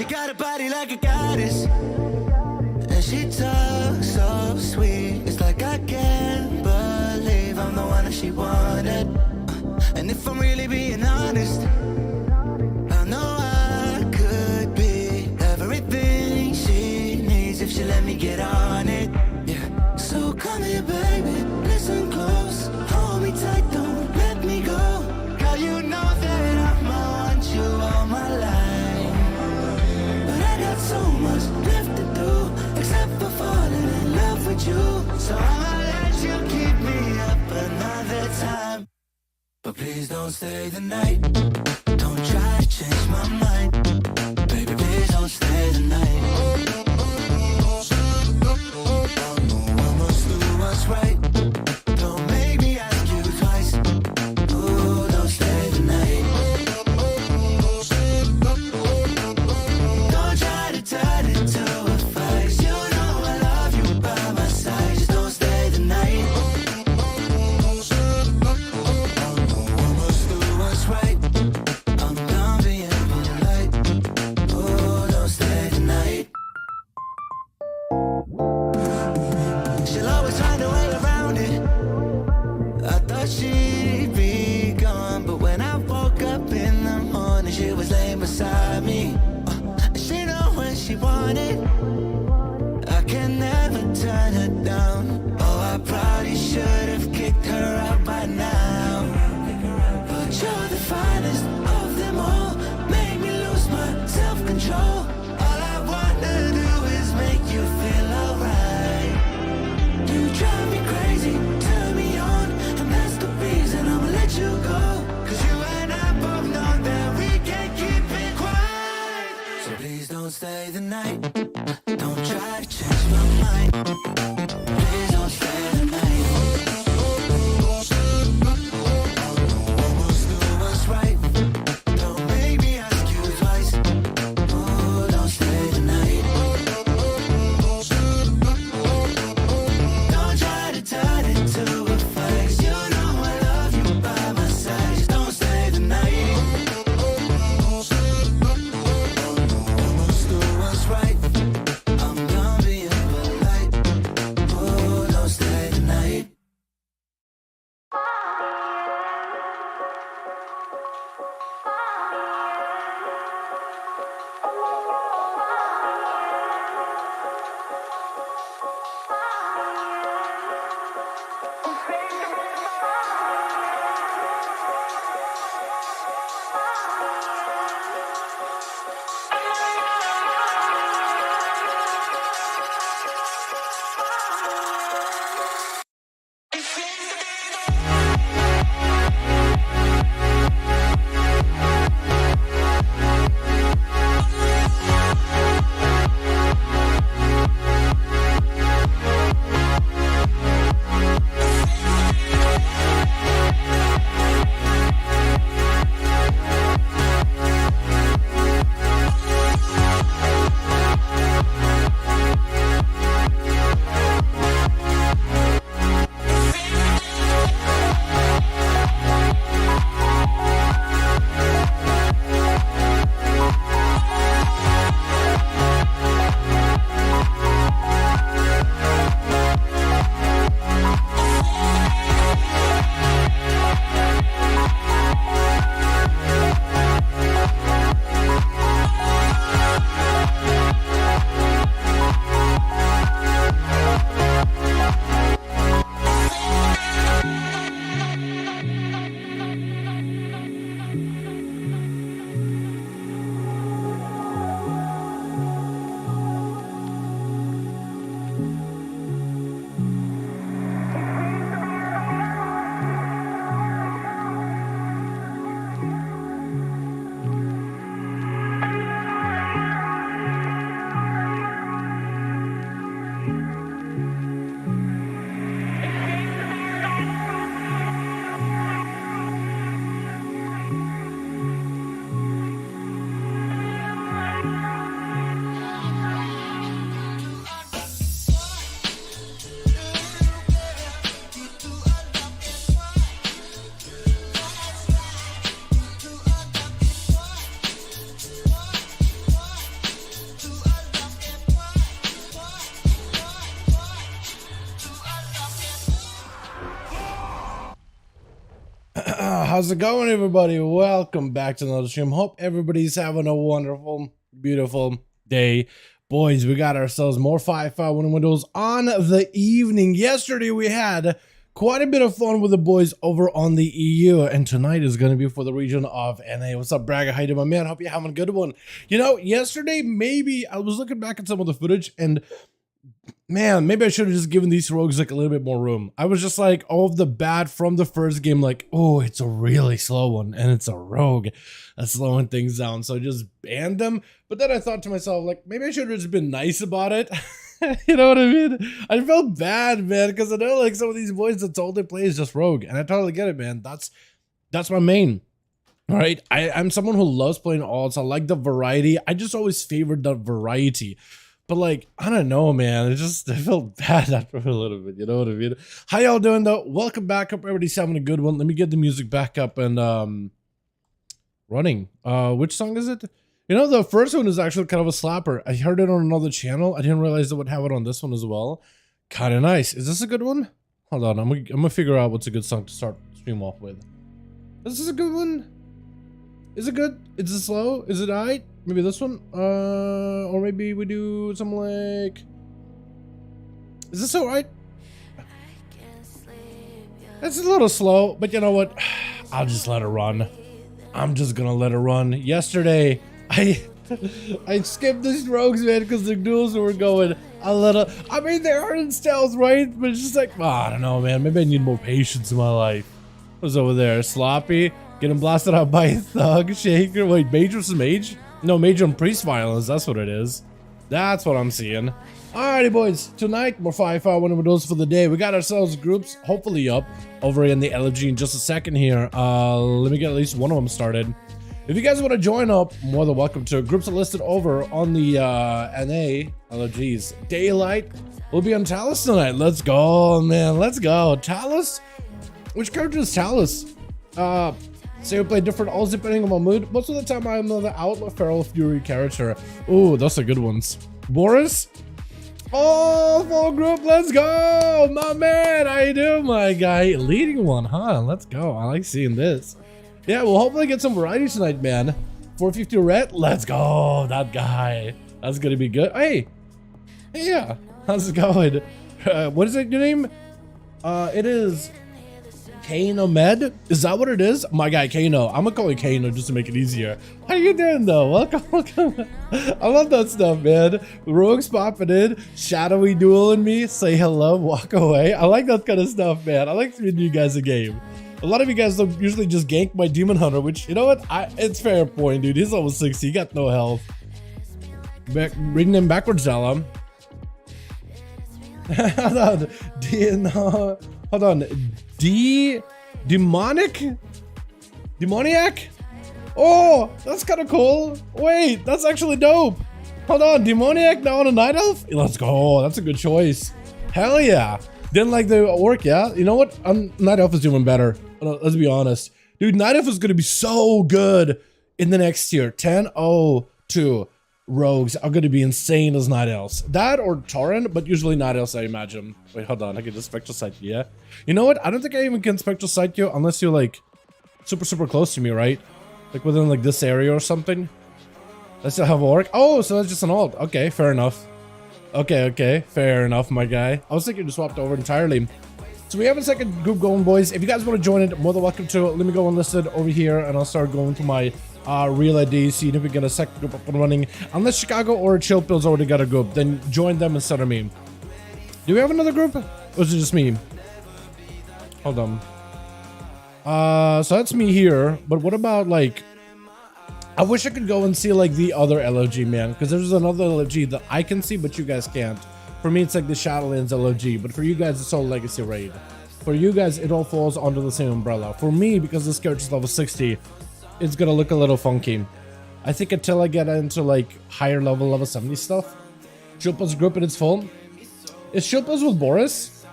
She got a body like a goddess, and she talks so sweet. It's like I can't believe I'm the one that she wanted. And if I'm really being honest, I know I could be everything she needs if she let me get on it. Yeah. So come here, baby, listen close, hold me tight, don't let me go. Girl, you know that I'ma want you all my life, but I got so much left to do, except for falling in love with you. So I'ma let you keep me up another time, but please don't stay the night. Don't try to change my mind, baby, please don't stay the night. I must do what's right. Don't make me ask you twice. Ooh, don't stay the night. Don't try to turn it to a fight. You know I love you by my side. Just don't stay the night. I must do what's right. I'm done being polite. Ooh, don't stay the night. She'll always find a way around it. I thought she'd be gone, but when I woke up in the morning, she was laying beside me. She know when she wanted. I can never turn her down. Oh, I probably should have kicked her out by now, but you're the finest of them all. Made me lose my self-control. All I wanna do is make you feel alright. You drive me crazy, turn me on, and that's the reason I'ma let you go. Cause you and I both know that we can't keep it quiet. So please don't stay the night. Don't try to change my mind. Please don't stay the night. I must do what's right. Don't make me ask you twice. Oh, don't stay the night. Don't try to turn it to a fight. You know I love you by my side. Just don't stay the night. I must do what's right. I'm done being polite. Oh, How's it going, everybody? Welcome back to another stream. Hope everybody's having a wonderful, beautiful day. Boys, we got ourselves more 5V5 1v1 DUELS on the evening. Yesterday, we had quite a bit of fun with the boys over on the EU, and tonight is going to be for the region of NA. What's up, Bragger? How you doing, my man? Hope you're having a good one. You know, yesterday, maybe I was looking back at some of the footage, and man, maybe I should have just given these rogues like a little bit more room. I was just like, all of the bad from the first game, like, oh, it's a really slow one, and it's a rogue that's slowing things down, so I just banned them. But then I thought to myself, like, maybe I should have just been nice about it. You know what I mean? I felt bad, man, because I know like some of these boys that's all they play is just rogue, and I totally get it, man. That's my main. All right, I'm someone who loves playing alts. I like the variety. I just always favored the variety. But like, I don't know, man. I felt bad after a little bit. You know what I mean? How y'all doing though? Welcome back. Hope everybody's having a good one. Let me get the music back up and running. Which song is it? You know, the first one is actually kind of a slapper. I heard it on another channel. I didn't realize they would have it on this one as well. Kind of nice. Is this a good one? Hold on. I'm gonna figure out what's a good song to start stream off with. This is a good one. Is it good? Is it slow? Is it alright? Maybe this one? Or maybe we do something like... Is this alright? It's a little slow, but you know what? I'll just let it run. I'm just gonna let it run. Yesterday, I skipped these rogues, man, because the duels were going a little... I mean, they are in stealth, right? But it's just like, oh, I don't know, man. Maybe I need more patience in my life. What's over there? Sloppy? Getting blasted out by a thug, shaker. Wait, mage versus mage? No, mage and priest violence. That's what it is. That's what I'm seeing. Alrighty, boys. Tonight, more 5V5 1v1 DUELS for the day. We got ourselves groups, hopefully up, over in the LFG in just a second here. Let me get at least one of them started. If you guys want to join up, more than welcome to. Groups are listed over on the NA LFGs. Daylight will be on Tallows tonight. Let's go, man. Let's go. Tallows? Which character is Tallows? So we play different alts depending on my mood. Most of the time I'm the Outlaw, Feral, Fury character. Ooh, those are good ones. Boris? Oh, full group, let's go! My man, how you doing, my guy? Leading one, huh? Let's go. I like seeing this. Yeah, we'll hopefully get some variety tonight, man. 450 red, let's go. That guy. That's gonna be good. Hey, yeah, how's it going? What is it, your name? It is... Kano Med? Is that what it is? My guy Kano. I'm gonna call you Kano just to make it easier. How you doing though? Welcome, welcome. I love that stuff, man. Rogues popping in, shadowy dueling me, say hello, walk away. I like that kind of stuff, man. I like giving you guys a game. A lot of you guys don't usually just gank my demon hunter, which, you know what? It's fair point, dude. He's almost 60. He got no health. Reading him backwards, Dalaran. Hold on. Hold on. Demoniac? Oh, that's kind of cool. Wait, that's actually dope. Hold on, Demoniac now on a Night Elf? Let's go. That's a good choice. Hell yeah. Didn't like the orc, yeah? You know what? Night Elf is doing better. Let's be honest. Dude, Night Elf is going to be so good in the next tier. 10-0-2. Rogues are going to be insane as Night Elves. That or Tauren, but usually Night Elves, I imagine. Wait, hold on. I can just Spectral Sight you, yeah? You know what? I don't think I even can Spectral Sight you unless you're, like, super close to me, right? Like, within, like, this area or something. I still have Orc. Oh, so that's just an alt. Okay, fair enough. Okay. Fair enough, my guy. I was thinking you swapped over entirely. So we have a second group going, boys. If you guys want to join it, more than welcome to. Let me go unlisted over here, and I'll start going to my... real ID, see if we get a second group up and running. Unless Chicago or Chill Pills already got a group, then join them instead of me. Do we have another group? Or is it just me? Hold on. So that's me here, but what about like... I wish I could go and see like the other LOG, man, because there's another LOG that I can see, but you guys can't. For me, it's like the Shadowlands LOG, but for you guys, it's all Legacy Raid. For you guys, it all falls under the same umbrella. For me, because this character's level 60, it's gonna look a little funky. I think until I get into like higher level 70 stuff. Shilpa's group in its full. Is Shilpa's with Boris?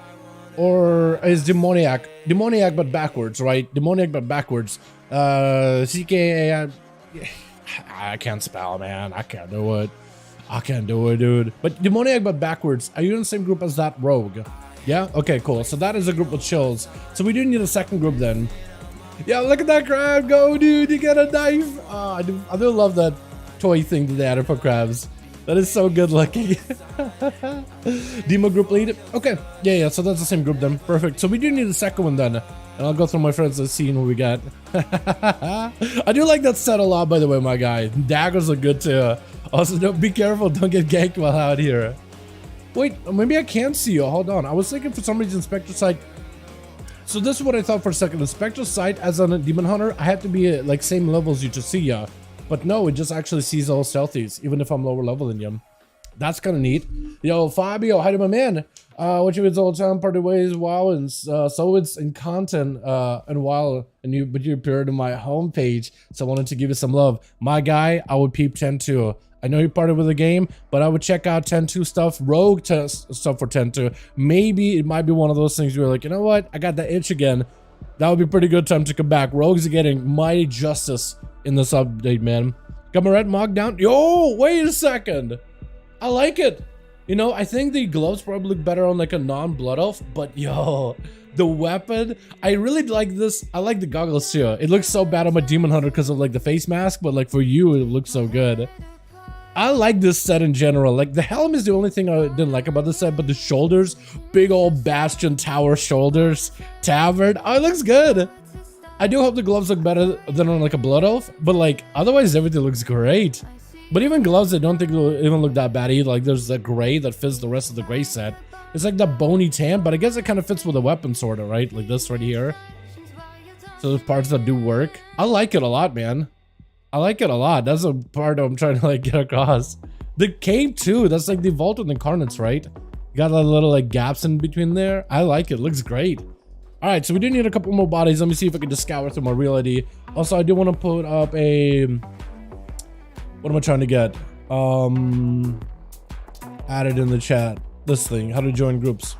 Or is Demoniac? Demoniac but backwards, right? Demoniac but backwards. CK... I can't spell, man. I can't do it. I can't do it, dude. But Demoniac but backwards. Are you in the same group as that rogue? Yeah? Okay, cool. So that is a group with chills. So we do need a second group then. Yeah, look at that crab go, dude. You got a knife. Oh, I do love that toy thing that they added for crabs. That is so good looking. Demo group lead. Okay. Yeah. So that's the same group then. Perfect. So we do need a second one then. And I'll go through my friends and see what we got. I do like that set a lot, by the way, my guy. Daggers are good too. Also, don't be careful. Don't get ganked while out here. Wait, maybe I can't see you. Hold on. I was thinking for some reason Spectre Sight. So this is what I thought for a second. The Spectre Sight as a Demon Hunter, I have to be like same level as you to see ya. But no, it just actually sees all stealthies, even if I'm lower level than you. That's kind of neat. Yo, Fabio, hi to my man. What you been all time party ways, WoW, and so it's in content and WoW, and but you appeared on my homepage, so I wanted to give you some love. My guy, I would peep 10-2. I know you parted with the game, but I would check out 10-2 stuff, rogue stuff for 10-2. Maybe it might be one of those things where you're like, you know what? I got that itch again. That would be pretty good time to come back. Rogues are getting mighty justice in this update, man. Got my red mog down. Yo, wait a second. I like it. You know, I think the gloves probably look better on like a non-blood elf, but yo, the weapon, I really like this. I like the goggles too. It looks so bad on my demon hunter because of like the face mask, but like for you, it looks so good. I like this set in general. Like the helm is the only thing I didn't like about the set, but the shoulders, big old bastion tower shoulders, tavern. Oh, it looks good. I do hope the gloves look better than on like a blood elf, but like otherwise everything looks great. But even gloves, I don't think will even look that bad either. Like there's that gray that fits the rest of the gray set. It's like that bony tan, but I guess it kind of fits with the weapon sort of, right? Like this right here. So there's parts that do work. I like it a lot, man. I like it a lot. That's a part I'm trying to like get across. The cape too. That's like the Vault with Incarnates, right? You got a little like gaps in between there. I like it. Looks great. All right, so we do need a couple more bodies. Let me see if I can just scour through my reality. Also, I do want to put up a... What am I trying to get? Added in the chat. This thing. How to join groups.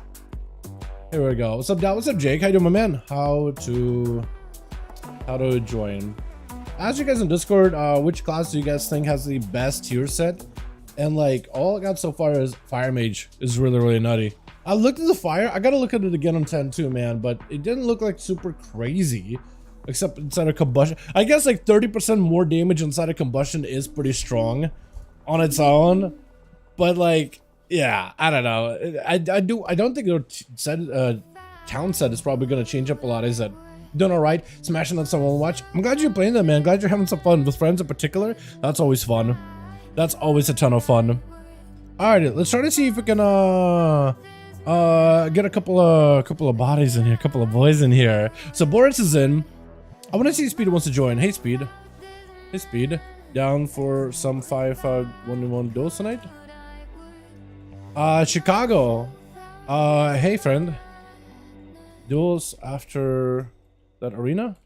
Here we go. What's up, Dad? What's up, Jake? How you doing, my man? How to join. Ask you guys in Discord, which class do you guys think has the best tier set? And like, all I got so far is Fire Mage is really, really nutty. I looked at the fire. I gotta look at it again on 10-2, man, but it didn't look like super crazy. Except inside of combustion. I guess like 30% more damage inside of combustion is pretty strong on its own. But like, yeah, I don't know. I don't think their town set is probably gonna change up a lot, is it? Doing alright, smashing on someone watch. I'm glad you're playing that, man. Glad you're having some fun with friends in particular. That's always fun. That's always a ton of fun. Alright, let's try to see if we can get a couple of bodies in here, a couple of boys in here. So Boris is in. I want to see Speed wants to join. Hey Speed. Hey Speed. Down for some 5V5 1v1 DUELS tonight? Chicago. Hey friend. Duels after that arena?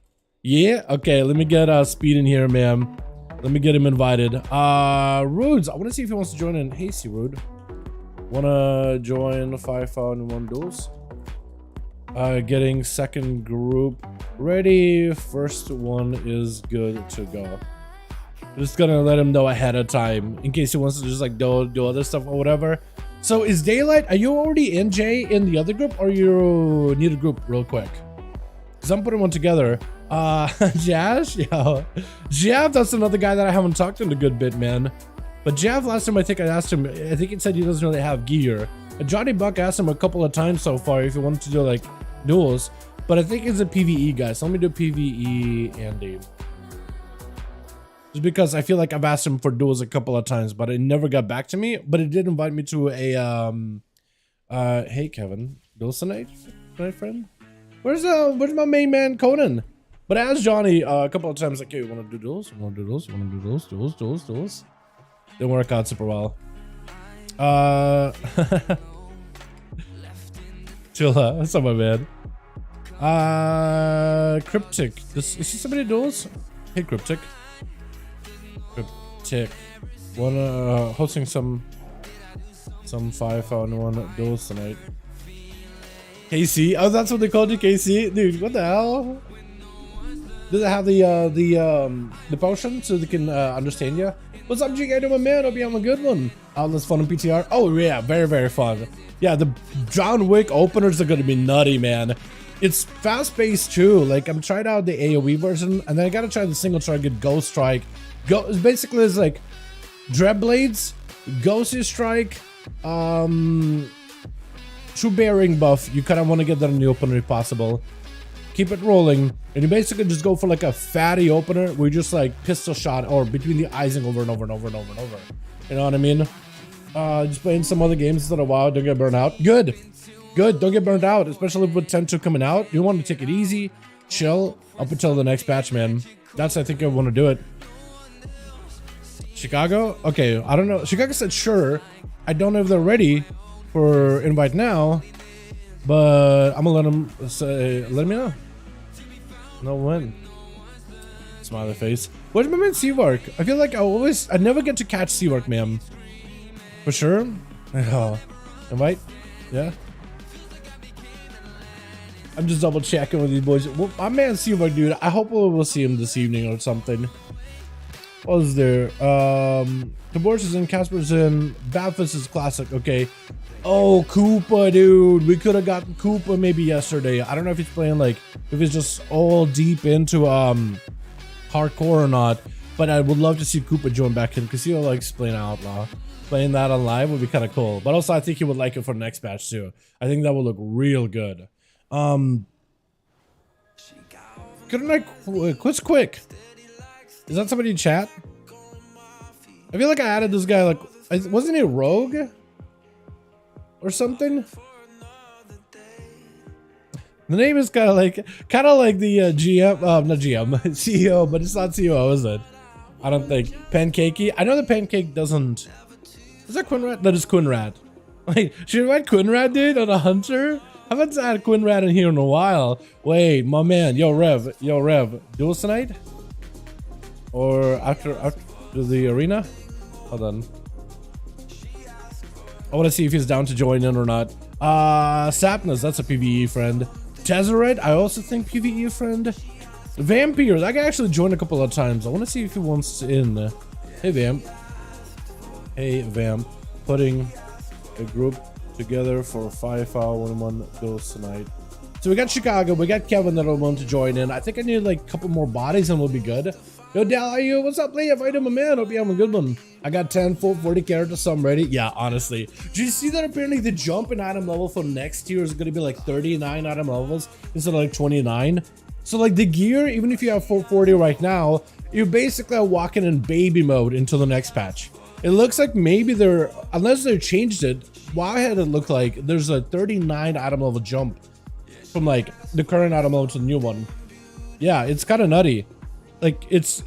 Yeah? Okay, let me get Speed in here, ma'am. Let me get him invited. Rudes. I want to see if he wants to join in. Hey, C Rude. Wanna join 5v5 1v1 DUELS? Getting second group ready. First one is good to go. Just gonna let him know ahead of time in case he wants to just like do other stuff or whatever. So is Daylight, are you already in Jay in the other group, or you need a group real quick? Because I'm putting one together. Jazz? Yo. Jav, that's another guy that I haven't talked to in a good bit, man. But Jav, last time I think I asked him, I think he said he doesn't really have gear. Johnny Buck asked him a couple of times so far if he wanted to do like duels, but I think he's a PvE guy, so let me do PvE Andy. Just because I feel like I've asked him for duels a couple of times, but it never got back to me. But it did invite me to a hey Kevin, duels tonight, my friend. Where's my main man Conan? But I asked Johnny a couple of times like, hey, you wanna do duels? You wanna do duels? You wanna do duels? Duels? Didn't work out super well. Chilla, what's up, my man? Cryptic. Is this somebody duels? Hey, Cryptic. Wanna hosting some 5v1 duels tonight. KC? Oh, that's what they called you, KC? Dude, what the hell? Does it have the potion so they can understand you? What's up, G? My man? Hope you have a good one. That's fun in PTR. Oh yeah, very, very fun. Yeah, the John Wick openers are gonna be nutty, man. it's fast-paced too. Like, I'm trying out the AoE version, and then I gotta try the single target Ghost Strike. Basically, it's like Dread Blades, Ghostly Strike, True Bearing buff. You kind of want to get that in the opener if possible. Keep it rolling, and you basically just go for like a fatty opener where you just like pistol shot or between the eyes over and over and over and over and over. You know what I mean? Just playing some other games instead of WoW. Don't get burned out. Good. Don't get burned out, especially with 10.2 coming out. You want to take it easy, chill up until the next patch, man. That's I think I want to do it. Chicago? Okay, I don't know. Chicago said sure. I don't know if they're ready for invite now, but I'm gonna let them say, let me know. No when. Smiley face. Where's my man Seavark? I feel like I never get to catch Seavark, ma'am. For sure? Oh. Invite? Yeah. I'm just double checking with these boys. Well, my man Seavark, dude. I hope we'll see him this evening or something. What was there? DeBorch is in, Casper's in, Baptist is classic. Okay. Oh, Koopa, dude. We could have gotten Koopa maybe yesterday. I don't know if he's playing like, if he's just all deep into hardcore or not. But I would love to see Koopa join back in because he likes playing Outlaw. Playing that on live would be kind of cool. But also, I think he would like it for the next patch too. I think that would look real good. Good night, Quits Quick. Is that somebody in chat? I feel like I added this guy, like, wasn't he a rogue? Or something? The name is kind of like the GM, not GM, CEO, but it's not CEO, is it? I don't think. Pancakey. I know the Pancake doesn't. Is that Quinrad? That is Quinrad. Like, should I invite Quinrad, dude, on a hunter? I haven't had Quinrad in here in a while. Wait, my man. Yo, Rev. Duels tonight? Or after the arena? Hold on. I want to see if he's down to join in or not. Sapness, that's a PvE friend. Tezzeret, I also think PvE friend. Vampire, that guy actually joined a couple of times. I want to see if he wants in. Hey, Vamp. Hey, Vamp. Putting a group together for 5V5 1v1 Duels tonight. So we got Chicago, we got Kevin that'll want to join in. I think I need like a couple more bodies and we'll be good. Yo, Dal, are you? What's up, Lee? If I do my man, hope you have a good one. I got 10 full 40 characters, so I'm ready. Yeah, honestly. Did you see that apparently the jump in item level for next year is going to be like 39 item levels instead of like 29? So like the gear, even if you have 440 right now, you're basically walking in baby mode until the next patch. It looks like maybe they're, unless they changed it, WoW had it look like there's a 39 item level jump from like the current item level to the new one. Yeah, it's kind of nutty. Like it's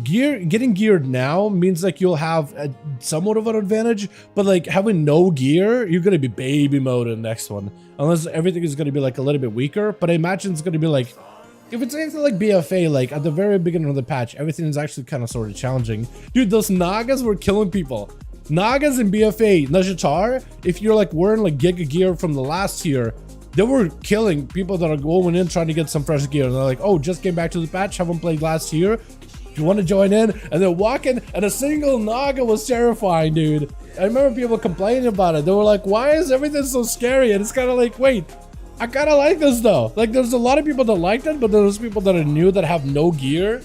gear, getting geared now means like you'll have somewhat of an advantage, but like having no gear, you're gonna be baby mode in the next one, unless everything is gonna be like a little bit weaker. But I imagine it's gonna be like, if it's anything like BFA, like at the very beginning of the patch, everything is actually kind of sort of challenging. Dude, those Nagas were killing people. Nagas in BFA, Najatar, if you're like wearing like Giga gear from the last tier, they were killing people that are going in trying to get some fresh gear. And they're like, oh, just came back to the patch, haven't played last year. Do you want to join in? And they're walking, and a single Naga was terrifying, dude. I remember people complaining about it. They were like, why is everything so scary? And it's kind of like, wait, I kind of like this though. Like, there's a lot of people that liked it, but there's people that are new that have no gear.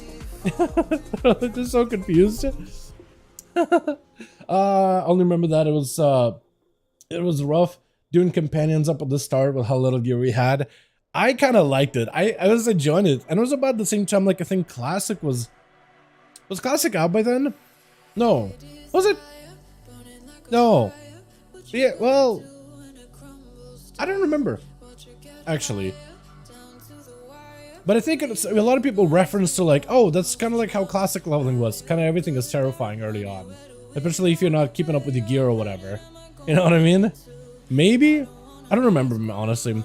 They're so confused. Only remember that it was rough doing companions up at the start with how little gear we had. I kind of liked it. I was enjoying it, and it was about the same time. Like I think Classic was Classic out by then? No, was it? No. Yeah. Well, I don't remember actually. But I think it's, a lot of people reference to like, oh, that's kind of like how Classic leveling was. Kind of everything is terrifying early on, especially if you're not keeping up with your gear or whatever. You know what I mean? Maybe? I don't remember, honestly.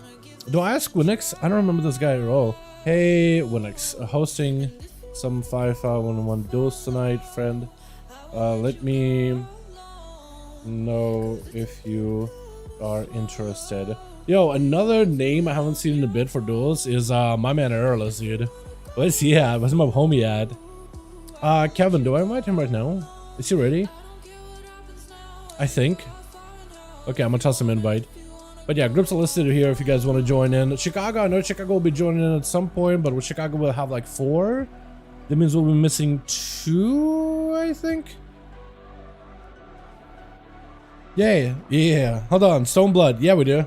Do I ask Winix? I don't remember this guy at all. Hey, Winix. Hosting some 5V5 1v1 Duels tonight, friend. Let me know if you are interested. Yo, another name I haven't seen in a bit for Duels is my man Earless, dude. Where's he at? Where's my homie at? Kevin, do I invite him right now? Is he ready? I think. Okay, I'm gonna toss him invite. But yeah, groups are listed here if you guys want to join in. Chicago, I know Chicago will be joining in at some point, but with Chicago we'll have like 4. That means we'll be missing 2, I think. Yeah. Hold on, Stoneblood. Yeah, we do.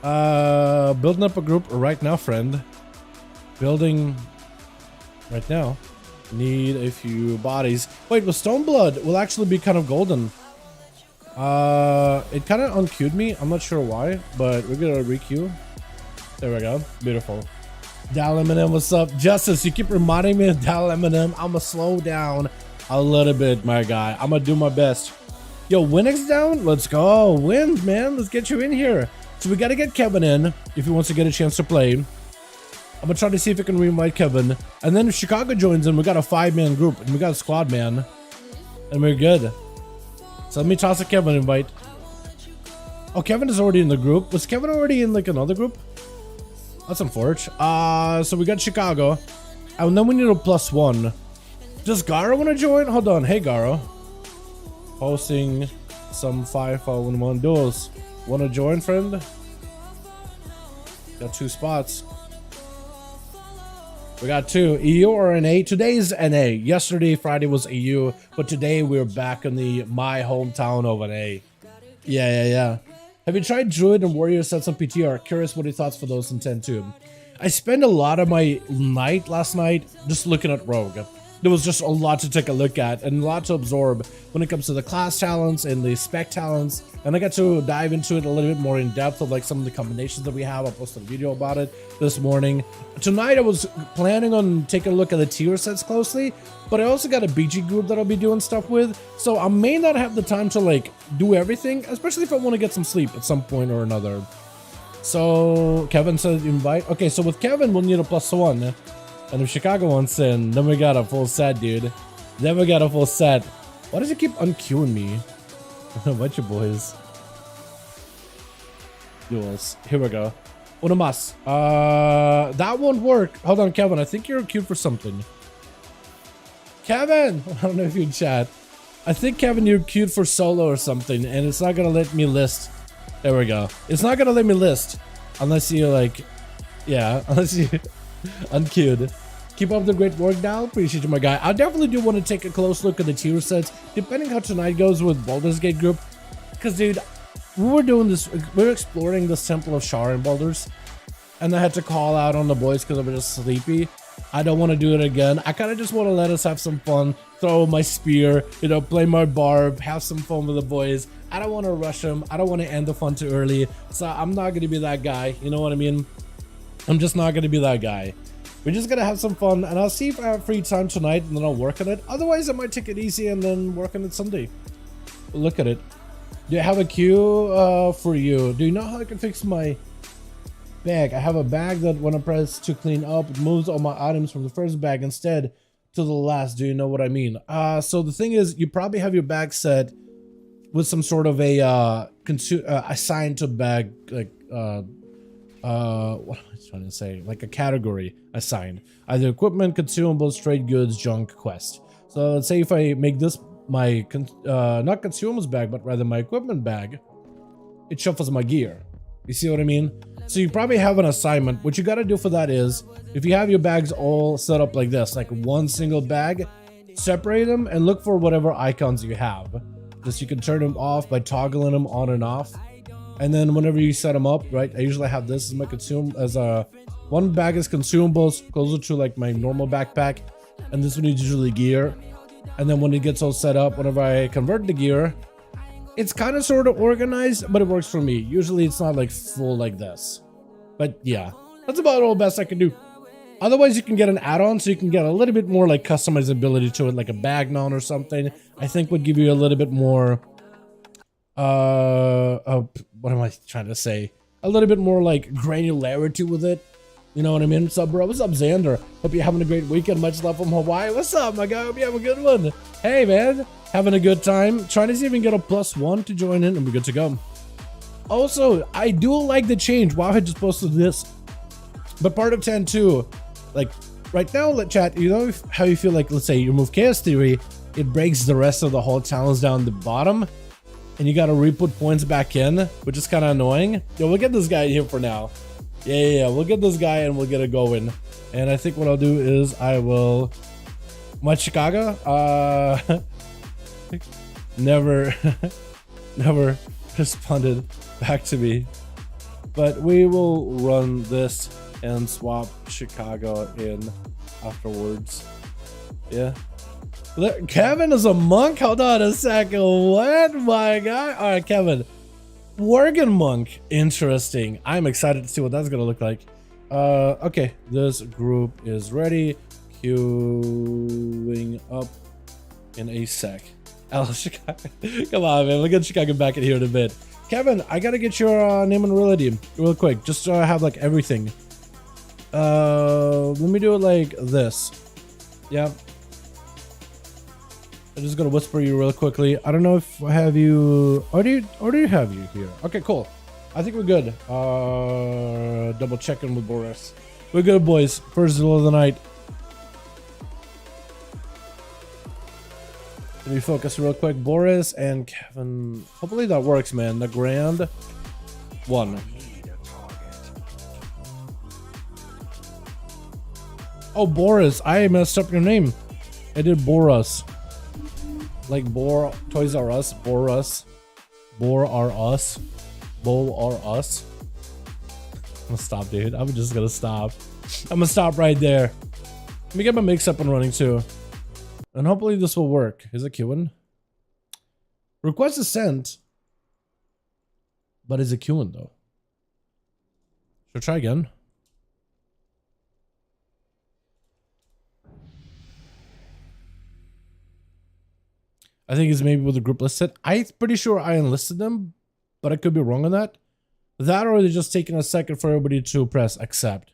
Building up a group right now, friend. Building right now. Need a few bodies. Wait, well, Stoneblood will actually be kind of golden. It kind of unqueued me. I'm not sure why, but we're gonna requeue. There we go. Beautiful. Dal Eminem, what's up? Justice, you keep reminding me of Dal Eminem. I'ma slow down a little bit, my guy. I'm gonna do my best. Yo, Winix down? Let's go. Wins, man. Let's get you in here. So we gotta get Kevin in if he wants to get a chance to play. I'm gonna try to see if I can reinvite Kevin. And then if Chicago joins in, we got a 5-man group and we got a squad man. And we're good. So let me toss a Kevin invite. Oh, Kevin is already in the group. Was Kevin already in like another group? That's unfortunate. So we got Chicago. And then we need a +1. Does Garo want to join? Hold on. Hey, Garo. Hosting some 5V5 1v1 duels. Want to join, friend? Got 2 spots. We got 2. EU or NA? Today's NA. Yesterday, Friday was EU. But today, we're back in my hometown of NA. Yeah. Have you tried Druid and Warrior sets on PTR? Curious what your thoughts for those in 10-2. I spent a lot of my night last night just looking at Rogue. There was just a lot to take a look at and a lot to absorb when it comes to the class talents and the spec talents. And I got to dive into it a little bit more in depth of like some of the combinations that we have. I posted a video about it this morning. Tonight I was planning on taking a look at the tier sets closely, but I also got a BG group that I'll be doing stuff with. So I may not have the time to like do everything, especially if I want to get some sleep at some point or another. So Kevin said invite. Okay, so with Kevin we'll need a +1. And if Chicago wants in, then we got a full set, dude. Then we got a full set. Why does it keep unqueuing me? A bunch of boys. Duels. Here we go. Uno mas. That won't work. Hold on, Kevin. I think you're queued for something. Kevin! I don't know if you can chat. I think, Kevin, you're queued for solo or something, and it's not gonna let me list. There we go. It's not gonna let me list. Unless you, like... Yeah, unless you... unqueued. Keep up the great work now. Appreciate you, my guy. I definitely do want to take a close look at the tier sets, depending how tonight goes with Baldur's Gate group. Because, dude, we were doing this. We were exploring this Temple of Shar in Baldur's, and I had to call out on the boys because I was just sleepy. I don't want to do it again. I kind of just want to let us have some fun, throw my spear, you know, play my barb, have some fun with the boys. I don't want to rush them. I don't want to end the fun too early. So I'm not going to be that guy. You know what I mean? I'm just not going to be that guy. We're just going to have some fun, and I'll see if I have free time tonight, and then I'll work on it. Otherwise, I might take it easy and then work on it Sunday. Look at it. Do you have a queue for you? Do you know how I can fix my bag? I have a bag that when I press to clean up, it moves all my items from the first bag instead to the last. Do you know what I mean? So the thing is, you probably have your bag set with some sort of a assigned to bag, like what am I trying to say? Like a category assigned. Either equipment, consumables, trade goods, junk, quest. So let's say if I make this my not consumables bag, but rather my equipment bag, it shuffles my gear. You see what I mean? So you probably have an assignment. What you got to do for that is, if you have your bags all set up like this, like one single bag, separate them and look for whatever icons you have. Just you can turn them off by toggling them on and off. And then whenever you set them up, right, I usually have this as my one bag is consumables, closer to like my normal backpack, and this one is usually gear. And then when it gets all set up, whenever I convert the gear, it's kind of sort of organized, but it works for me. Usually it's not like full like this. But yeah, that's about all best I can do. Otherwise, you can get an add-on, so you can get a little bit more like customizability to it, like a bag mount or something. I think would give you a little bit more what am I trying to say? A little bit more like granularity with it. You know what I mean? What's up, bro? What's up, Xander? Hope you're having a great weekend. Much love from Hawaii. What's up, my guy? Hope you have a good one. Hey, man. Having a good time. Trying to see if we can get a +1 to join in, and we're good to go. Also, I do like the change. Wow, I just posted this. But part of 10-2, like right now, let chat, you know how you feel like, let's say you remove Chaos Theory, it breaks the rest of the whole challenge down the bottom. and you gotta re-put points back in, which is kind of annoying. Yo, we'll get this guy here for now. Yeah, we'll get this guy and we'll get it going. And I think what I'll do is I will... What, Chicago? Never responded back to me. But we will run this and swap Chicago in afterwards. Yeah. Kevin is a monk? Hold on a second. What? My guy? Alright, Kevin. Worgen monk. Interesting. I'm excited to see what that's gonna look like. Okay. This group is ready. Queuing up in a sec. Chicago. Come on, man. We'll get Chicago back in here in a bit. Kevin, I gotta get your name and reality real quick. Just so I have like everything. Let me do it like this. Yeah. I'm just gonna whisper you real quickly. I don't know if I have you. Or do you have you here? Okay, cool. I think we're good. Double checking with Boris. We're good, boys. First duel of the night. Let me focus real quick. Boris and Kevin. Hopefully that works, man. The grand one. Oh, Boris. I messed up your name. I did Boris. Like Toys R Us. Boris. Bore are us. Bull are us. I'm gonna stop, dude. I'm just gonna stop. I'm gonna stop right there. Let me get my mix up and running too. And hopefully this will work. Is it queuing? Request is sent. But is it queuing though? Should I try again? I think it's maybe with the group listed. I'm pretty sure I enlisted them, but I could be wrong on that. That or they're just taking a second for everybody to press accept.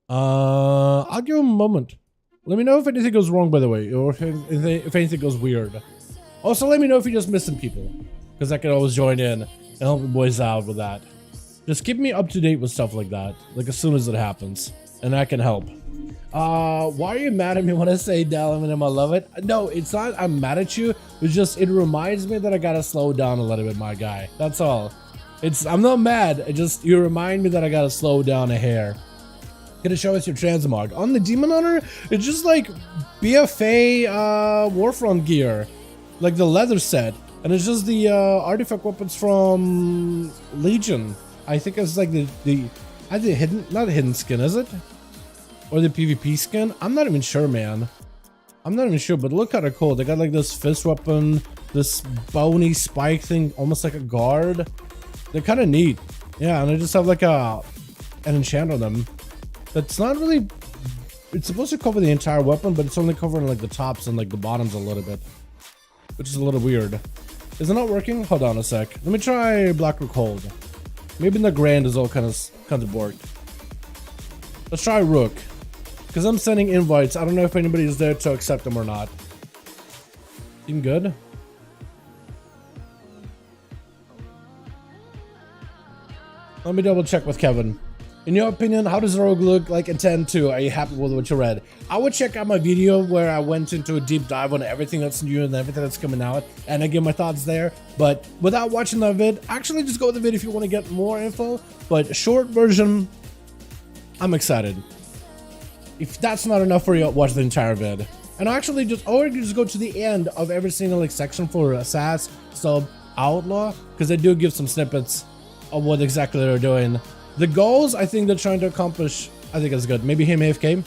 I'll give them a moment. Let me know if anything goes wrong, by the way, or if anything goes weird. Also, let me know if you're just missing people, because I can always join in and help the boys out with that. Just keep me up to date with stuff like that, like as soon as it happens, and I can help. Why are you mad at me when I say Dalaran and I love it? No, it's not I'm mad at you. It's just, it reminds me that I gotta slow down a little bit, my guy. That's all. I'm not mad. It just, you remind me that I gotta slow down a hair. Gonna show us your transmog. On the Demon Hunter, it's just like BFA Warfront gear. Like the leather set. And it's just the artifact weapons from Legion. I think it's like the hidden, not a hidden skin, is it? Or the PvP skin? I'm not even sure, man. I'm not even sure, but look kind of cool. They got like this fist weapon, this bony spike thing, almost like a guard. They're kind of neat. Yeah, and I just have like an enchant on them. That's not really... It's supposed to cover the entire weapon, but it's only covering like the tops and like the bottoms a little bit. Which is a little weird. Is it not working? Hold on a sec. Let me try Blackrook Hold. Maybe in the Grand is all kind of worked. Let's try Rook. Because I'm sending invites. I don't know if anybody is there to accept them or not. Seem good? Let me double check with Kevin. In your opinion, how does the rogue look like in 10.2? Are you happy with what you read? I would check out my video where I went into a deep dive on everything that's new and everything that's coming out, and I give my thoughts there. But without watching that vid, actually just go with the vid if you want to get more info. But short version, I'm excited. If that's not enough for you, watch the entire vid. And actually or you just go to the end of every single like section for SAS, sub, Outlaw, because they do give some snippets of what exactly they're doing. The goals I think they're trying to accomplish, I think is good. Maybe him AFK.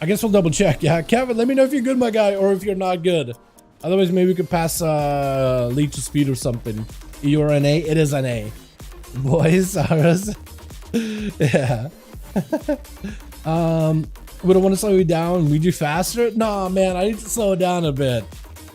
I guess we'll double check. Yeah, Kevin, let me know if you're good, my guy, or if you're not good. Otherwise, maybe we could pass lead to speed or something. You're an A? It is an A. Boys, ours. Yeah. We don't want to slow you down. Read you faster? Nah, man, I need to slow down a bit.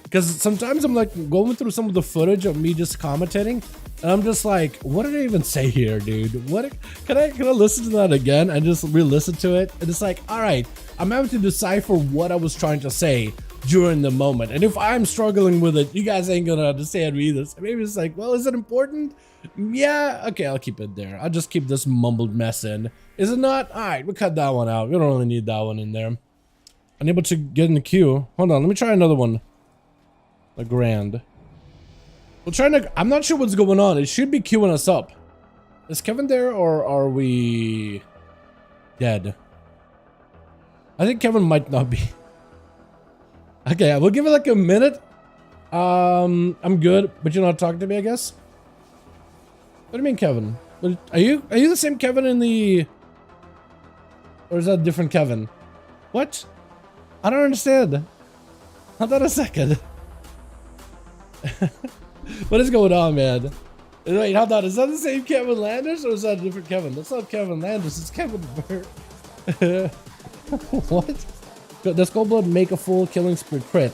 Because sometimes I'm like going through some of the footage of me just commentating. And I'm just like, what did I even say here, dude? What can I listen to that again and just re-listen to it? And it's like, all right, I'm having to decipher what I was trying to say during the moment. And if I'm struggling with it, you guys ain't gonna understand me either. So maybe it's like, well, is it important? Yeah, okay, I'll keep it there. I'll just keep this mumbled mess in. Is it not? All right, we'll cut that one out. We don't really need that one in there. Unable to get in the queue. Hold on, let me try another one. The Grand. We're trying to, I'm not sure what's going on. It should be queuing us up. Is Kevin there or are we dead? I think Kevin might not be. Okay, we'll give it like a minute. I'm good, but you're not talking to me, I guess. What do you mean, Kevin? Are you the same Kevin in the, or is that a different Kevin? What? I don't understand. Hold on a second. What is going on, man? Wait, hold on. Is that the same Kevin Landis or is that a different Kevin? That's not Kevin Landis. It's Kevin Bird. What? Does Coldblood make a full killing spree crit?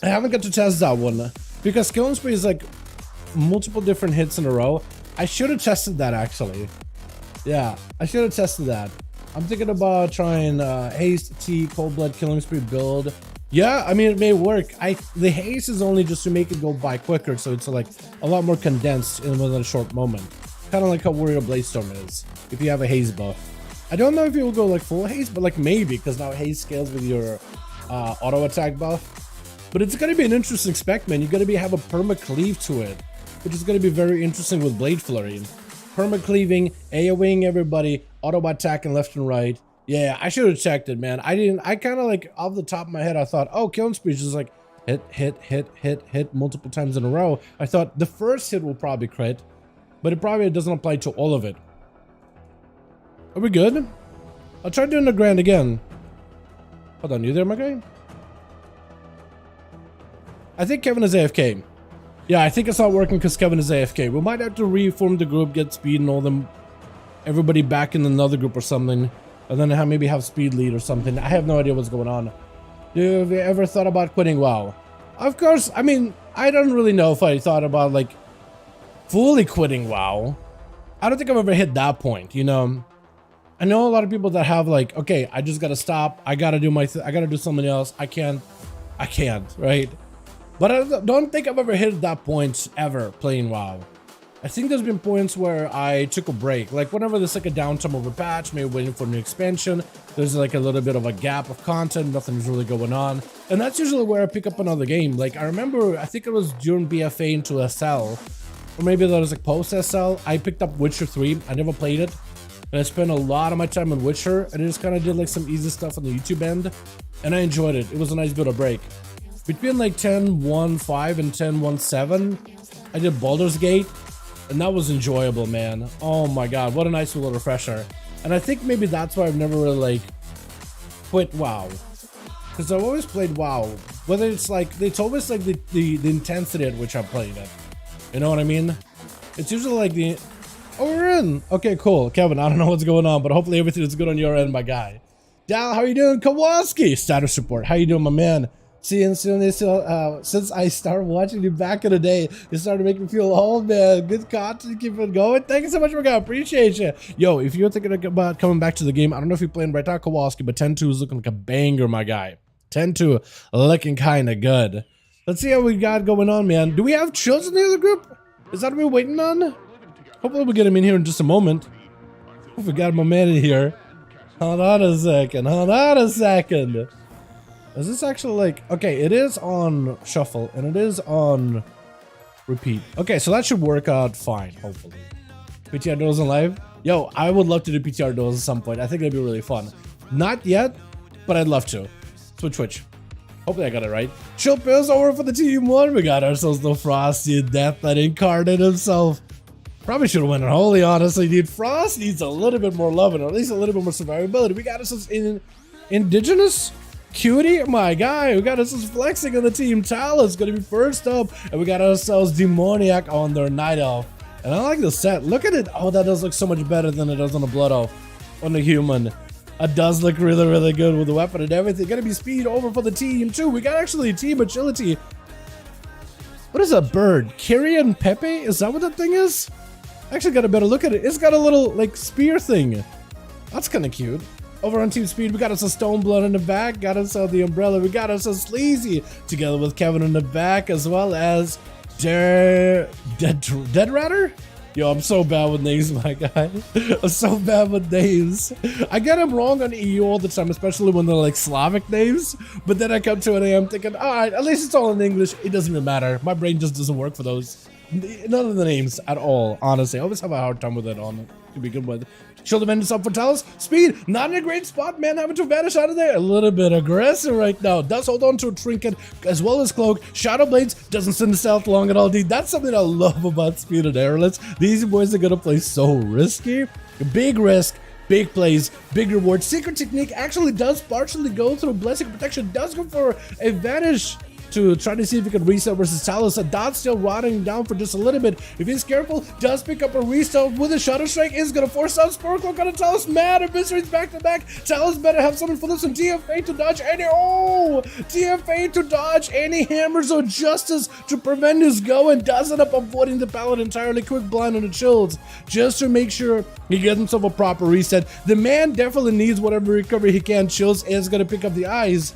I haven't got to test that one because killing spree is like multiple different hits in a row. I should have tested that actually. Yeah, I should have tested that. I'm thinking about trying haste T Coldblood killing spree build. Yeah, I mean it may work. The haste is only just to make it go by quicker, so it's like a lot more condensed within a short moment. Kind of like how Warrior Bladestorm is if you have a haste buff. I don't know if you will go like full haste, but like maybe because now haste scales with your auto attack buff. But it's gonna be an interesting spec, man. You're gonna have a perma cleave to it, which is gonna be very interesting with Blade Flurry. Perma cleaving, AoEing everybody, auto attacking left and right. Yeah, I should have checked it, man. I kind of like off the top of my head, I thought, oh, killing spree is just like hit multiple times in a row. I thought the first hit will probably crit, but it probably doesn't apply to all of it. Are we good? I'll try doing the grand again. Hold on, you there, my guy? I think Kevin is AFK. Yeah, I think it's not working because Kevin is AFK. We might have to reform the group, get speed and all them, everybody back in another group or something. And then maybe have speed lead or something. I have no idea what's going on. Have you ever thought about quitting WoW? Of course, I mean, I don't really know if I thought about like fully quitting WoW. I don't think I've ever hit that point, you know? I know a lot of people that have like, okay, I just gotta stop. I gotta do I gotta do something else. I can't, right? But I don't think I've ever hit that point ever playing WoW. I think there's been points where I took a break, like whenever there's like a downtime of a patch, maybe waiting for a new expansion, there's like a little bit of a gap of content, nothing's really going on, and that's usually where I pick up another game. Like I remember, I think it was during BFA into SL, or maybe that was like post SL, I picked up Witcher 3, I never played it, and I spent a lot of my time on Witcher, and I just kind of did like some easy stuff on the YouTube end, and I enjoyed it. It was a nice bit of break. Between like 10.1.5 and 10.1.7, I did Baldur's Gate, and that was enjoyable, man. Oh my god, what a nice little refresher. And I think maybe that's why I've never really like quit WoW, because I've always played WoW, whether it's like, it's always like the intensity at which I played it, you know what I mean? It's usually like the, oh, we're in. Okay, cool. Kevin, I don't know what's going on, but hopefully everything is good on your end, my guy. Dal, how you doing? Kowalski, status support, how you doing, my man? Since I started watching you back in the day, it started to make me feel old, man. Good content, keep it going. Thank you so much, my guy. Appreciate you. Yo, if you're thinking about coming back to the game, I don't know if you're playing right now, Kowalski, but 10-2 is looking like a banger, my guy. 10-2 looking kind of good. Let's see how we got going on, man. Do we have chills in the other group? Is that what we're waiting on? Hopefully we get him in here in just a moment. Hope we got my man in here. Hold on a second. Hold on a second. Is this actually like, okay, it is on shuffle and it is on repeat. Okay, so that should work out fine, hopefully. PTR duels in live? Yo, I would love to do PTR duels at some point. I think that'd be really fun. Not yet, but I'd love to. Switch. Hopefully I got it right. Chill pills over for the team one. We got ourselves the Frosty Death that incarnate himself. Probably should have went on Holy, honestly, dude. Frost needs a little bit more love and at least a little bit more survivability. We got ourselves in Indigenous. Cutie, my guy, we got ourselves flexing on the team. Tallows gonna be first up, and we got ourselves Demoniac on their Night Elf. And I like the set. Look at it. Oh, that does look so much better than it does on the Blood Elf, on the human. It does look really, really good with the weapon and everything. Gonna be speed over for the team too. We got actually team agility. What is a bird? Kyrian Pepe? Is that what that thing is? Actually got a better look at it. It's got a little like spear thing. That's kind of cute. Over on Team Speed, we got us a Stoneblood in the back, got us the Umbrella, we got us a Sleazy, together with Kevin in the back, as well as Dead Ratter? Yo, I'm so bad with names, my guy. I'm so bad with names. I get them wrong on EU all the time, especially when they're like Slavic names. But then I come to an I'm thinking, all right, at least it's all in English. It doesn't even matter. My brain just doesn't work for those. None of the names at all, honestly. I always have a hard time with it on it to begin with. Shield Avengers up for Tallows. Speed, not in a great spot, man. Having to vanish out of there. A little bit aggressive right now. Does hold on to a trinket as well as cloak. Shadow Blades doesn't send the stealth long at all, dude. That's something I love about Speed and Airlets. These boys are gonna play so risky. Big risk. Big plays, big reward. Secret Technique actually does partially go through Blessing Protection. Does go for a vanish to try to see if he can reset versus Tallows. A dot still rotting down for just a little bit. If he's careful, does pick up a restart with a Shadow Strike. Is going to force out Sparklock on a Tallows. Mad eviscerates back to back. Tallows better have something for this one. DFA to dodge any. Oh! DFA to dodge any hammers of justice to prevent his go, and does end up avoiding the pallet entirely. Quick blind on the chills just to make sure he gets himself a proper reset. The man definitely needs whatever recovery he can. Chills is going to pick up the eyes.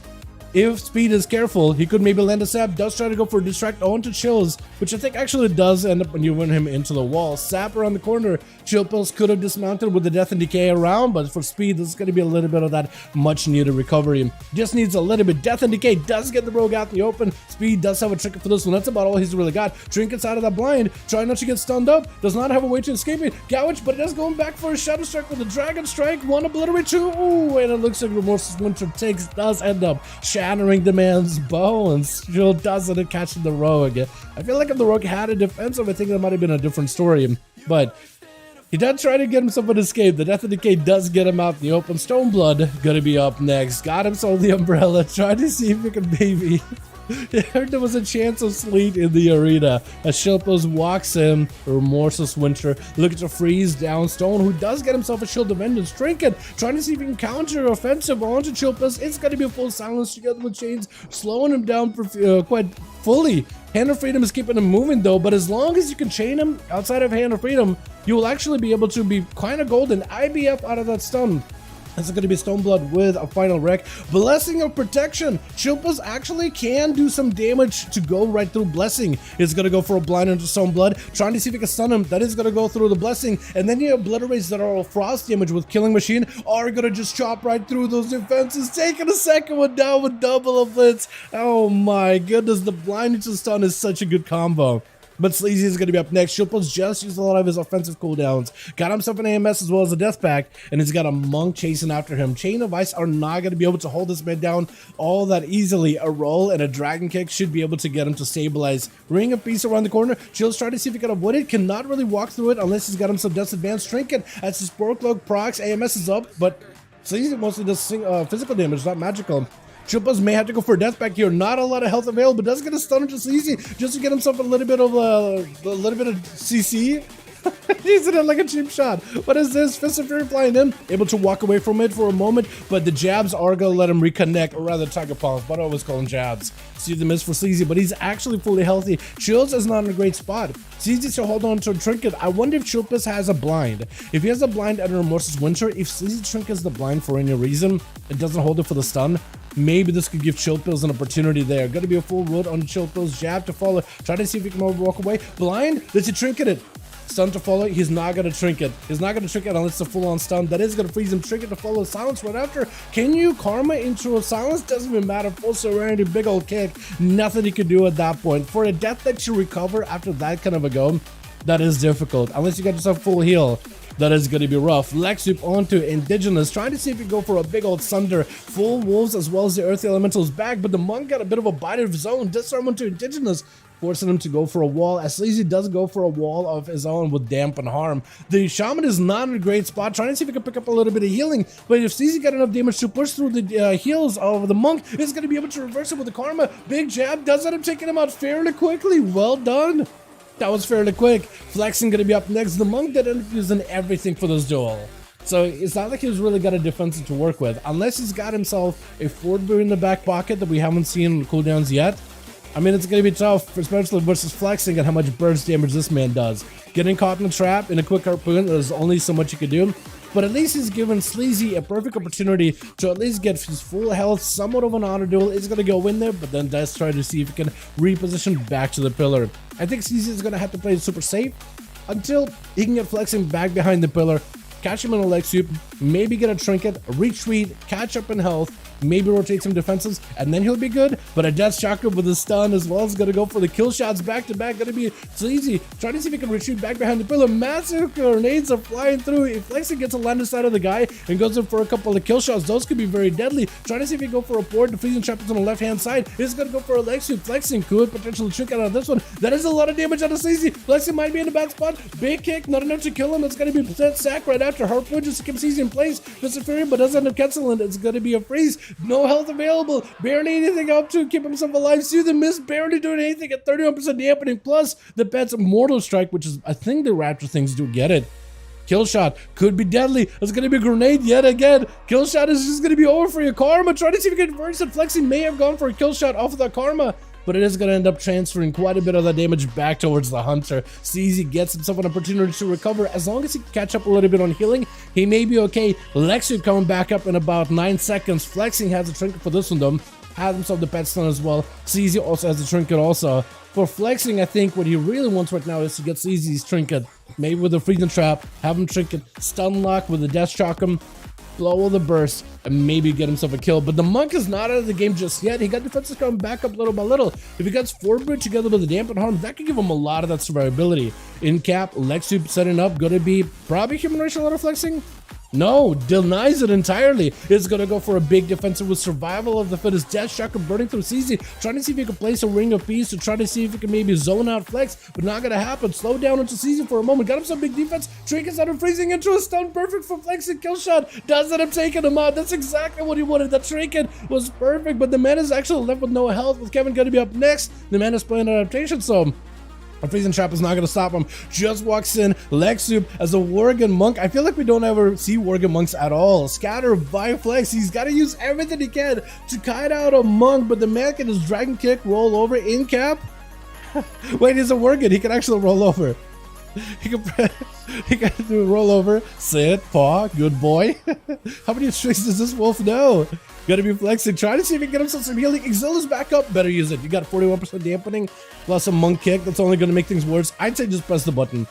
If Speed is careful, he could maybe land a sap. Does try to go for a distract onto Chills, which I think actually does end up maneuvering him into the wall. Sap around the corner. Chill Pills could have dismounted with the Death and Decay around, but for Speed, this is going to be a little bit of that much needed recovery. Just needs a little bit. Death and Decay does get the rogue out in the open. Speed does have a trinket for this one. That's about all he's really got. Trinkets out of that blind. Trying not to get stunned up. Does not have a way to escape it. Gouage, but it is going back for a Shadow Strike with a Dragon Strike. One obliterate, two. Ooh, and it looks like Remorseless Winter takes does end up shattering the man's bow and still doesn't catch the rogue. I feel like if the rogue had a defensive, I think that might have been a different story. But he does try to get himself an escape. The Death and Decay does get him out in the open. Stoneblood gonna be up next. Got himself the umbrella. Trying to see if he can maybe. I heard there was a chance of sleet in the arena as Shilpos walks in. Remorseless Winter looking to freeze down Stone, who does get himself a Shield of Vengeance. Trinket trying to see if he can counter offensive onto Shilpos. It's going to be a full silence together with Chains, slowing him down quite fully. Hand of Freedom is keeping him moving though, but as long as you can chain him outside of Hand of Freedom, you will actually be able to be kind of golden. IBF out of that stun. This is going to be Stoneblood with a final wreck. Blessing of Protection. Chilpas actually can do some damage to go right through Blessing. It's going to go for a blind into Stoneblood. Trying to see if he can stun him. That is going to go through the Blessing. And then you obliterates that are all frost damage with Killing Machine are going to just chop right through those defenses. Taking a second one down with double of Blitz. Oh my goodness. The blind into stun is such a good combo. But Sleazy is going to be up next. Shilpos just used a lot of his offensive cooldowns. Got himself an AMS as well as a Death Pack. And he's got a Monk chasing after him. Chain of Ice are not going to be able to hold this man down all that easily. A roll and a Dragon Kick should be able to get him to stabilize. Ring of Peace around the corner. Chill's trying to see if he can avoid it. Cannot really walk through it unless he's got him some Death's Advanced Trinket. As his Spore Cloak procs, AMS is up. But Sleazy mostly does physical damage, not magical. Chilpas may have to go for a death back here. Not a lot of health available, but does get a stun just easy, just to get himself a little bit of CC. Using it like a cheap shot. What is this? Fist of Fury flying in, able to walk away from it for a moment, but the jabs are gonna let him reconnect, or rather Tiger Palms, but I always call him jabs. See the miss for Sleazy, but he's actually fully healthy. Chills is not in a great spot. Sleazy to hold on to a trinket. I wonder if Chilpas has a blind. If he has a blind under Remorseless Winter, if Sleazy trinkets the blind for any reason, it doesn't hold it for the stun. Maybe this could give Chill Pills an opportunity there. Gonna be a full road on Chill Pills. Jab to follow. Try to see if he can walk away. Blind. Let's trinket it. Stun to follow. He's not gonna trinket. He's not gonna trinket unless it's a full-on stun. That is gonna freeze him. Trinket to follow. Silence right after. Can you karma into a silence? Doesn't even matter. Full serenity. Big old kick. Nothing he can do at that point. For a death that you recover after that kind of a go, that is difficult. Unless you got yourself full heal. That is going to be rough. Leg sweep onto Indigenous, trying to see if he can go for a big old Sunder. Full Wolves as well as the Earthy Elementals back, but the Monk got a bit of a bite of his own. Disarm onto Indigenous, forcing him to go for a wall. As Sleazy does go for a wall of his own with Dampen Harm. The Shaman is not in a great spot, trying to see if he can pick up a little bit of healing, but if Sleazy got enough damage to push through the heals of the Monk, he's going to be able to reverse it with the Karma. Big jab does end up taking him out fairly quickly. Well done. That was fairly quick. Flexing gonna be up next. The Monk that ended up using everything for this duel. So it's not like he's really got a defensive to work with. Unless he's got himself a Ford Boot in the back pocket that we haven't seen in cooldowns yet. I mean, it's gonna be tough, especially versus Flexing and how much burst damage this man does. Getting caught in a trap in a quick harpoon, there's only so much you can do. But at least he's given Sleazy a perfect opportunity to at least get his full health, somewhat of an honor duel. He's going to go in there, but then does try to see if he can reposition back to the pillar. I think Sleazy is going to have to play it super safe. until he can get flexing back behind the pillar, catch him in a leg sweep, maybe get a trinket, retreat, catch up in health, maybe rotate some defenses, and then he'll be good. But a death chakra with a stun as well is going to go for the kill shots back to back. Going to be Sleazy trying to see if he can retreat back behind the pillar. Massive grenades are flying through. If Flexing gets a land inside of the guy and goes in for a couple of kill shots, those could be very deadly. Trying to see if he can go for a board. The freezing trap is on the left hand side. He's going to go for a leg sweep. Flexing could potentially trick out of this one. That is a lot of damage out of Sleazy. Flexing might be in a bad spot. Big kick, not enough to kill him. It's going to be sack right after. Harpoon just to keep Sleazy in place. Mr. Fury, but doesn't end up canceling. It's going to be a freeze. No health available. Barely anything up to keep himself alive. See the miss, barely doing anything at 31% dampening. Plus the pet's mortal strike, which is, I think the Raptor things do get it. Kill shot could be deadly. It's going to be a grenade yet again. Kill shot is just going to be over for your Karma. Try to see if you can reverse it. Flexing may have gone for a kill shot off of the Karma, but it is going to end up transferring quite a bit of that damage back towards the Hunter. Sleazy gets himself an opportunity to recover. As long as he can catch up a little bit on healing, he may be okay. Lexu coming back up in about 9 seconds. Flexing has a trinket for this one though. Has himself the pet stun as well. Sleazy also has a trinket also. For Flexing, I think what he really wants right now is to get Sleazy's trinket. Maybe with a freezing trap, have him trinket, stun lock with a death chakram, blow the burst, and maybe get himself a kill. But the Monk is not out of the game just yet. He got defenses coming back up little by little. If he gets forward together with the dampen harm, that could give him a lot of that survivability. In cap, Lexu setting up, gonna be probably human racial auto flexing. No, denies it entirely. It's going to go for a big defensive with survival of the fittest. Death Chakra burning through Sleazy, trying to see if he can place a ring of peace to try to see if he can maybe zone out flex, but not going to happen. Slow down into Sleazy for a moment. Got him some big defense. Trinkets out of freezing into a stun. Perfect for flexing kill shot. Does end up taking him out. That's exactly what he wanted. That trinket was perfect, but the man is actually left with no health. With Kevin going to be up next, the man is playing adaptation, so a freezing trap is not going to stop him. Just walks in. Leg soup as a Worgen monk. I feel like we don't ever see Worgen monks at all. Scatter by flex. He's got to use everything he can to kite out a monk, but the man can just dragon kick, roll over in cap. Wait, he's a Worgen. He can actually roll over. He can do a roll over. Sit, paw, good boy. How many tricks does this wolf know? Gotta be flexing. Try to see if you can get himself some healing. Exila's back up. Better use it. You got 41% dampening plus a monk kick. That's only going to make things worse. I'd say just press the button.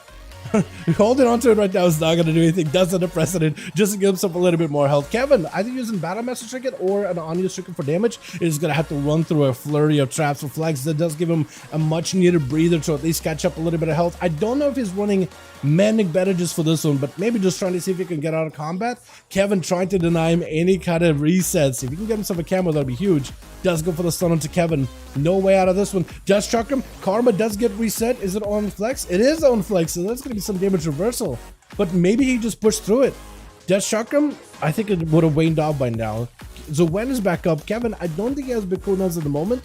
Holding onto it right now is not going to do anything. Doesn't have precedent. Just to give himself a little bit more health. Kevin, either using Battle Master Trinket or an unused Trinket for damage, is going to have to run through a flurry of traps for flex. That does give him a much needed breather to at least catch up a little bit of health. I don't know if he's running Manic bandages for this one, but maybe just trying to see if he can get out of combat. Kevin trying to deny him any kind of resets. If he can get himself a camo, that'll be huge. Does go for the stun onto Kevin. No way out of this one. Just chuck him. Karma does get reset. Is it on flex? It is on flex, so that's going to be some damage reversal. But maybe he just pushed through it. Just chuck him. I think it would have waned off by now. So when is back up? Kevin, I don't think he has big cooldowns at the moment.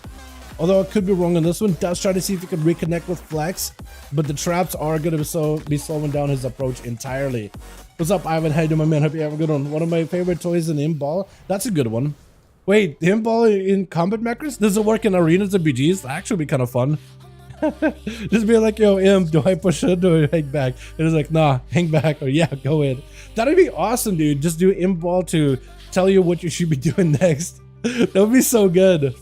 Although I could be wrong on this one. Does try to see if he can reconnect with flex. But the traps are going to be slowing down his approach entirely. What's up, Ivan? How you doing, my man? Hope you have a good one. One of my favorite toys in Imball. That's a good one. Wait, Imball in combat macros? Does it work in arenas and BGs? That actually be kind of fun. Just be like, yo, Imp, do I push it? Do I hang back? And it's like, nah, hang back. Or yeah, go in. That'd be awesome, dude. Just do Imball to tell you what you should be doing next. That would be so good.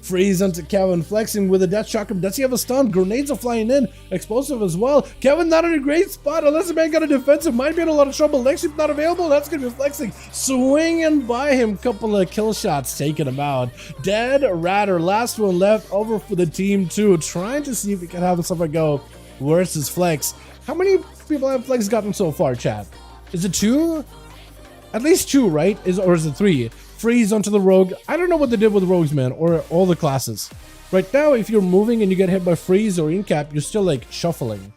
Freeze onto Kevin, flexing with a death chakram. Does he have a stun? Grenades are flying in. Explosive as well. Kevin not in a great spot unless the man got a defensive. Might be in a lot of trouble. Lexip not available. That's going to be flexing. Swinging by him. Couple of kill shots taking him out. Dead Ratter. Last one left over for the team too. Trying to see if he can have something go. Where's his flex? How many people have flex gotten so far, chat? Is it 2? At least 2, right? Or is it 3? Freeze onto the rogue. I don't know what they did with rogues, man, or all the classes. Right now, if you're moving and you get hit by freeze or incap, you're still like shuffling.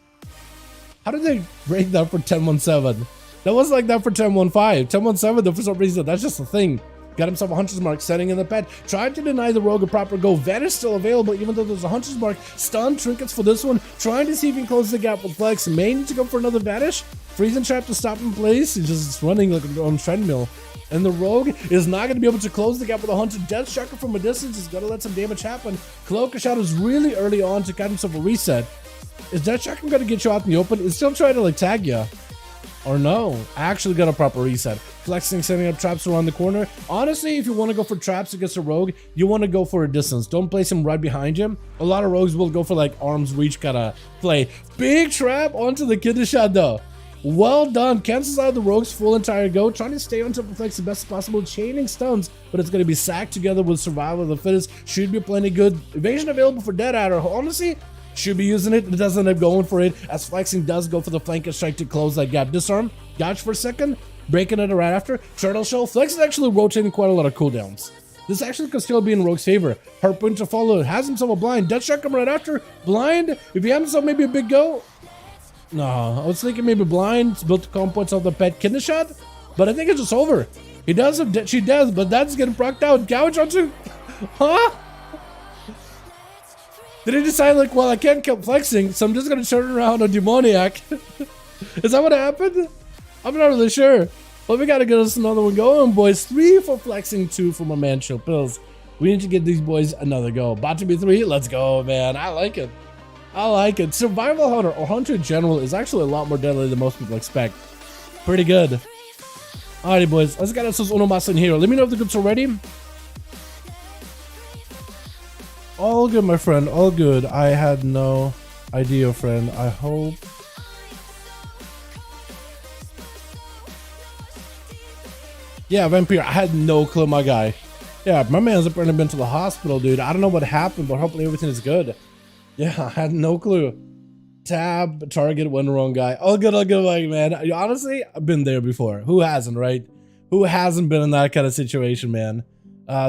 How did they break that for 10-1-7? That was like that for 10-1-5. 10-1-7, though, for some reason, that's just a thing. Got himself a Hunter's Mark, setting in the pet. Trying to deny the rogue a proper go. Vanish still available, even though there's a Hunter's Mark. Stun, trinkets for this one. Trying to see if he can close the gap with flex. May need to go for another Vanish. Freezing trap to stop in place. He's just running like on treadmill. And the rogue is not going to be able to close the gap with a Hunter. Death Chakra from a distance is going to let some damage happen. Cloak shot is really early on to get himself a reset. Is Death Chakra going to get you out in the open? It's still trying to like tag you. Or no, I actually got a proper reset. Flexing, setting up traps around the corner. Honestly, if you want to go for traps against a rogue, you want to go for a distance. Don't place him right behind you. A lot of rogues will go for like arm's reach kind of play. Big trap onto the kidney shot though. Well done. Cancels out the rogue's full entire go. Trying to stay on top of flex the best possible. Chaining stuns, but it's going to be sacked together with survival of the fittest. Should be plenty good. Evasion available for Dead Adder. Honestly, should be using it. It doesn't end up going for it, as flexing does go for the flank strike to close that gap. Disarm, dodge for a second, breaking it right after. Turtle shell. Flex is actually rotating quite a lot of cooldowns. This actually could still be in Rogue's favor. Harpoon to follow. Has himself a blind. Death strike him right after. Blind. If he has himself maybe a big go. No, I was thinking maybe blind. Built the comp points of the pet kidney shot, but I think it's just over. He does have she does, but that's getting procced out. Gouge onto. Huh? Did he decide like, well, I can't keep flexing, so I'm just gonna turn around on demoniac? Is that what happened? I'm not really sure. But we gotta get us another one going, boys. 3 for flexing, 2 for my man Chill Pills. We need to get these boys another go. About to be 3. Let's go, man. I like it. I like it. Survival Hunter or Hunter in general is actually a lot more deadly than most people expect. Pretty good. Alrighty, boys. Let's get us those Unomasa in here. Let me know if the groups are ready. All good, my friend. All good. I had no idea, friend. I hope. Yeah, Vampire. I had no clue, my guy. Yeah, my man's apparently been to the hospital, dude. I don't know what happened, but hopefully everything is good. Yeah, I had no clue. Tab, target, went wrong, guy. All good, like, man. Honestly, I've been there before. Who hasn't, right? Who hasn't been in that kind of situation, man?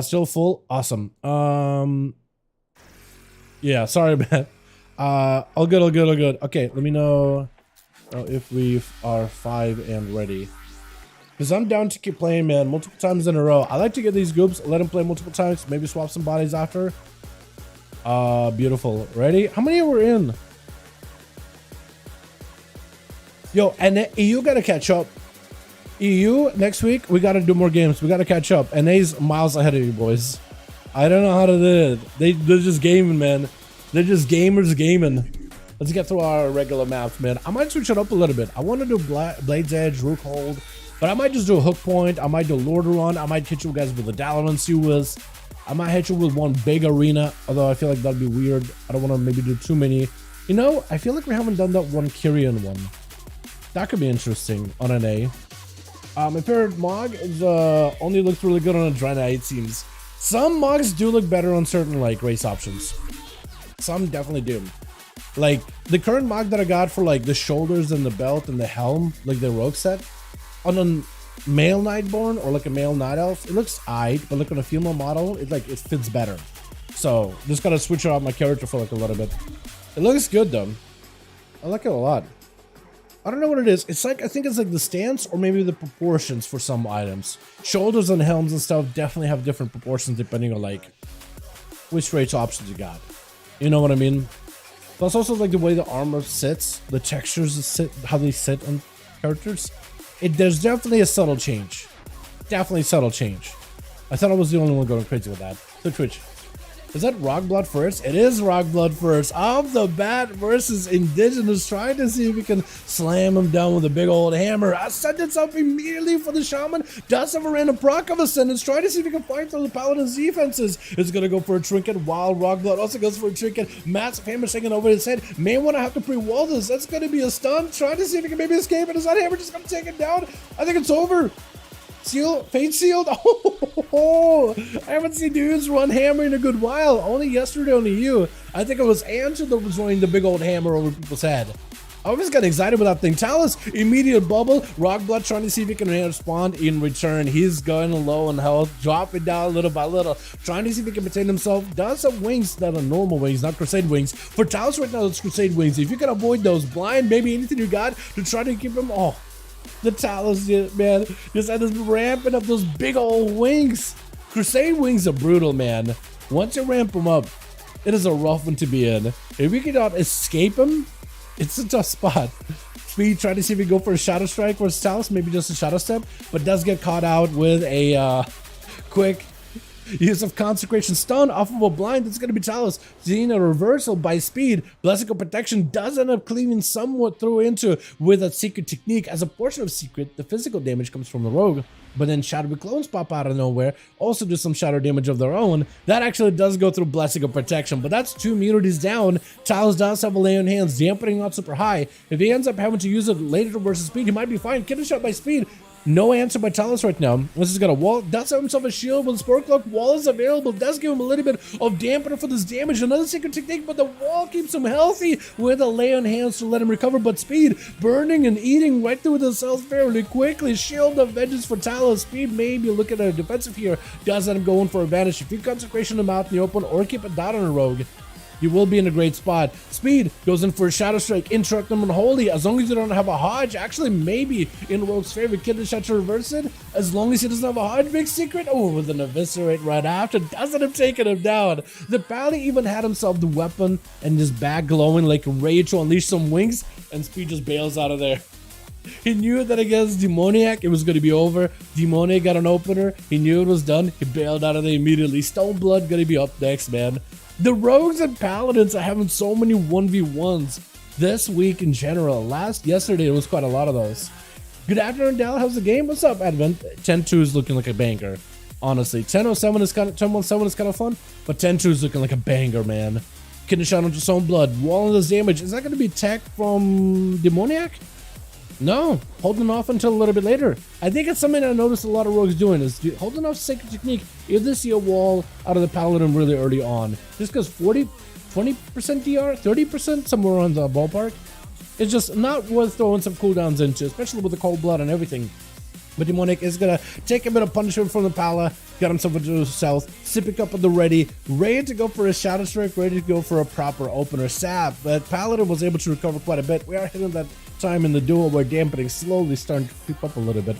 Still full? Awesome. Yeah, sorry, man. All good. Okay, let me know if we are 5 and ready. Because I'm down to keep playing, man, multiple times in a row. I like to get these groups, let them play multiple times, maybe swap some bodies after. Beautiful. Ready? How many are we in? Yo, and EU gotta catch up. EU, next week, we gotta do more games. We gotta catch up. NA's miles ahead of you, boys. I don't know how to do it. They're just gaming, man. They're just gamers gaming. Let's get through our regular maps, man. I might switch it up a little bit. I want to do Blade's Edge, Rook Hold, but I might just do a hook point. I might do Lordaeron. I might hit you guys with the Dalaran Series. I might hit you with one big arena, although I feel like that'd be weird. I don't want to maybe do too many. You know, I feel like we haven't done that one Kyrian one. That could be interesting on NA. My favorite Mog is only looks really good on Adrena, it seems. Some Mogs do look better on certain like race options. Some definitely do. Like the current Mog that I got for like the shoulders and the belt and the helm, like the rogue set, on a male Nightborn or like a male Night Elf, it looks aight, but like on a female model, it fits better. So just gotta switch out my character for like a little bit. It looks good though. I like it a lot. I don't know what it is. It's like, I think it's like the stance or maybe the proportions for some items. Shoulders and helms and stuff definitely have different proportions depending on like which race options you got. You know what I mean? Plus also like the way the armor sits, the textures sit, how they sit on characters. There's definitely a subtle change. Definitely subtle change. I thought I was the only one going crazy with that. So Twitch. Is that Rock Blood first? It is Rock Blood first. Off the bat versus Indigenous, trying to see if we can slam him down with a big old hammer. Ascendance up immediately for the Shaman. Does have a random proc of Ascendance. Trying to see if he can fight through the Paladin's defenses. It's going to go for a Trinket, while Rock Blood also goes for a Trinket. Massive hammer shaking over his head. May want to have to pre-wall this. That's going to be a stun. Trying to see if he can maybe escape. And is that hammer just going to take it down? I think it's over. Seal, fate sealed. Oh, I haven't seen dudes run hammer in a good while. Only yesterday on the EU. I think it was Answer that was running the big old hammer over people's head. I always got excited with that thing. Tallows, immediate bubble. Rock Blood trying to see if he can respond in return. He's going low on health, dropping down little by little, trying to see if he can maintain himself. Does have wings that are normal wings, not Crusade wings. For Tallows right now, it's Crusade wings. If you can avoid those blind, maybe anything you got to try to keep him. Oh. The Tallows, man, just had this ramping up those big old wings. Crusade wings are brutal, man. Once you ramp them up, it is a rough one to be in. If you cannot escape them, it's a tough spot. Speed, try to see if we go for a Shadow Strike versus Tallows, maybe just a Shadow Step, but does get caught out with a quick Use of Consecration Stun off of a blind. That's going to be Tallows. Seeing a reversal by speed. Blessing of Protection does end up cleaving somewhat through into with a secret technique. As a portion of secret, the physical damage comes from the rogue. But then shadowy clones pop out of nowhere, also do some shadow damage of their own. That actually does go through Blessing of Protection, but that's 2 immunities down. Tallows does have a lay on hands, dampening not super high. If he ends up having to use it later versus speed, he might be fine. Get a shot by speed. No answer by Tallows right now. This has got a wall. Does have himself a shield with Spore Cloak. Wall is available. Does give him a little bit of dampener for this damage. Another secret technique, but the wall keeps him healthy with a lay on hands to let him recover. But speed, burning and eating right through the cells fairly quickly. Shield of Vengeance for Tallows. Speed maybe look at a defensive here. Does let him go in for advantage. If you Consecration him out in the open or keep a dot on a rogue, you will be in a great spot. Speed goes in for a Shadow Strike, interrupt them unholy. As long as you don't have a Hodge, actually maybe in Rogue's favor, Kid the shot to reverse it. As long as he doesn't have a Hodge, big secret. Oh, with an Eviscerate right after, doesn't have taken him down. The Pally even had himself the weapon and his back glowing like ready to unleash some wings, and Speed just bails out of there. He knew that against Demoniac, it was going to be over. Demoniac got an opener. He knew it was done. He bailed out of there immediately. Stoneblood going to be up next, man. The Rogues and Paladins are having so many 1v1s this week in general. Yesterday, it was quite a lot of those. Good afternoon, Dal. How's the game? What's up, Advent? 10-2 is looking like a banger, honestly. 10-07 is kind of 10-17 is kind of fun, but 10-2 is looking like a banger, man. Kidney shot onto Stone Blood. Wall this damage. Is that going to be tech from Demoniac? No, holding off until a little bit later. I think it's something I noticed a lot of rogues doing is holding off sacred technique if they see a wall out of the paladin really early on. Just because 20% DR, 30%, somewhere around the ballpark. It's just not worth throwing some cooldowns into, especially with the cold blood and everything. But Demonic is gonna take a bit of punishment from the Pala, got himself into the south, sipping up at the ready to go for a Shadow Strike, ready to go for a proper opener sap. But Paladin was able to recover quite a bit. We are hitting that time in the duel where dampening slowly starting to creep up a little bit.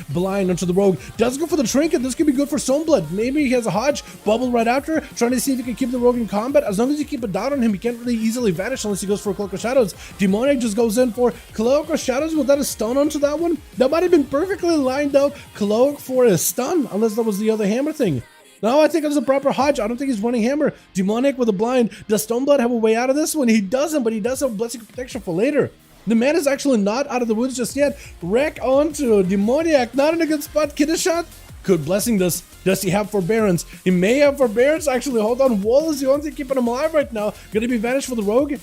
Blind onto the rogue, does go for the trinket. This could be good for Stoneblood. Maybe he has a Hodge, bubble right after, trying to see if he can keep the rogue in combat. As long as you keep a dot on him, he can't really easily vanish unless he goes for a Cloak of Shadows. Demonic just goes in for Cloak of Shadows without a stun onto that one. That might have been perfectly lined up. Cloak for a stun, unless that was the other hammer thing. No, I think it was a proper Hodge. I don't think he's running hammer. Demonic with a blind. Does Stoneblood have a way out of this one? He doesn't, but he does have Blessing of Protection for later. The man is actually not out of the woods just yet. Wreck onto Demoniac. Not in a good spot. Kid a shot. Good blessing this. Does he have forbearance? He may have forbearance actually. Hold on. Wall is the only thing keeping him alive right now. Gonna be vanished for the rogue.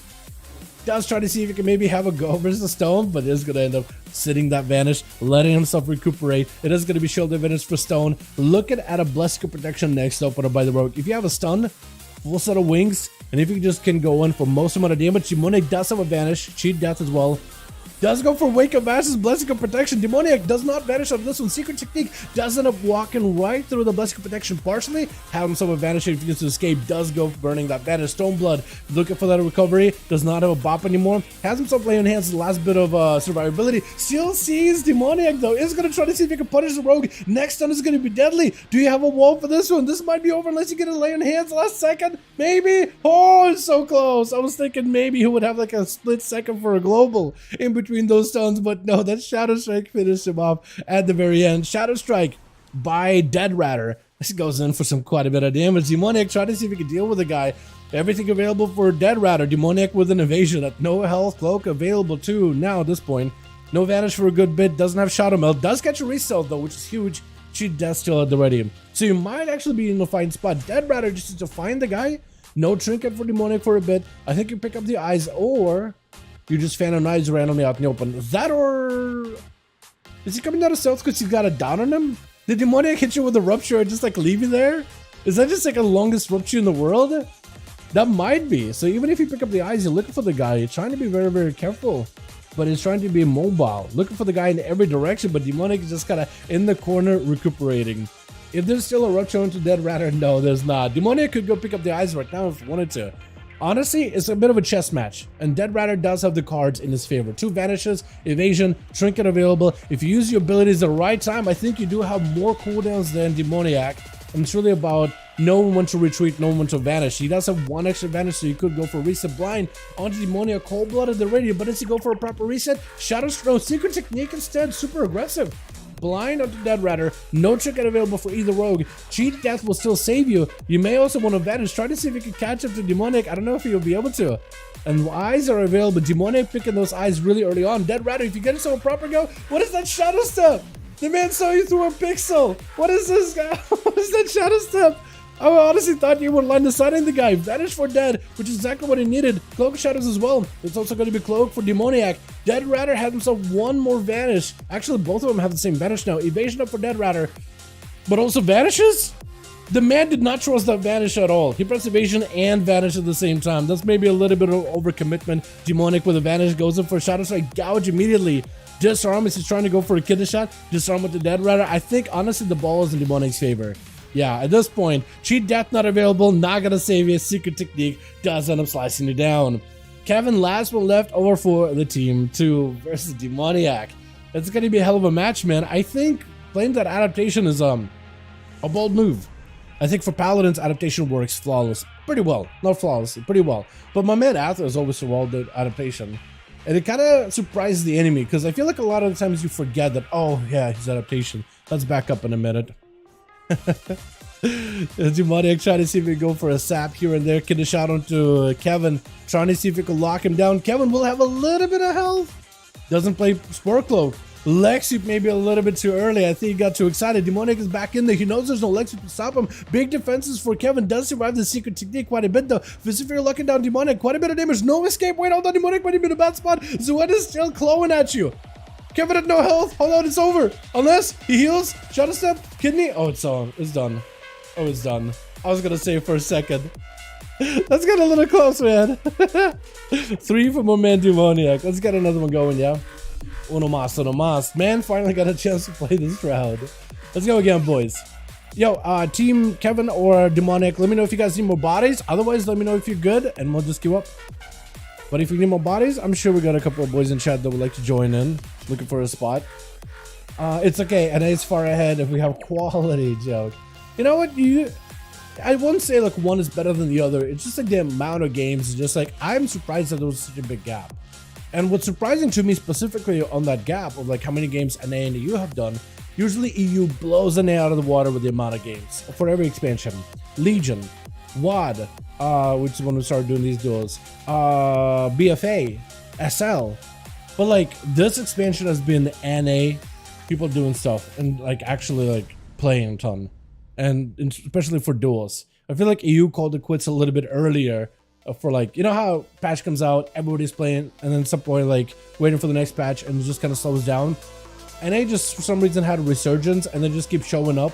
Does try to see if he can maybe have a go versus the stone, but is gonna end up sitting that vanish, letting himself recuperate. It is gonna be shield advantage for stone. Looking at a blessing of protection next opener by the rogue. If you have a stun, full set of wings, and if you just can go in for most amount of damage, Demoniac does have a vanish, cheat death as well. Does go for Wake of Ashes, Blessing of Protection. Demoniac does not vanish out of this one. Secret technique does end up walking right through the Blessing of Protection partially. Have himself a vanish if he gets to escape. Does go burning that vanish. Stoneblood looking for that recovery. Does not have a bop anymore. Has himself laying hands the last bit of survivability. Still sees Demoniac though. Is going to try to see if he can punish the rogue. Next stun is going to be deadly. Do you have a wall for this one? This might be over unless you get a lay on hands last second. Maybe. Oh, it's so close. I was thinking maybe he would have like a split second for a global in between those stuns, but no, that Shadow Strike finished him off at the very end. Shadow Strike by Dead Ratter. This goes in for quite a bit of damage. Demoniac trying to see if he can deal with the guy. Everything available for Dead Ratter. Demoniac with an evasion at no health. Cloak available too now at this point. No vanish for a good bit. Doesn't have Shadow Melt. Does catch a resell though, which is huge. Cheat death still at the ready. So you might actually be in a fine spot. Dead Ratter just needs to find the guy. No trinket for Demoniac for a bit. I think you pick up the eyes, or you just fan an eyes randomly out in the open. That, or is he coming out of stealth because he's got a down on him? Did Demoniac hit you with a rupture and just like leave you there? Is that just like a longest rupture in the world? That might be. So even if you pick up the eyes, you're looking for the guy. You're trying to be very, very careful, but he's trying to be mobile, looking for the guy in every direction. But Demoniac is just kind of in the corner recuperating. If there's still a rupture into Dead Ratter, no, there's not. Demoniac could go pick up the eyes right now if he wanted to. Honestly, it's a bit of a chess match, and Dead Ratter does have the cards in his favor. 2 vanishes, evasion, trinket available. If you use your abilities at the right time, I think you do have more cooldowns than Demoniac. And it's really about knowing when to retreat, knowing when to vanish. He does have 1 extra vanish, so you could go for reset blind onto Demoniac, cold blood at the ready. But does he go for a proper reset? Shadow Stroke, secret technique instead, super aggressive. blind onto Dead Ratter, no trinket available for either rogue. Cheat death will still save you. You may also want to vanish. Try to see if you can catch up to Demonic. I don't know if you'll be able to. And eyes are available. Demonic picking those eyes really early on. Dead Ratter, if you get into a proper go, what is that shadow step? The man saw you through a pixel. What is this guy? What is that shadow step? I honestly thought you were line deciding the guy. Vanish for Dead, which is exactly what he needed. Cloak Shadows as well. It's also going to be Cloak for Demoniac. Dead Ratter had himself one more Vanish. Actually, both of them have the same Vanish now. Evasion up for Dead Ratter, but also Vanishes? The man did not trust that Vanish at all. He pressed Evasion and Vanish at the same time. That's maybe a little bit of overcommitment. Demonic with a Vanish goes in for a Shadow Strike. Gouge immediately. Disarm as he's trying to go for a kidney shot. Disarm with the Dead Ratter. I think, honestly, the ball is in Demonic's favor. Yeah, at this point, cheat death not available, not gonna save you. Secret technique does end up slicing you down. Kevin, last one left over for the team 2 versus Demoniac. It's gonna be a hell of a match, man. I think playing that adaptation is a bold move. I think for Paladins, adaptation works flawless. Pretty well. Not flawless, pretty well. But my man Arthur is always so well the adaptation. And it kind of surprises the enemy, because I feel like a lot of the times you forget that, oh yeah, his adaptation. Let's back up in a minute. Demoniac trying to see if we go for a sap here and there. Get a shot onto Kevin, trying to see if we can lock him down. Kevin will have a little bit of health. Doesn't play Spore Cloak. Lexi maybe a little bit too early. I think he got too excited. Demoniac is back in there. He knows there's no Lexi to stop him. Big defenses for Kevin. Does survive the secret technique quite a bit though. Viciferous locking down Demoniac. Quite a bit of damage. No escape. Wait, hold on. Demoniac might be in a bad spot. Zuet is still clawing at you. Kevin had no health. Hold on, it's over. Unless he heals. Shadow Step. Kidney. Oh, it's on. It's done. Oh, it's done. I was gonna say for a second. Let's get a little close, man. 3 for my man Demoniac. Let's get another one going, yeah? Uno mas. Man finally got a chance to play this round. Let's go again, boys. Yo, team Kevin or Demoniac, let me know if you guys need more bodies. Otherwise, let me know if you're good, and we'll just queue up. But if you need more bodies, I'm sure we got a couple of boys in chat that would like to join in, looking for a spot. It's okay, and it's far ahead if we have quality, joke. You know what? I wouldn't say like one is better than the other. It's just like the amount of games. It's just like, I'm surprised that there was such a big gap. And what's surprising to me specifically on that gap of like how many games NA and EU have done, usually EU blows NA out of the water with the amount of games for every expansion. Legion, WAD, which is when we started doing these duels, BFA, SL. But like this expansion has been NA, people doing stuff and like actually like playing a ton. And especially for duels. I feel like EU called it quits a little bit earlier for like, you know how patch comes out, everybody's playing, and then at some point like waiting for the next patch and it just kind of slows down. And they just for some reason had a resurgence and then just keep showing up.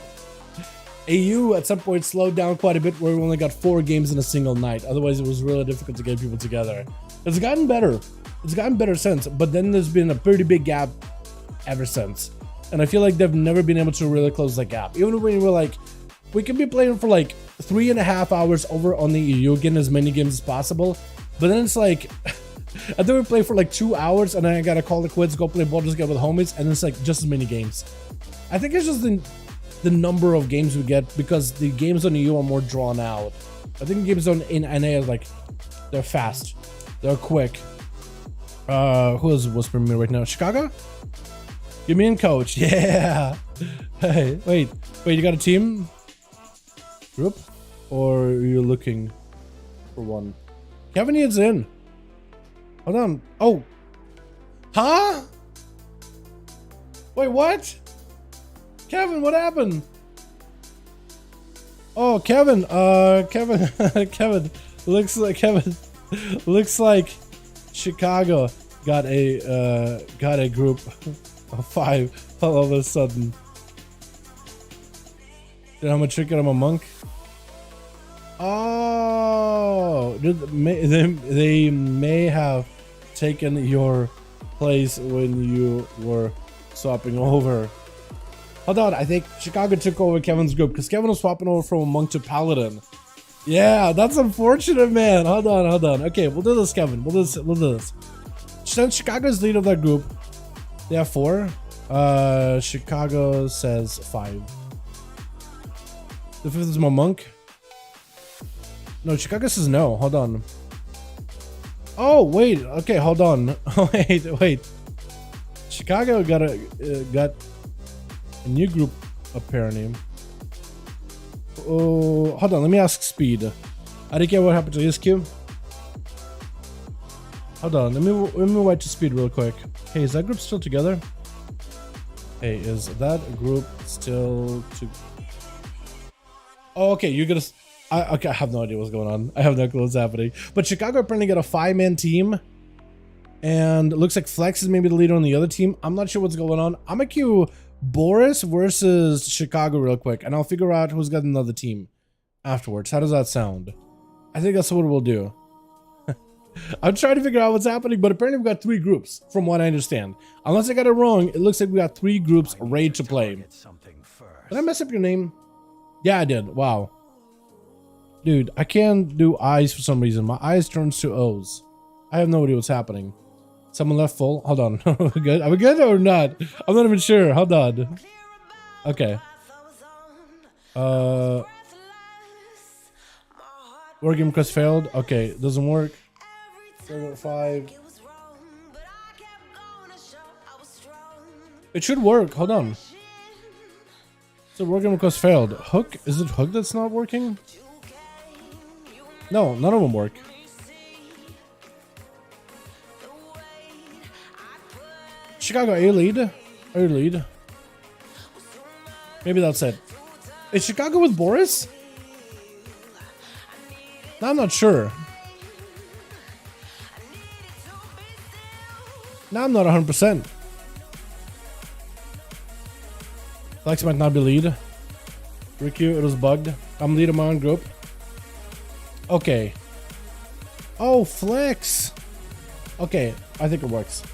EU at some point slowed down quite a bit where we only got 4 games in a single night. Otherwise it was really difficult to get people together. It's gotten better. It's gotten better since, but then there's been a pretty big gap ever since. And I feel like they've never been able to really close that gap. Even when we're like, we can be playing for like 3.5 hours over on the EU, getting as many games as possible. But then it's like, I think we play for like 2 hours and then I gotta call it quits, go play Baldur's Gate with homies, and it's like just as many games. I think it's just the number of games we get because the games on EU are more drawn out. I think games in NA are like, they're fast, they're quick. Who is whispering me right now? Chicago? You mean coach? Yeah. Hey, wait, you got a team? Group? Or are you looking for one? Kevin needs in. Hold on. Oh. Huh? Wait, what? Kevin, what happened? Oh, Kevin. Kevin. Kevin. Looks like Chicago got a group of 5 all of a sudden. Did I'm a trinket, I'm a monk. Oh, they may have taken your place when you were swapping over. Hold on, I think Chicago took over Kevin's group because Kevin was swapping over from a monk to paladin. Yeah, that's unfortunate, man. Hold on. Okay, we'll do this, Kevin. We'll do this. Since Chicago's lead of that group, they have 4. Chicago says 5. The 5th is my monk. No, Chicago says no. Hold on. Oh, wait. Okay, hold on. Wait. Chicago got A new group apparently. Oh, hold on. Let me ask Speed. I didn't get what happened to his queue. Hold on. Let me write to Speed real quick. Hey, is that group still together? Hey, is that group still to? Oh, okay. You're gonna. Okay, I have no idea what's going on. I have no clue what's happening. But Chicago apparently got a 5-man team, and it looks like Flex is maybe the leader on the other team. I'm not sure what's going on. I'm gonna queue Boris versus Chicago real quick, and I'll figure out who's got another team afterwards. How does that sound? I think that's what we'll do. I'm trying to figure out what's happening, but apparently we've got 3 groups, from what I understand. Unless I got it wrong, it looks like we got 3 groups ready to play. Did I mess up your name? Yeah, I did. Wow. Dude, I can't do I's for some reason. My I's turns to O's. I have no idea what's happening. Someone left full. Hold on. Are we good? Are we good or not? I'm not even sure. Hold on. Okay. Working request failed. Okay, doesn't work. 5. It should work. Hold on. So working request failed. Hook? Is it Hook that's not working? No, none of them work. Chicago, are you lead? Are you lead? Maybe that's it. Is Chicago with Boris? No, I'm not sure. No, I'm not 100%. Flex might not be lead. Riku, it was bugged. I'm lead of my own group. Okay. Oh, Flex. Okay, I think it works.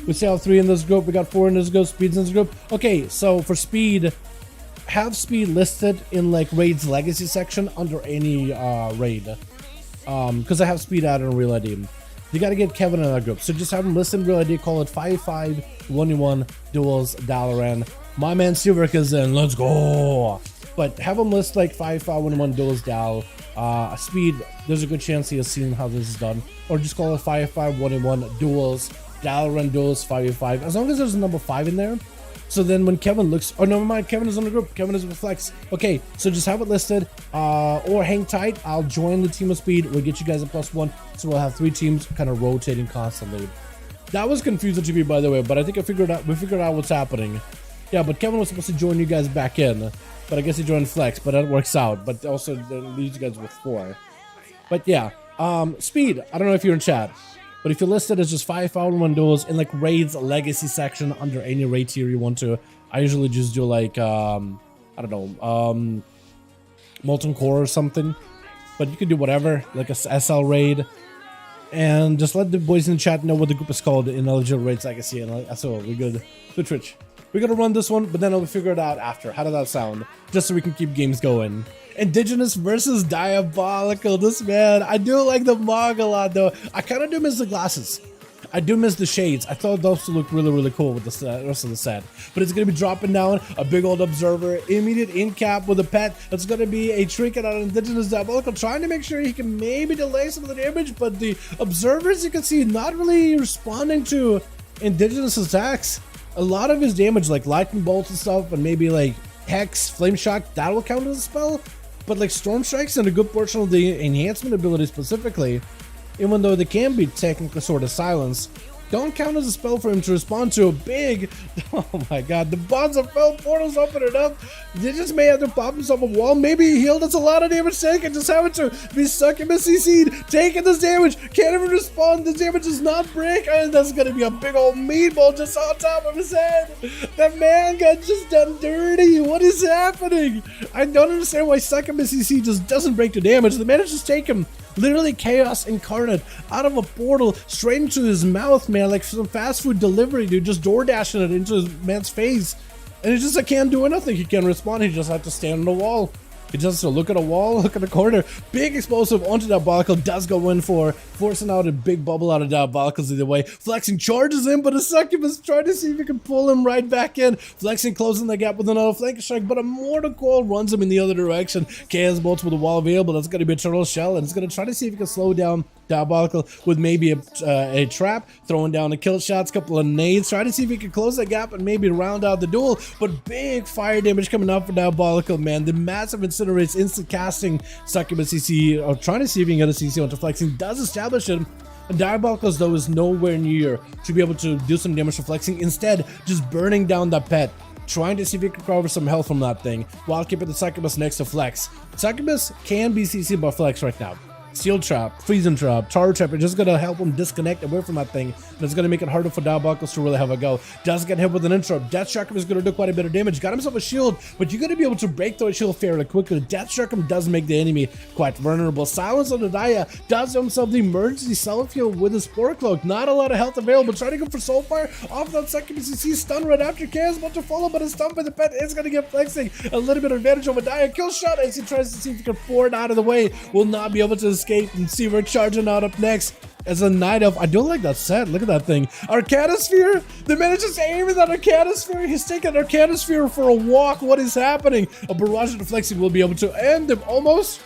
We still have 3 in this group. We got 4 in this group. Speed's in this group. Okay, so for Speed, have Speed listed in like Raid's Legacy section under any raid. Because I have Speed added in Real ID. You got to get Kevin in that group. So just have him list in Real ID. Call it 5V5 1v1 Duels Dalaran. My man Silverk is in. Let's go. But have him list like 5V5 1v1 Duels Dal. Speed, there's a good chance he has seen how this is done. Or just call it 5V5 1v1 Duels Dalaran Duels 5v5. As long as there's a number 5 in there. So then when Kevin looks, oh never mind, Kevin is on the group. Kevin is with Flex. Okay, so just have it listed, or hang tight. I'll join the team of Speed. We'll get you guys a +1, so we'll have 3 teams kind of rotating constantly. That was confusing to me, by the way, but I think we figured out what's happening. Yeah, but Kevin was supposed to join you guys back in, but I guess he joined Flex, but that works out. But also leaves you guys with 4. But yeah, Speed. I don't know if you're in chat. But if you list it as just 5V5 1v1 Duels in like Raid's Legacy section under any raid tier you want to, I usually just do like, I don't know, Molten Core or something. But you can do whatever, like a SL raid. And just let the boys in the chat know what the group is called in eligible Raid's Legacy. And that's all. We're good. Good Twitch. We're going to run this one, but then I'll figure it out after. How does that sound? Just so we can keep games going. Indigenous versus Diabolical. This man, I do like the mog a lot though. I kind of do miss the glasses. I do miss the shades. I thought those looked really, really cool with the rest of the set. But it's going to be dropping down a big old observer, immediate in cap with a pet. That's going to be a trinket on Indigenous Diabolical, trying to make sure he can maybe delay some of the damage. But the observers, you can see, not really responding to Indigenous attacks. A lot of his damage, like lightning bolts and stuff, and maybe like Hex, Flame Shock, that will count as a spell. But like Storm Strikes and a good portion of the enhancement ability specifically, even though they can be technically sort of silenced, don't count as a spell for him to respond to a big, oh my god, the bonds of fell portals open it up. They just may have to pop himself a wall. Maybe he healed. That's a lot of damage taken. Just having to be stuck in the CC'd, taking this damage, can't even respond. This damage does not break, and that's gonna be a big old meatball just on top of his head. That man got just done dirty. What is happening? I don't understand why Succubus CC just doesn't break the damage. The man just take him. Literally chaos incarnate out of a portal straight into his mouth, man, like some fast food delivery, dude, just door dashing it into his man's face. And he just like, can't do anything. He can't respond. He just has to stand on the wall. He just has to look at a wall, look at the corner. Big explosive onto Diabolical, does go in for forcing out a big bubble out of Diabolical's either way. Flexing charges in, but a Succubus trying to see if he can pull him right back in. Flexing closing the gap with another flank strike, but a Mortal Coil runs him in the other direction. Chaos bolts with a wall available. That's going to be a Turtle Shell, and it's going to try to see if he can slow down Diabolical with maybe a trap, throwing down the kill shots, couple of nades, trying to see if he can close that gap and maybe round out the duel. But big fire damage coming up for Diabolical, man. The massive incinerates, instant casting, Succubus CC, or trying to see if he can get a CC onto flexing, does establish it. And Diabolicals, though, is nowhere near to be able to do some damage to flexing. Instead, just burning down that pet, trying to see if he can recover some health from that thing while keeping the Succubus next to flex. Succubus can be CC'd by flex right now. Steel Trap, Freezing Trap, Tar Trap are just going to help him disconnect away from that thing. And it's going to make it harder for Diabolicals to really have a go. Does get hit with an interrupt. Death Strike is going to do quite a bit of damage. Got himself a shield, but you're going to be able to break through a shield fairly quickly. Death Strike does make the enemy quite vulnerable. Silence on the Dia does himself the emergency self heal with his Spore Cloak. Not a lot of health available. Trying to go for Soulfire off that second CC. Stun right after. Cares about to follow, but his stun by the pet is going to get flexing. A little bit of advantage over Dia. Kill shot as he tries to see if he can forward out of the way. Will not be able to escape. And see we're charging out up next as a Night Elf. I don't like that set. Look at that thing. Arcanosphere. The man is just aiming at Arcanosphere. He's taking Arcanosphere for a walk. What is happening? A barrage of flexing will be able to end him almost.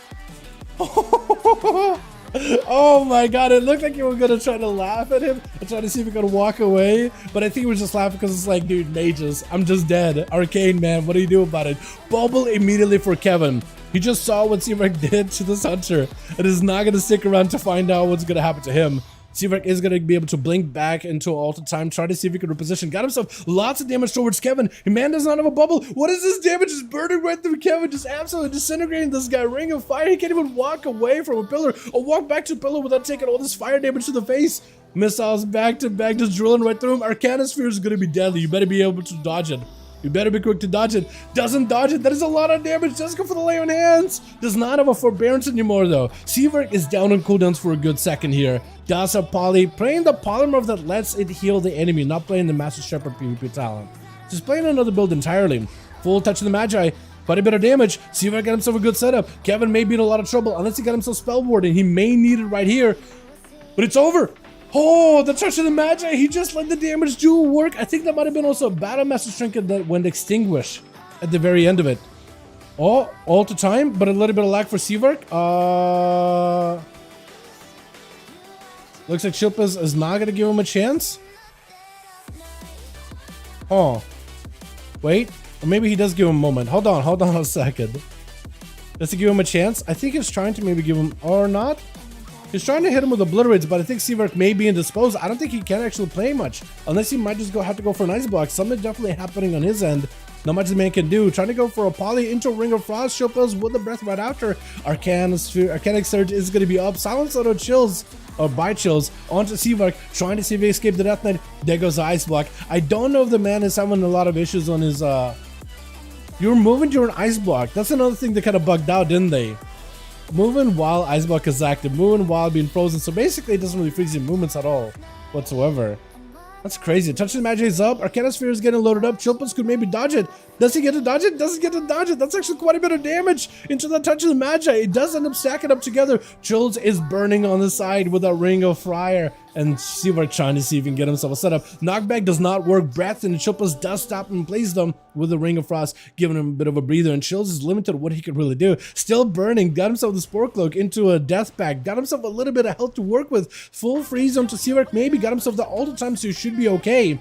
Oh my god, it looked like you were gonna try to laugh at him and try to see if he could walk away, but I think he was just laughing because it's like, dude, mages, I'm just dead. Arcane, man, what do you do about it? Bubble immediately for Kevin. He just saw what Seavrek did to this hunter and is not gonna stick around to find out what's gonna happen to him. Seavrek is going to be able to blink back into Alta Time, try to see if he can reposition. Got himself lots of damage towards Kevin. Man does not have a bubble. What is this damage? Just burning right through Kevin, just absolutely disintegrating this guy. Ring of Fire. He can't even walk away from a pillar or walk back to a pillar without taking all this fire damage to the face. Missiles back to back, just drilling right through him. Arcanosphere is going to be deadly. You better be able to dodge it. You better be quick to dodge it. Doesn't dodge it. That is a lot of damage. Just go for the lay on hands. Does not have a forbearance anymore, though. Seavrek is down on cooldowns for a good second here. Does have poly. Playing the polymorph that lets it heal the enemy. Not playing the Master Shepherd PvP talent. Just playing another build entirely. Full touch of the Magi. Quite a bit of damage. Seavrek got himself a good setup. Kevin may be in a lot of trouble unless he got himself spell warding. He may need it right here. But it's over. Oh, the touch of the Magi. He just let the damage duel work. I think that might have been also a Battle Master Trinket that went extinguished at the very end of it. Oh, all to time, but a little bit of lag for Seavrek. Looks like Shilpas is not going to give him a chance. Oh. Wait. Or maybe he does give him a moment. Hold on a second. Does he give him a chance? I think he's trying to maybe give him, or not. He's trying to hit him with obliterates, but I think Seavrek may be indisposed. I don't think he can actually play much, unless he might just have to go for an ice block. Something definitely happening on his end. Not much the man can do. Trying to go for a poly into Ring of Frost. Shilpas with the breath right after. Arcanic Surge is going to be up. Silence Auto chills, or by chills, onto Seavrek, trying to see if he escaped the Death Knight. There goes the ice block. I don't know if the man is having a lot of issues on his, You're moving during ice block. That's another thing that kind of bugged out, didn't they? Moving while ice block is active, moving while being frozen. So basically, it doesn't really freeze your movements at all whatsoever. That's crazy. Touch the Magi is up. Arcanosphere is getting loaded up. Chilpas could maybe dodge it. Does he get to dodge it? Doesn't get to dodge it. That's actually quite a bit of damage into the touch of the Magi. It does end up stacking up together. Chills is burning on the side with a Ring of Fire. And Seavrek trying to see if he can get himself a setup. Knockback does not work. Breath and Chilpas does stop and place them with the Ring of Frost, giving him a bit of a breather. And Chills is limited what he can really do. Still burning. Got himself the Spore Cloak into a Death Pack. Got himself a little bit of health to work with. Full freeze onto Seavrek. Maybe got himself the Alta Time, so he should be okay.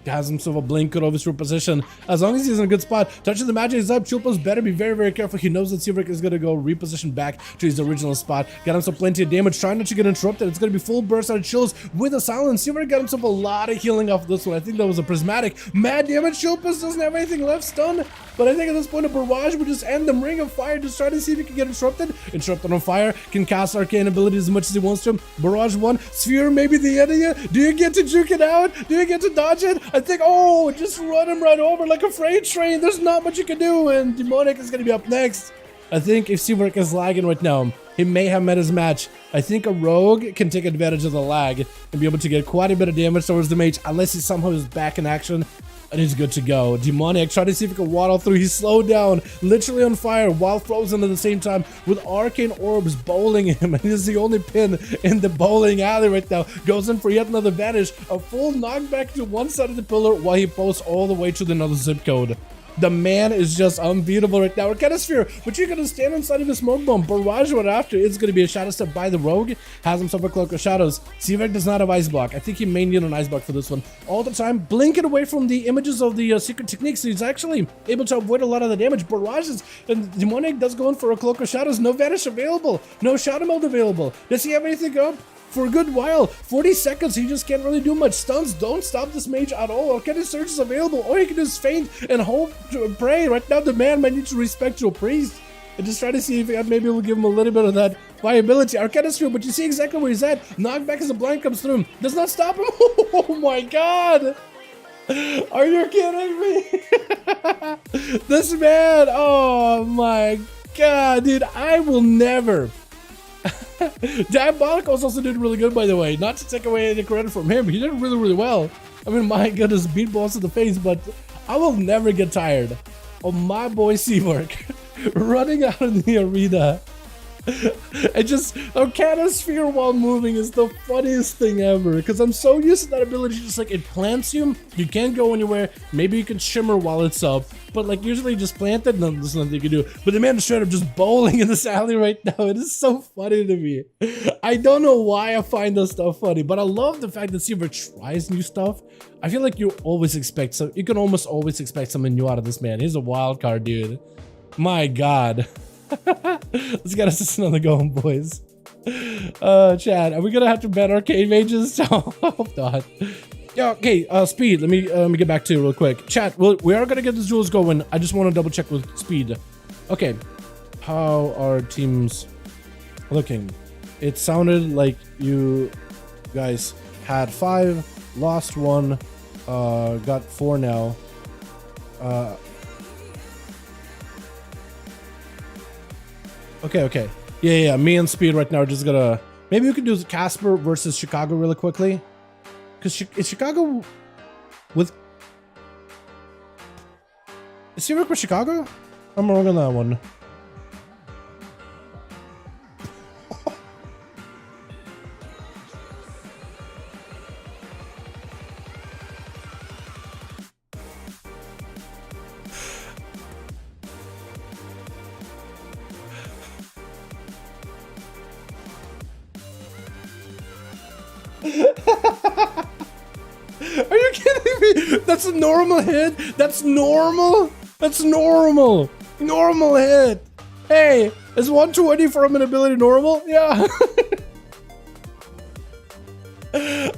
Has himself a blink, could always reposition as long as he's in a good spot. Touching the Magi is up. Chilpas better be very, very careful. He knows that Seavrek is going to go reposition back to his original spot. Got himself plenty of damage, trying not to get interrupted. It's going to be full burst out of chills with a silence. Seavrek got himself a lot of healing off this one. I think that was a prismatic. Mad damage. Chilpas doesn't have anything left. Stun. But I think at this point a barrage would just end them. Ring of Fire, just try to see if he can get interrupted. Interrupted on fire. Can cast arcane abilities as much as he wants to. Barrage 1. Sphere maybe the end of you. Do you get to juke it out? Do you get to dodge it? I think, oh, just run him right over like a freight train. There's not much you can do, and Demonic is going to be up next. I think if Seavrek is lagging right now, he may have met his match. I think a rogue can take advantage of the lag and be able to get quite a bit of damage towards the mage, unless he somehow is back in action. And he's good to go. Demonic, try to see if he can waddle through. He's slowed down, literally on fire, while frozen at the same time, with arcane orbs bowling him. And he's the only pin in the bowling alley right now. Goes in for yet another vanish. A full knockback to one side of the pillar while he posts all the way to another zip code. The man is just unbeatable right now. Arcanosphere, but you're gonna stand inside of a smoke bomb. Barrage right after. It's gonna be a shadow step by the rogue. Has himself a cloak of shadows. Seavek does not have ice block. I think he may need an ice block for this one. All the time, blinking away from the images of the secret techniques. So he's actually able to avoid a lot of the damage. Barrages and Demonic does go in for a cloak of shadows. No vanish available. No shadow meld available. Does he have anything up? For a good while, 40 seconds, he just can't really do much. Stuns don't stop this mage at all. Arcane Surge is available. All he can do is feint and hope to pray. Right now, the man might need to respect your priest and just try to see if maybe we'll give him a little bit of that viability. Arcane Surge, but you see exactly where he's at. Knockback as a blind comes through him. Does not stop him. Oh my god. Are you kidding me? This man, oh my god, dude, I will never. Diabolical also did really good, by the way. Not to take away any credit from him, he did really, really well. I mean, my goodness, beat balls to the face, but I will never get tired of my boy Seawork running out in the arena. And just Arcanosphere while moving is the funniest thing ever, because I'm so used to that ability. Just like it plants you can't go anywhere. Maybe you can shimmer while it's up, but like usually just plant it, no, there's nothing you can do. But the man is straight up just bowling in this alley right now. It is so funny to me. I don't know why I find this stuff funny, but I love the fact that Seaver tries new stuff. I feel like you always expect, so you can almost always expect something new out of this man. He's a wild card, dude. My god. Let's get us another going, boys. Chad, are we gonna have to ban arcade mages? Oh, hope not. Yeah, okay, speed. Let me get back to you real quick. Chat, we are gonna get these duels going. I just want to double check with speed. Okay, how are teams looking? It sounded like you guys had 5, lost 1, got 4 now. Okay. Yeah. Me and Speed right now are just gonna. Maybe we can do Casper versus Chicago really quickly. Because is Chicago with. Is he work with Chicago? I'm wrong on that one. Are you kidding me? That's a normal hit. That's normal. That's normal. Normal hit. Hey, is 120 for an ability normal? Yeah.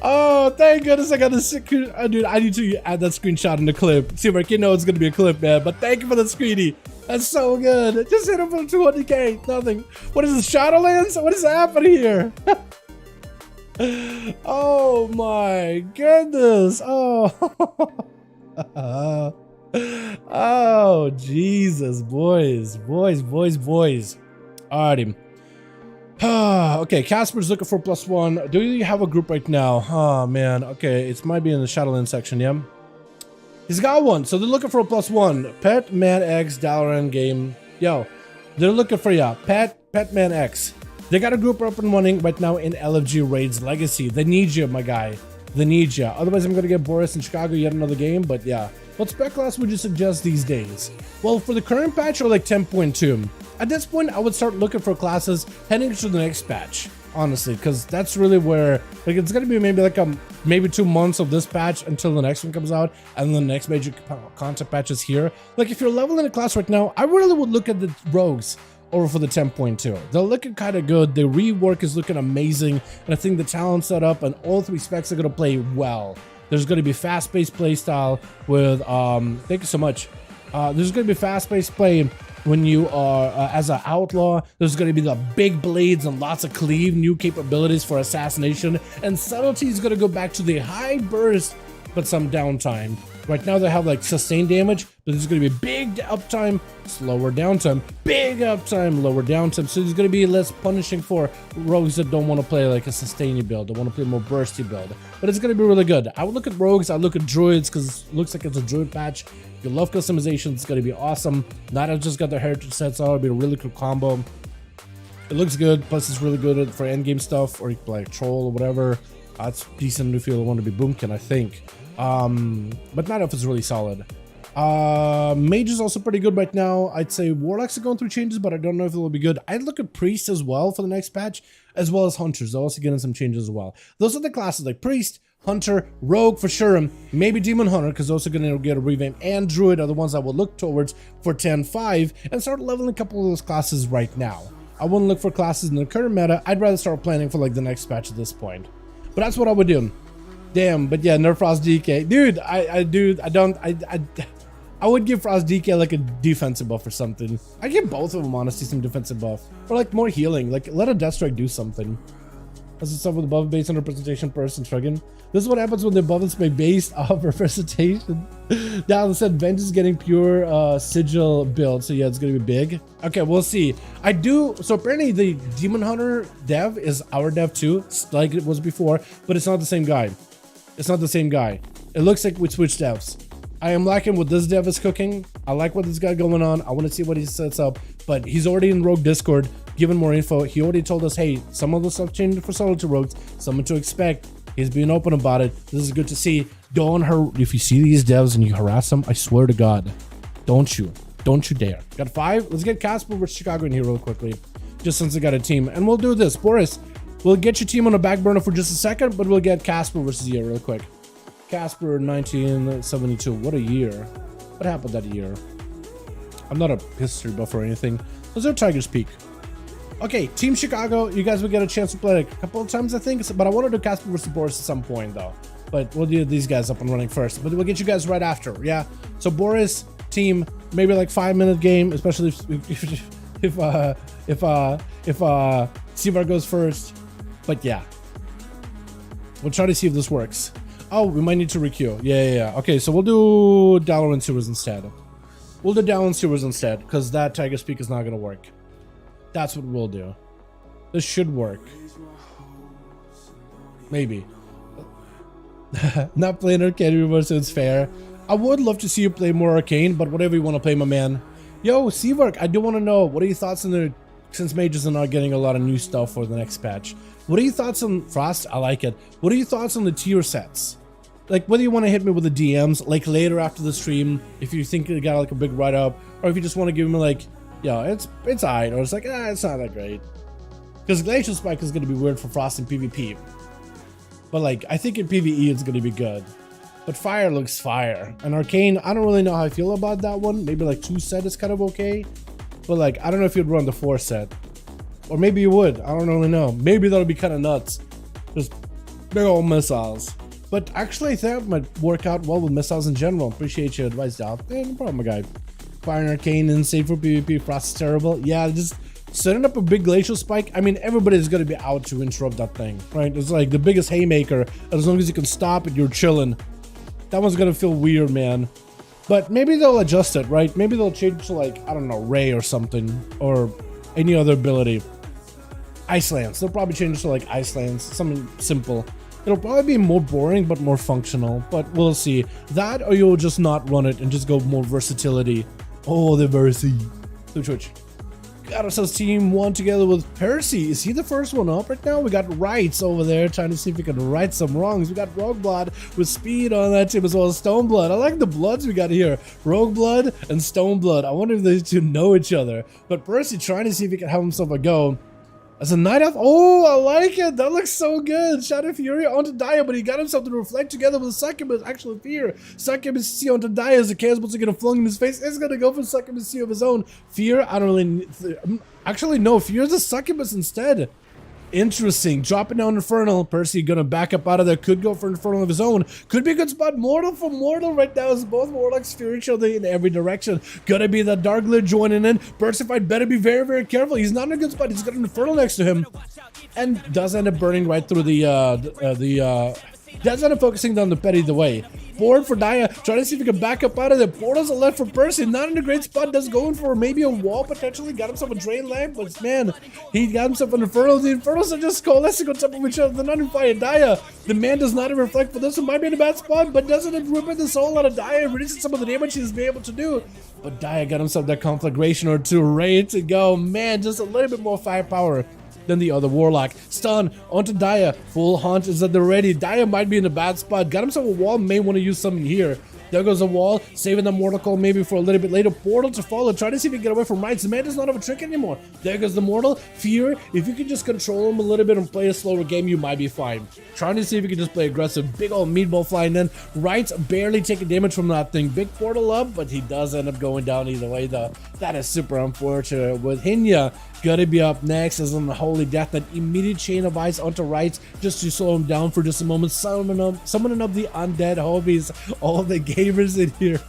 Oh, thank goodness I got this. Dude, I need to add that screenshot in the clip. See if I can know it's gonna be a clip, man. But thank you for the screeny. That's so good. Just hit him for 200k. Nothing. What is this? Shadowlands? What is happening here? Oh my goodness. Oh. Oh Jesus, boys. Alrighty. Okay, Casper's looking for +1. Do you have a group right now? Oh man. Okay, it might be in the Shadowlands section, yeah. He's got one, so they're looking for a +1. Pet Man X Dalaran game. Yo, they're looking for ya. Pet Man X. They got a group up and running right now in LFG Raids Legacy. They need you, my guy. They need you. Otherwise, I'm going to get Boris in Chicago yet another game, but yeah. What spec class would you suggest these days? Well, for the current patch or like 10.2, at this point, I would start looking for classes heading to the next patch, honestly, because that's really where, like, it's going to be maybe like maybe 2 months of this patch until the next one comes out, and the next major content patch is here. Like, if you're leveling a class right now, I really would look at the rogues over for the 10.2. They're looking kind of good. The rework is looking amazing, and I think the talent setup and all 3 specs are going to play well. There's going to be fast-paced playstyle with thank you so much. There's going to be fast-paced play when you are as an outlaw. There's going to be the big blades and lots of cleave, new capabilities for assassination, and subtlety is going to go back to the high burst but some downtime. Right now they have like sustained damage, but there's going to be big uptime, slower downtime, big uptime, lower downtime. So there's going to be less punishing for rogues that don't want to play like a sustaining build, they want to play a more bursty build. But it's going to be really good. I would look at rogues, I look at druids because it looks like it's a druid patch. If you love customization, it's going to be awesome. Not just got their heritage sets out, it'll be a really cool combo. It looks good, plus it's really good for endgame stuff, or you can play troll or whatever. It's decent if you want to be boomkin, I think. But not if it's really solid. Mage is also pretty good right now. I'd say Warlocks are going through changes, but I don't know if it will be good. I'd look at Priest as well for the next patch, as well as Hunters. They're also getting some changes as well. Those are the classes like Priest, Hunter, Rogue for sure, maybe Demon Hunter, because those are going to get a revamp, and Druid are the ones I will look towards for 10.5 and start leveling a couple of those classes right now. I wouldn't look for classes in the current meta. I'd rather start planning for like the next patch at this point. But that's what I would do. Damn, but yeah, nerf Frost DK. Dude, I would give Frost DK like a defensive buff or something. I give both of them honestly some defensive buff. Or like more healing. Like let a Death Strike do something. That's the stuff with the buff based on representation person shrugging. This is what happens when the buff is based off representation. Dallas said Venge is getting pure sigil build, so yeah, it's gonna be big. Okay, we'll see. So apparently the Demon Hunter dev is our dev too, like it was before, but it's not the same guy. It's not the same guy. It looks like we switched devs. I am liking what this dev is cooking. I like what this guy going on. I want to see what he sets up, but he's already in Rogue Discord, giving more info. He already told us, hey, some of the stuff changed for solo to rogues, something to expect. He's being open about it. This is good to see. If you see these devs and you harass them, I swear to God, don't you dare. Got 5. Let's get Casper versus Chicago in here real quickly, just since I got a team. And we'll do this. Boris, we'll get your team on the back burner for just a second, but we'll get Casper versus Year real quick. Casper 1972. What a year. What happened that year? I'm not a history buff or anything. Those are Tiger's Peak. Okay, Team Chicago, you guys will get a chance to play like a couple of times, I think, but I want to do Casper versus Boris at some point though. But we'll do these guys up and running first, but we'll get you guys right after. Yeah, so Boris team, maybe like 5-minute game, especially if Sivar goes first. But yeah, we'll try to see if this works. Oh, we might need to requeue. Yeah. Okay, so we'll do Dalaran Sewers instead. We'll do Dalaran Sewers instead, because that Tiger's Peak is not going to work. That's what we'll do. This should work. Maybe. Not playing Arcane anymore, so it's fair. I would love to see you play more Arcane, but whatever you want to play, my man. Yo, Seavark, I do want to know, what are your thoughts on the... Since Mages are not getting a lot of new stuff for the next patch. What are your thoughts on Frost? I like it. What are your thoughts on the tier sets? Like, whether you want to hit me with the DMs, like later after the stream, if you think you got like a big write-up, or if you just want to give me like, yo, it's alright, or it's like, it's not that great. Because Glacial Spike is going to be weird for Frost in PvP. But like, I think in PvE it's going to be good. But Fire looks fire. And Arcane, I don't really know how I feel about that one. Maybe like 2 set is kind of okay. But like, I don't know if you'd run the 4 set. Or maybe you would, I don't really know. Maybe that'll be kind of nuts. Just big old missiles. But actually I think it might work out well with missiles in general. Appreciate your advice, Dal. No problem, my guy. Fire and Arcane and safe for PvP. Frost is terrible. Yeah, just setting up a big Glacial Spike. I mean, everybody's gonna be out to interrupt that thing, right? It's like the biggest haymaker. As long as you can stop it, you're chilling. That one's gonna feel weird, man. But maybe they'll adjust it, right? Maybe they'll change to like, I don't know, Ray or something. Or any other ability. Ice Lance. They'll probably change to like Ice Lance. Something simple. It'll probably be more boring, but more functional. But we'll see. That, or you'll just not run it and just go more versatility. Oh, the Percy. Twitch. Got ourselves team 1 together with Percy. Is he the first one up right now? We got Rights over there trying to see if we can right some wrongs. We got Rogue Blood with speed on that team as well as Stone Blood. I like the bloods we got here. Rogue Blood and Stone Blood. I wonder if these two know each other. But Percy trying to see if he can have himself a go. As a Night Elf, oh, I like it. That looks so good. Shadow Fury onto Dia, but he got himself to reflect together with Succubus. Actually, Fear. Succubus C onto Dia as the Chaos Bolts are going to flung in his face. It's going to go for Succubus C of his own. Fear, I don't really... Actually, no. Fear's a Succubus instead. Interesting. Dropping down Infernal. Percy gonna back up out of there. Could go for Infernal of his own. Could be a good spot. Mortal for Mortal right now as both Warlocks fear each other in every direction. Gonna be the Dark Lord joining in. Percy fight better be very, very careful. He's not in a good spot. He's got an Infernal next to him. And does end up burning right through does end up focusing down the pet either way. Board for Dia, trying to see if he can back up out of there. Portal's a left for Percy, not in a great spot. Does going for maybe a wall potentially. Got himself a Drain Lamp, but man, he got himself an Infernal. The Infernals are just coalescing on top of each other. They're not in fire. Dia, the man does not reflect for this one. Might be in a bad spot, but doesn't it rip the soul out of Dia and reduces some of the damage he's been able to do. But Dia got himself that conflagration or two ready to go. Man, just a little bit more firepower than the other Warlock. Stun onto Dia. Full Haunt is at the ready. Dia might be in a bad spot. Got himself a wall. May want to use something here. There goes the wall, saving the mortal coil maybe for a little bit later. Portal to follow, try to see if he can get away from rights. The man does not have a trick anymore. There goes the mortal. Fear, if you can just control him a little bit and play a slower game, you might be fine. Trying to see if you can just play aggressive. Big old meatball flying in. Rights barely taking damage from that thing. Big portal up, but he does end up going down either way though. That is super unfortunate. With Hinea gonna be up next as on the Holy Death, that immediate chain of ice onto rights just to slow him down for just a moment. Summoning up the undead homies, all the gamers in here.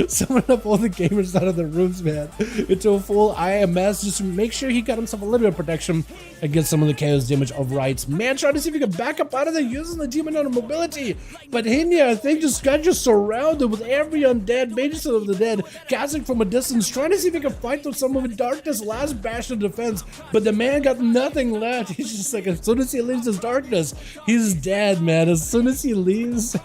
Summoning up all the gamers out of the rooms, man, into a full IMS just to make sure he got himself a little bit of protection against some of the chaos damage of rights. Man, trying to see if he can back up out of there using the demon under mobility, but Hinea, I think, just got surrounded with every undead, mages of the dead, casting from a distance, trying to see if he can fight through some of the darkness, last bastion of defense, but the man got nothing left. He's just like, as soon as he leaves his darkness, he's dead, man. As soon as he leaves,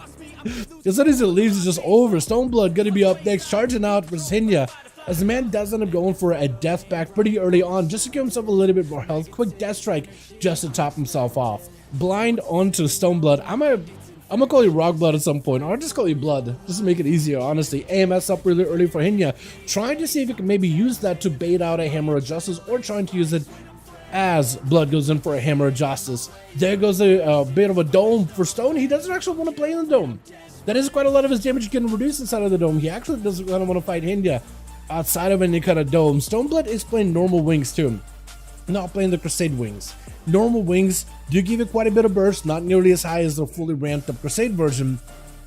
it's just over. Stoneblood gonna be up next, charging out versus Hinea, as the man does end up going for a death back pretty early on just to give himself a little bit more health. Quick death strike just to top himself off. Blind onto Stoneblood. I'm gonna call you Rockblood at some point, or I'll just call you Blood, just to make it easier, honestly. AMS up really early for Hinea, trying to see if he can maybe use that to bait out a Hammer of Justice, or trying to use it as Blood goes in for a Hammer of Justice. There goes a bit of a dome for Stone. He doesn't actually want to play in the dome. That is quite a lot of his damage getting reduced inside of the dome. He actually doesn't want to fight Hinea outside of any kind of dome. Stoneblood is playing normal wings too, not playing the Crusade wings. Normal wings do give you quite a bit of burst, not nearly as high as the fully ramped up Crusade version,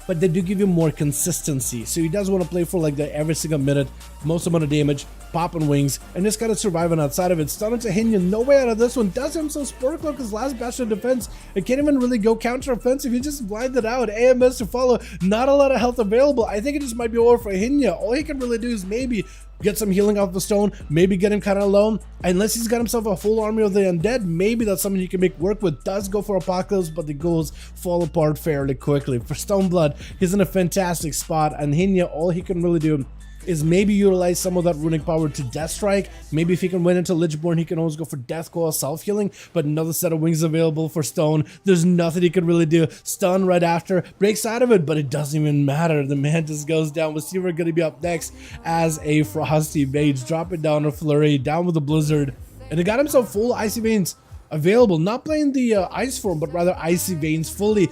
but they do give you more consistency. So he does want to play for like the every single minute, most amount of damage, popping wings, and just kind of surviving outside of it. Stunning to Hinea, no way out of this one. Does himself Spore Cloak, his last bastion of defense. It can't even really go counter offensive. He just blinded out. AMS to follow. Not a lot of health available. I think it just might be over for Hinea. All he can really do is maybe get some healing off the stone, maybe get him kind of alone. Unless he's got himself a full army of the undead, maybe that's something he can make work with. Does go for Apocalypse, but the goals fall apart fairly quickly. For Stoneblood, he's in a fantastic spot, and Hinea, all he can really do is maybe utilize some of that runic power to Death Strike. Maybe if he can win into Lichborn, he can always go for Death Coil, self-healing, but another set of wings available for Stone. There's nothing he can really do. Stun right after, breaks out of it, but it doesn't even matter. The man just goes down. With Seaver going to be up next as a Frosty Mage, dropping down a Flurry, down with a Blizzard, and he got himself full Icy Veins available, not playing the ice form, but rather Icy Veins fully.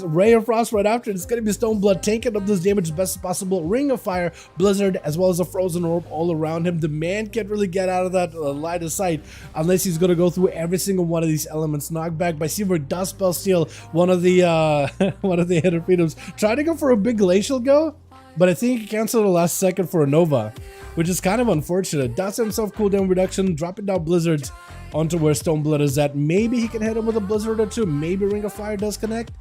Ray of Frost right after. It's going to be Stoneblood tanking up this damage as best as possible. Ring of Fire, Blizzard, as well as a Frozen Orb all around him. The man can't really get out of that line of sight unless he's going to go through every single one of these elements. Knockback by Seaver, does spell steal one of the one of the Hidden Freedoms. Trying to go for a big Glacial go, but I think he canceled the last second for a Nova, which is kind of unfortunate. Does himself cooldown reduction, dropping down Blizzards onto where Stoneblood is at. Maybe he can hit him with a Blizzard or two. Maybe Ring of Fire does connect.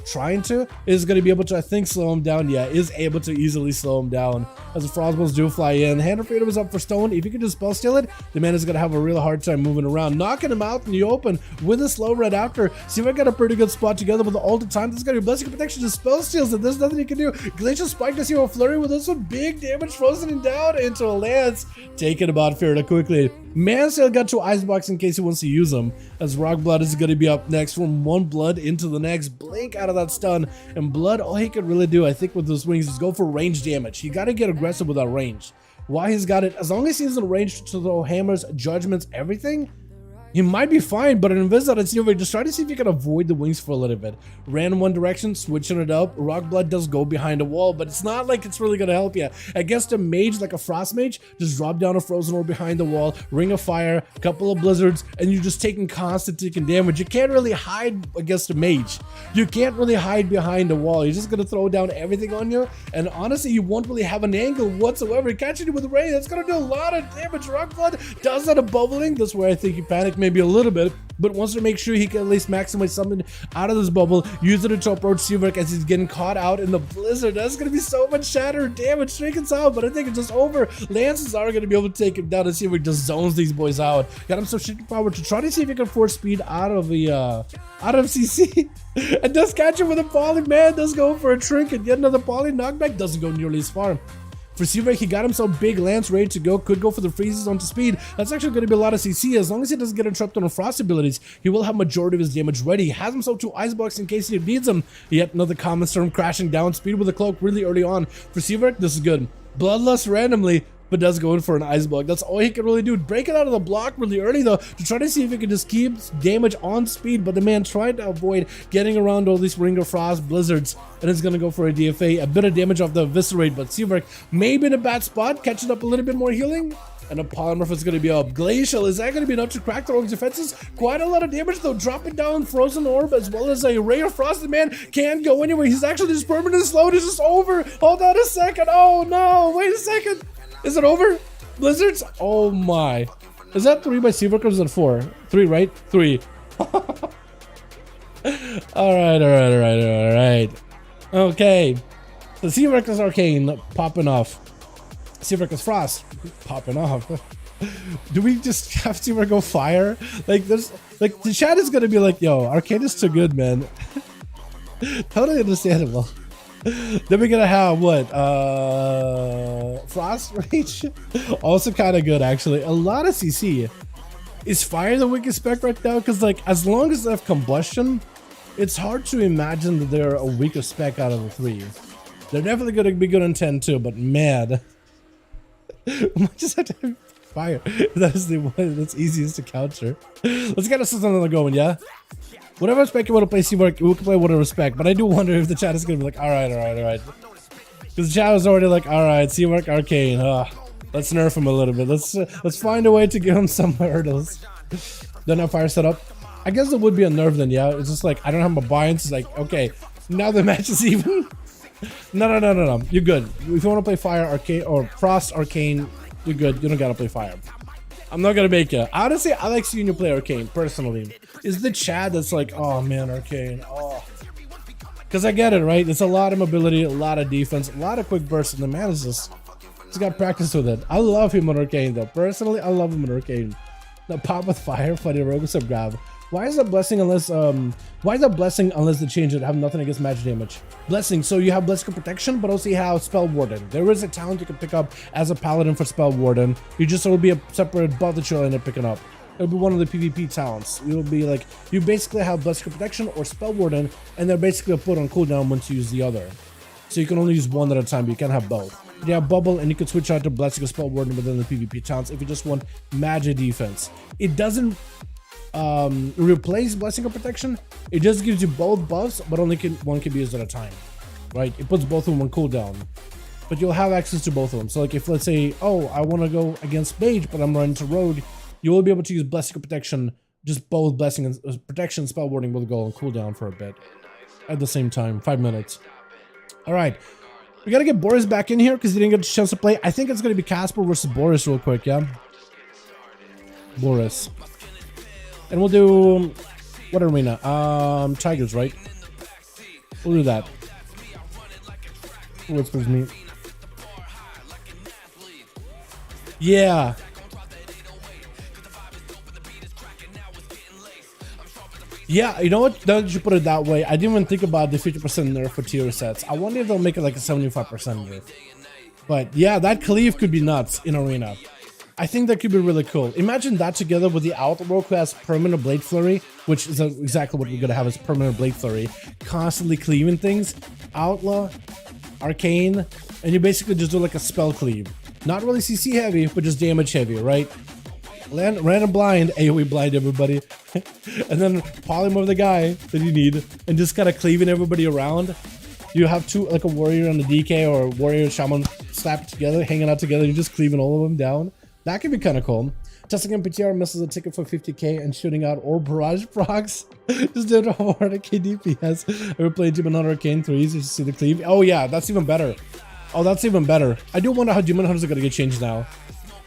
Trying to. Is going to be able to, I think, slow him down. Yeah, is able to easily slow him down as the Frostbolts do fly in. Hand of Freedom is up for Stone. If you can just spell steal it, the man is going to have a real hard time moving around. Knocking him out in the open with a slow red after. See if I got a pretty good spot together with the ult of time. This is going to be Blessing Protection. Just spell steals it. There's nothing he can do. Glacial Spike to see a Flurry with this one. Big damage, frozen him down into a Lance. Taking him out fairly quickly. Man still got two Icebox in case he wants to use them, as Rockblood is going to be up next from one Blood into the next. Blink out of that stun, and Blood, all he could really do, I think, with those wings is go for range damage. He got to get aggressive with that range. Why he's got it, as long as he's in range to throw hammers, judgments, everything, he might be fine, but in Invis, let's see if we just try to see if you can avoid the wings for a little bit. Ran in one direction, switching it up. Rockblood does go behind a wall, but it's not like it's really going to help you. Against a mage, like a Frost Mage, just drop down a Frozen Orb behind the wall, Ring of Fire, a couple of Blizzards, and you're just taking constant damage. You can't really hide against a mage. You can't really hide behind a wall. You're just going to throw down everything on you, and honestly, you won't really have an angle whatsoever. Catching you with Ray, that's going to do a lot of damage. Rockblood does that a bubbling. That's where I think he panicked maybe a little bit, but wants to make sure he can at least maximize something out of this bubble, using it to approach Seaverk as he's getting caught out in the Blizzard. That's going to be so much shatter damage streaking out, but I think it's just over. Lances are going to be able to take him down, and Seaverk just zones these boys out. Got him some shooting power to try to see if he can force speed out of the out of CC, and does catch him with a Poly. Man does go for a Trinket. Yet another Poly knockback, doesn't go nearly as far. For Seaverk, he got himself big lance ready to go, could go for the freezes onto speed. That's actually going to be a lot of CC. As long as he doesn't get interrupted on frost abilities, he will have majority of his damage ready. He has himself 2 ice blocks in case he needs them. Yet another common storm crashing down, speed with a cloak really early on. For Seaverk, this is good. Bloodlust randomly, but does go in for an ice block. That's all he can really do. Break it out of the block really early though, to try to see if he can just keep damage on speed, but the man tried to avoid getting around all these Ring of Frost blizzards, and it's gonna go for a DFA. A bit of damage off the Eviscerate, but Seaverk may be in a bad spot, catching up a little bit more healing, and a polymorph is gonna be up. Glacial, is that gonna be enough to crack the Rogue's defenses? Quite a lot of damage though, dropping down Frozen Orb as well as a Ray of Frost. The man can't go anywhere. He's actually just permanent slowed. It's just over. Hold on a second. Oh no, wait a second. Is it over? Blizzards? Oh my. Is that 3 by Seaverk or is it 4? 3, right? 3. Alright. Okay. The Seaverk is Arcane popping off. Seaverk is Frost popping off. Do we just have Seaverk go fire? Like there's like the chat is gonna be like, yo, Arcane is too good, man. Totally understandable. Then we're gonna have what? Frost Rage? Also kind of good actually. A lot of CC. Is fire the weakest spec right now? Because like as long as they have combustion, it's hard to imagine that they're a weaker spec out of the 3. They're definitely gonna be good in 10 too, but man. We just have to have fire. That is the one that's easiest to counter. Let's get us something going, yeah? Whatever spec you want to play Seaverk, we can play whatever spec, but I do wonder if the chat is gonna be like, alright. Because the chat was already like, alright, Seaverk Arcane, let's nerf him a little bit. Let's find a way to give him some hurdles. Don't have fire set up. I guess it would be a nerf then, yeah. It's just like I don't have my buy-ins. It's like, okay, now the match is even. No. You're good. If you want to play Fire Arcane or Frost Arcane, you're good. You don't gotta play Fire. I'm not gonna make it. Honestly, I like seeing you play Arcane personally. It's the chat that's like, oh man, Arcane. Oh, because I get it, right? It's a lot of mobility, a lot of defense, a lot of quick bursts, and the man is just he's got practice with it. I love him on Arcane though. Personally, I love him on Arcane. Now pop with fire, funny rogue sub grab. Why is that blessing unless they change it? I have nothing against magic damage. Blessing, so you have blessing protection, but also you have spell warden. There is a talent you can pick up as a paladin for spell warden. It'll be a separate buff that you'll end up picking up. It'll be one of the PvP talents. You'll be like, you basically have blessing protection or spell warden, and they're basically put on cooldown once you use the other. So you can only use one at a time, but you can't have both. You have bubble, and you can switch out to blessing or spell warden within the PvP talents if you just want magic defense. It doesn't replace blessing or protection. It just gives you both buffs, but only one can be used at a time, right? It puts both of them on cooldown, but you'll have access to both of them. So like if let's say, oh, I want to go against mage, but I'm running to rogue, you will be able to use blessing or protection. Just both blessing and protection spell warding will go on cooldown for a bit at the same time. 5 minutes. All right, we gotta get Boris back in here because he didn't get a chance to play. I think it's gonna be Casper versus Boris real quick. Yeah, Boris. And we'll do what arena? Tigers, right? We'll do that. Whispers me. Yeah. Yeah, you know what? Now that you put it that way, I didn't even think about the 50% nerf for tier sets. I wonder if they'll make it like a 75% nerf. But yeah, that cleave could be nuts in arena. I think that could be really cool. Imagine that together with the Outlaw who has permanent blade flurry, which is exactly what we're gonna have is permanent blade flurry, constantly cleaving things. Outlaw, Arcane, and you basically just do like a spell cleave. Not really CC heavy, but just damage heavy, right? Random blind, AoE blind everybody, and then polymorph the guy that you need, and just kind of cleaving everybody around. You have two, like a warrior and a DK or warrior and shaman slapped together, hanging out together, you're just cleaving all of them down. That could be kind of cool. Testing MPTR misses a ticket for 50k and shooting out or barrage procs. Just did a 400k DPS. Ever played Demon Hunter Arcane 3s? You see the cleave? Oh yeah, that's even better. Oh, that's even better. I do wonder how Demon Hunters are gonna get changed now.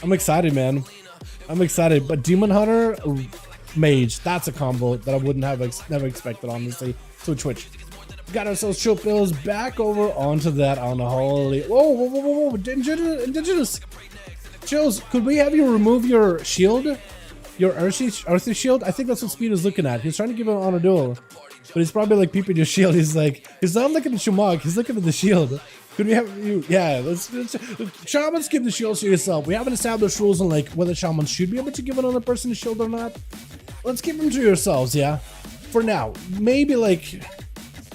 I'm excited, man. I'm excited. But Demon Hunter Mage, that's a combo that I wouldn't have never expected, honestly. Twitch. Got ourselves chill pills back over onto that on the holy. Whoa. Indigenous. Chills, could we have you remove your shield? Your earthy shield? I think that's what Speed is looking at. He's trying to give him on a duel. But he's probably like peeping your shield. He's like, he's not looking at your mug, he's looking at the shield. Could we have you? Yeah, let's shamans give the shields to yourself. We haven't established rules on like whether shamans should be able to give another person a shield or not. Let's keep them to yourselves, yeah. For now, maybe like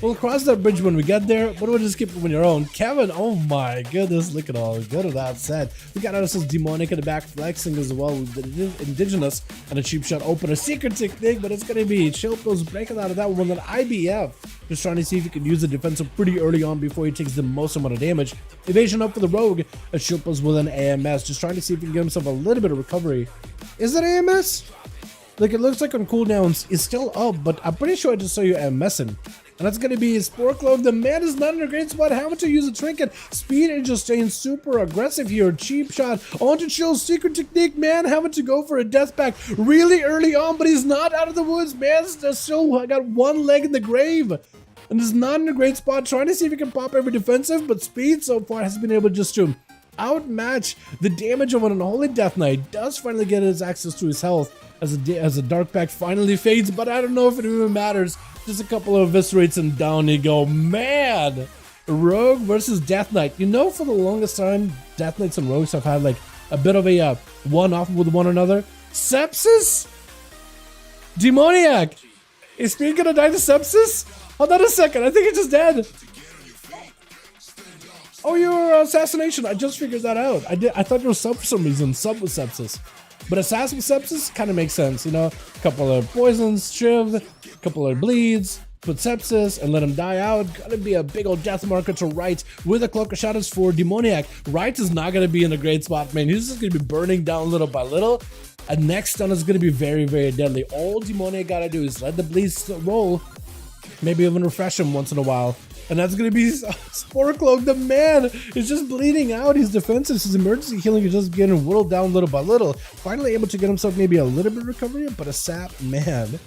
we'll cross that bridge when we get there, but we'll just keep them on your own. Kevin, oh my goodness, look at all good of that set. We got ASUS Demonic in the back flexing as well with the Indigenous and a cheap shot opener. Secret technique, but it's gonna be Shield goes breaking out of that one. Then IBF just trying to see if he can use the defensive pretty early on before he takes the most amount of damage. Evasion up for the Rogue. A Shield goes with an AMS, just trying to see if he can get himself a little bit of recovery. Is it AMS? Like, it looks like on cooldowns, it's still up, but I'm pretty sure I just saw you AMSing. And that's going to be his Spore Cloak. The man is not in a great spot. Having to use a trinket. Speed is just staying super aggressive here. Cheap shot. Onto chill. Secret technique. Man having to go for a death pack really early on, but he's not out of the woods. Man's still got one leg in the grave. And is not in a great spot. Trying to see if he can pop every defensive, but Speed so far has been able just to outmatch the damage of an Unholy Death Knight. Does finally get his access to his health as a Dark Pact finally fades, but I don't know if it even matters. Just a couple of eviscerates and down you go. Man, Rogue versus Death Knight. You know, for the longest time, Death Knights and Rogues have had like a bit of a one-off with one another. Sepsis? Demoniac? Is Speed gonna die to sepsis? Hold on a second, I think he's just dead. Oh, you're assassination. I just figured that out. I thought you were sub for some reason. Sub with sepsis. But assassin with sepsis kind of makes sense, you know? A couple of poisons, shiv, a couple of bleeds, put sepsis, and let him die out. Gonna be a big old death marker to Right with a Cloak of Shadows for Demoniac. Right is not gonna be in a great spot, man. He's just gonna be burning down little by little. A next stun is gonna be very, very deadly. All Demoniac gotta do is let the bleeds roll. Maybe even refresh him once in a while. And that's going to be Spore Cloak. The man is just bleeding out. His defenses, his emergency healing is just getting whittled down little by little. Finally able to get himself maybe a little bit of recovery, but a sap, man,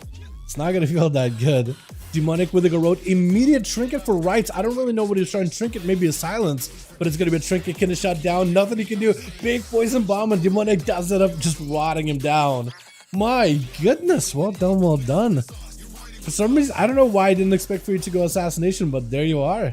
it's not going to feel that good. Demonic with a Garrote. Immediate trinket for Rights. I don't really know what he's trying to trinket. Maybe a silence, but it's going to be a trinket. Can shot down. Nothing he can do. Big poison bomb, and Demonic does it up, just rotting him down. My goodness. Well done, well done. For some reason, I don't know why I didn't expect for you to go assassination, but there you are.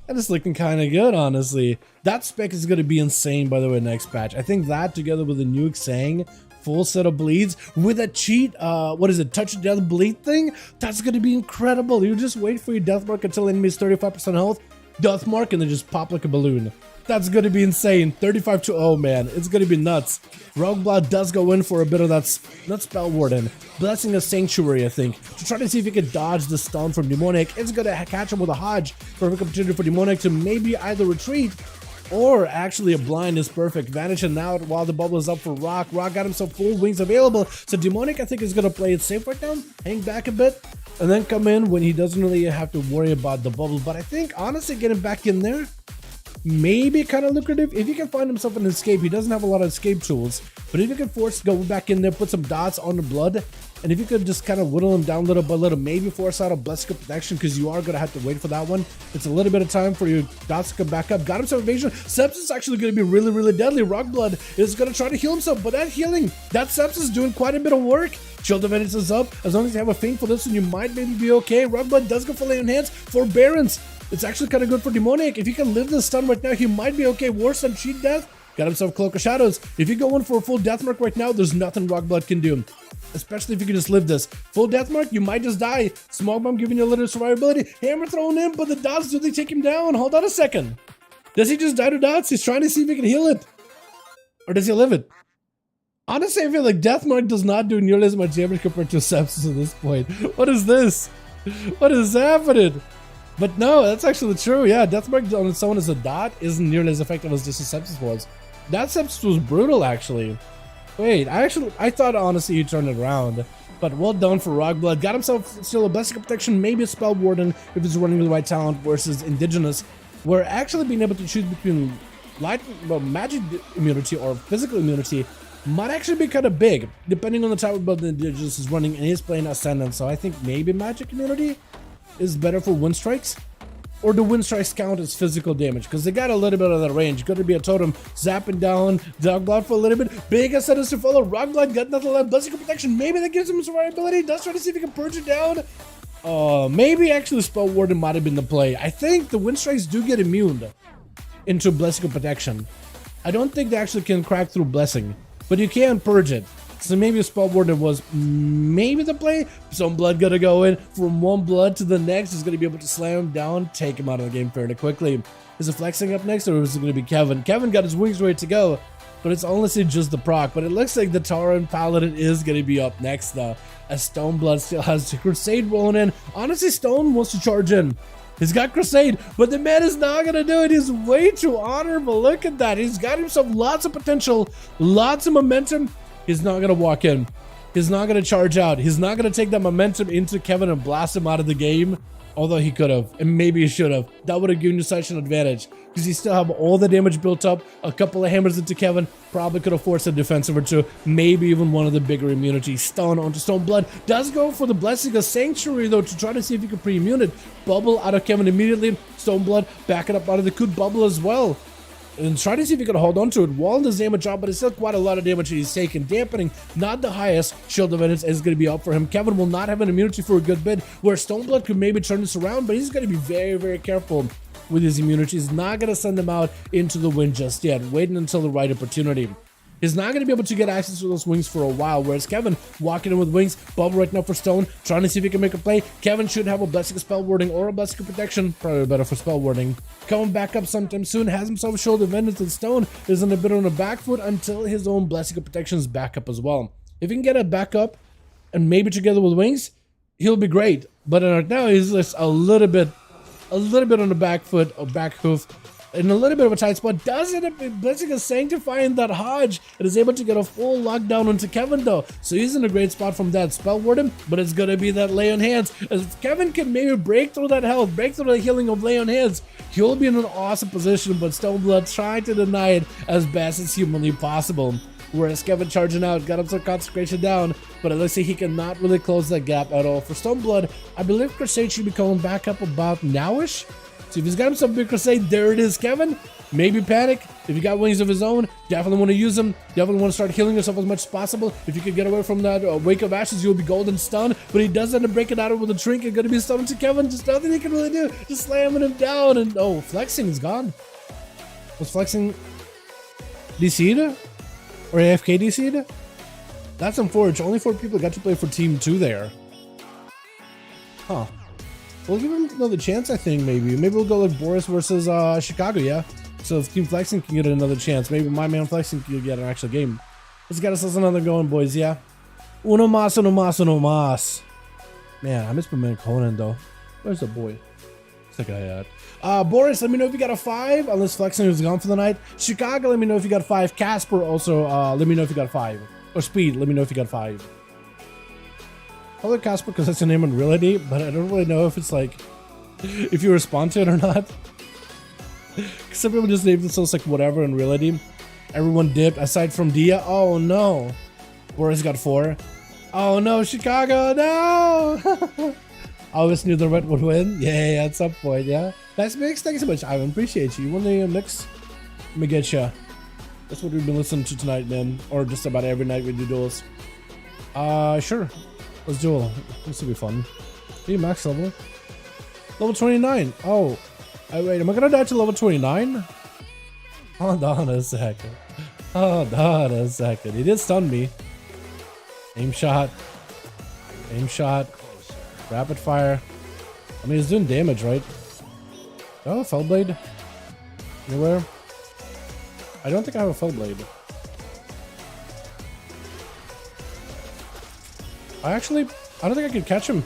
And it's looking kind of good, honestly. That spec is going to be insane, by the way, next patch. I think that together with the new Xang, full set of bleeds, with a cheat, what is it, touch of death bleed thing? That's going to be incredible. You just wait for your death mark until enemy is 35% health, death mark, and then just pop like a balloon. That's going to be insane. 35-0, man. It's going to be nuts. Rogue Blood does go in for a bit of that, not Spell Warden, Blessing of Sanctuary, I think, to try to see if he can dodge the stun from Demonic. It's going to catch him with a Hodge. Perfect opportunity for Demonic to maybe either retreat or actually a blind is perfect. Vanishing out while the bubble is up for Rock. Rock got himself full wings available. So Demonic, I think, is going to play it safe right now. Hang back a bit and then come in when he doesn't really have to worry about the bubble. But I think, honestly, getting back in there, maybe kind of lucrative. If he can find himself an escape, he doesn't have a lot of escape tools, but if you can force to go back in there, put some dots on the blood, and if you could just kind of whittle him down little by little, maybe force out a Blessing of Protection, because you are going to have to wait for that one. It's a little bit of time for your dots to come back up. Got himself evasion. Sepsis is actually going to be really, really deadly. Rock Blood is going to try to heal himself, but that healing, that Sepsis is doing quite a bit of work. Shield of Endurance is up. As long as you have a feint for this one, you might maybe be okay. Rock Blood does go for Lay on Hands. Forbearance. It's actually kind of good for Demoniac. If he can live this stun right now, he might be okay. Worse than cheat death. Got himself Cloak of Shadows. If you go in for a full death mark right now, there's nothing Rock Blood can do. Especially if you can just live this. Full death mark, you might just die. Smog Bomb giving you a little survivability. Hammer thrown in, but the dots, do they take him down? Hold on a second. Does he just die to dots? He's trying to see if he can heal it. Or does he live it? Honestly, I feel like death mark does not do nearly as much damage compared to Sepsis at this point. What is this? What is happening? But no, that's actually true. Yeah, Deathmark on its own as a dot isn't nearly as effective as just a Sepsis was. That Sepsis was brutal, actually. Wait, I thought honestly you turned it around. But well done for Rock Blood. Got himself still a Blessing of Protection, maybe a Spell Warden if he's running with the right talent versus Indigenous. We're actually being able to choose between magic immunity or physical immunity might actually be kind of big, depending on the type of build the Indigenous is running, and he's playing Ascendant, so I think maybe magic immunity is better for wind strikes, or do wind strikes count as physical damage? Because they got a little bit of that range. Going to be a totem zapping down Dog Blood for a little bit. Big Ascendants to follow. Rock Blood got nothing left. Blessing of Protection. Maybe that gives him survivability. Does try to see if he can purge it down. Maybe actually Spell Warden might have been the play. I think the wind strikes do get immune. into Blessing of Protection. I don't think they actually can crack through Blessing, but you can purge it. So maybe a spell warden was maybe the play. Some blood gonna go in from one blood to the next. Is gonna be able to slam him down, take him out of the game fairly quickly. Is it flexing up next, or is it gonna be Kevin? Kevin got his wings ready to go, but it's honestly just the proc. But it looks like the Tauren Paladin is gonna be up next though, as Stoneblood still has the Crusade rolling in. Honestly, Stone wants to charge in. He's got Crusade, but the man is not gonna do it. He's way too honorable. Look at that. He's got himself lots of potential, lots of momentum. He's not going to walk in. He's not going to charge out. He's not going to take that momentum into Kevin and blast him out of the game. Although he could have, and maybe he should have. That would have given you such an advantage, because you still have all the damage built up. A couple of hammers into Kevin probably could have forced a defensive or two. Maybe even one of the bigger immunities. Stone onto Stoneblood. Does go for the Blessing of Sanctuary, though, to try to see if he can pre-immune it. Bubble out of Kevin immediately. Stoneblood backing up out of the could bubble as well. And try to see if he can hold on to it. Wall does damage out, but it's still quite a lot of damage he's taking. Dampening, not the highest. Shield of Vengeance is going to be up for him. Kevin will not have an immunity for a good bit, where Stoneblood could maybe turn this around, but he's going to be very, very careful with his immunity. He's not going to send them out into the wind just yet, waiting until the right opportunity. He's not going to be able to get access to those wings for a while, whereas Kevin walking in with wings, bubble right now for Stone, trying to see if he can make a play. Kevin should have a Blessing of Spell Warding or a Blessing of Protection, probably better for Spell Warding. Coming back up sometime soon, has himself a Shield of Vengeance, and Stone is in a bit on the back foot until his own Blessing of Protection is back up as well. If he can get it back up, and maybe together with wings, he'll be great. But right now, he's just a little bit on the back foot or back hoof, in a little bit of a tight spot. Does it? Blessing is sanctifying that Hodge and is able to get a full lockdown onto Kevin though. So he's in a great spot from that Spell Warden, but it's going to be that Lay on Hands. As Kevin can maybe break through that health, break through the healing of Lay on Hands, he'll be in an awesome position, but Stoneblood trying to deny it as best as humanly possible. Whereas Kevin charging out, got some consecration down, but it looks like he cannot really close that gap at all. For Stoneblood, I believe Crusade should be coming back up about nowish. So if he's got himself a big Crusade, there it is, Kevin. Maybe panic. If you got wings of his own, definitely want to use them. Definitely want to start healing yourself as much as possible. If you could get away from that Wake of Ashes, you'll be golden stun. But he does end up breaking out with a trinket. Going to be stunned to Kevin. Just nothing he can really do. Just slamming him down. And oh, flexing is gone. Was flexing DC'd? Or AFK DC'd? That's unfortunate. Only 4 people got to play for Team 2 there. Huh. We'll give him another chance, I think, maybe. Maybe we'll go like Boris versus Chicago, yeah? So if Team Flexing can get another chance, maybe my man Flexing can get an actual game. Let's get us another going, boys, yeah? Uno mas, uno mas, uno mas. Man, I miss my man Conan, though. Where's the boy? What's the guy at? Boris, let me know if you got a 5, unless Flexing is gone for the night. Chicago, let me know if you got 5. Casper, also, let me know if you got 5. Or Speed, let me know if you got 5. I like Casper because that's a name in reality, but I don't really know if it's like, if you respond to it or not. Because some people just name themselves like whatever in reality. Everyone dipped aside from Dia. Oh no. Boris got 4. Oh no, Chicago, no! I always knew the red would win. Yeah, at some point, yeah. Nice mix, thanks so much, Ivan. Appreciate you. You want the mix? Let me get ya. That's what we've been listening to tonight, man. Or just about every night we do duels. Sure. Let's duel. This will be fun. Are you max level? Level 29. Oh. Wait, am I gonna die to level 29? Hold on a second. Hold on a second. He did stun me. Aim shot. Aim shot. Rapid fire. I mean, he's doing damage, right? Oh, Fell Blade. Anywhere? I don't think I have a Fell Blade. I don't think I could catch him.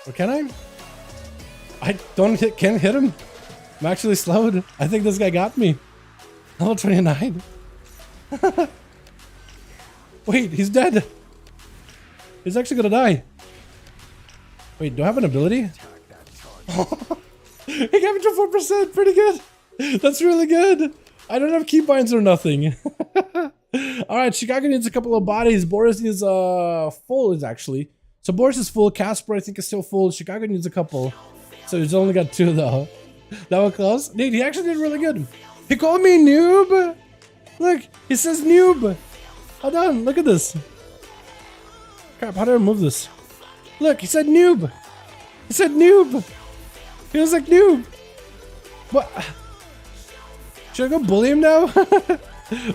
Or can I? I can't hit him. I'm actually slowed. I think this guy got me. Level 29. Wait, he's dead. He's actually gonna die. Wait, do I have an ability? He got me to 4%. Pretty good. That's really good. I don't have keybinds or nothing. Alright, Chicago needs a couple of bodies. Boris needs full, actually. So Boris is full. Casper, I think, is still full. Chicago needs a couple. So he's only got 2, though. That was close. Dude, he actually did really good. He called me noob. Look, he says noob. Hold on, look at this. Crap, how do I remove this? Look, he said noob. He said noob. He was like, noob. What? Should I go bully him now?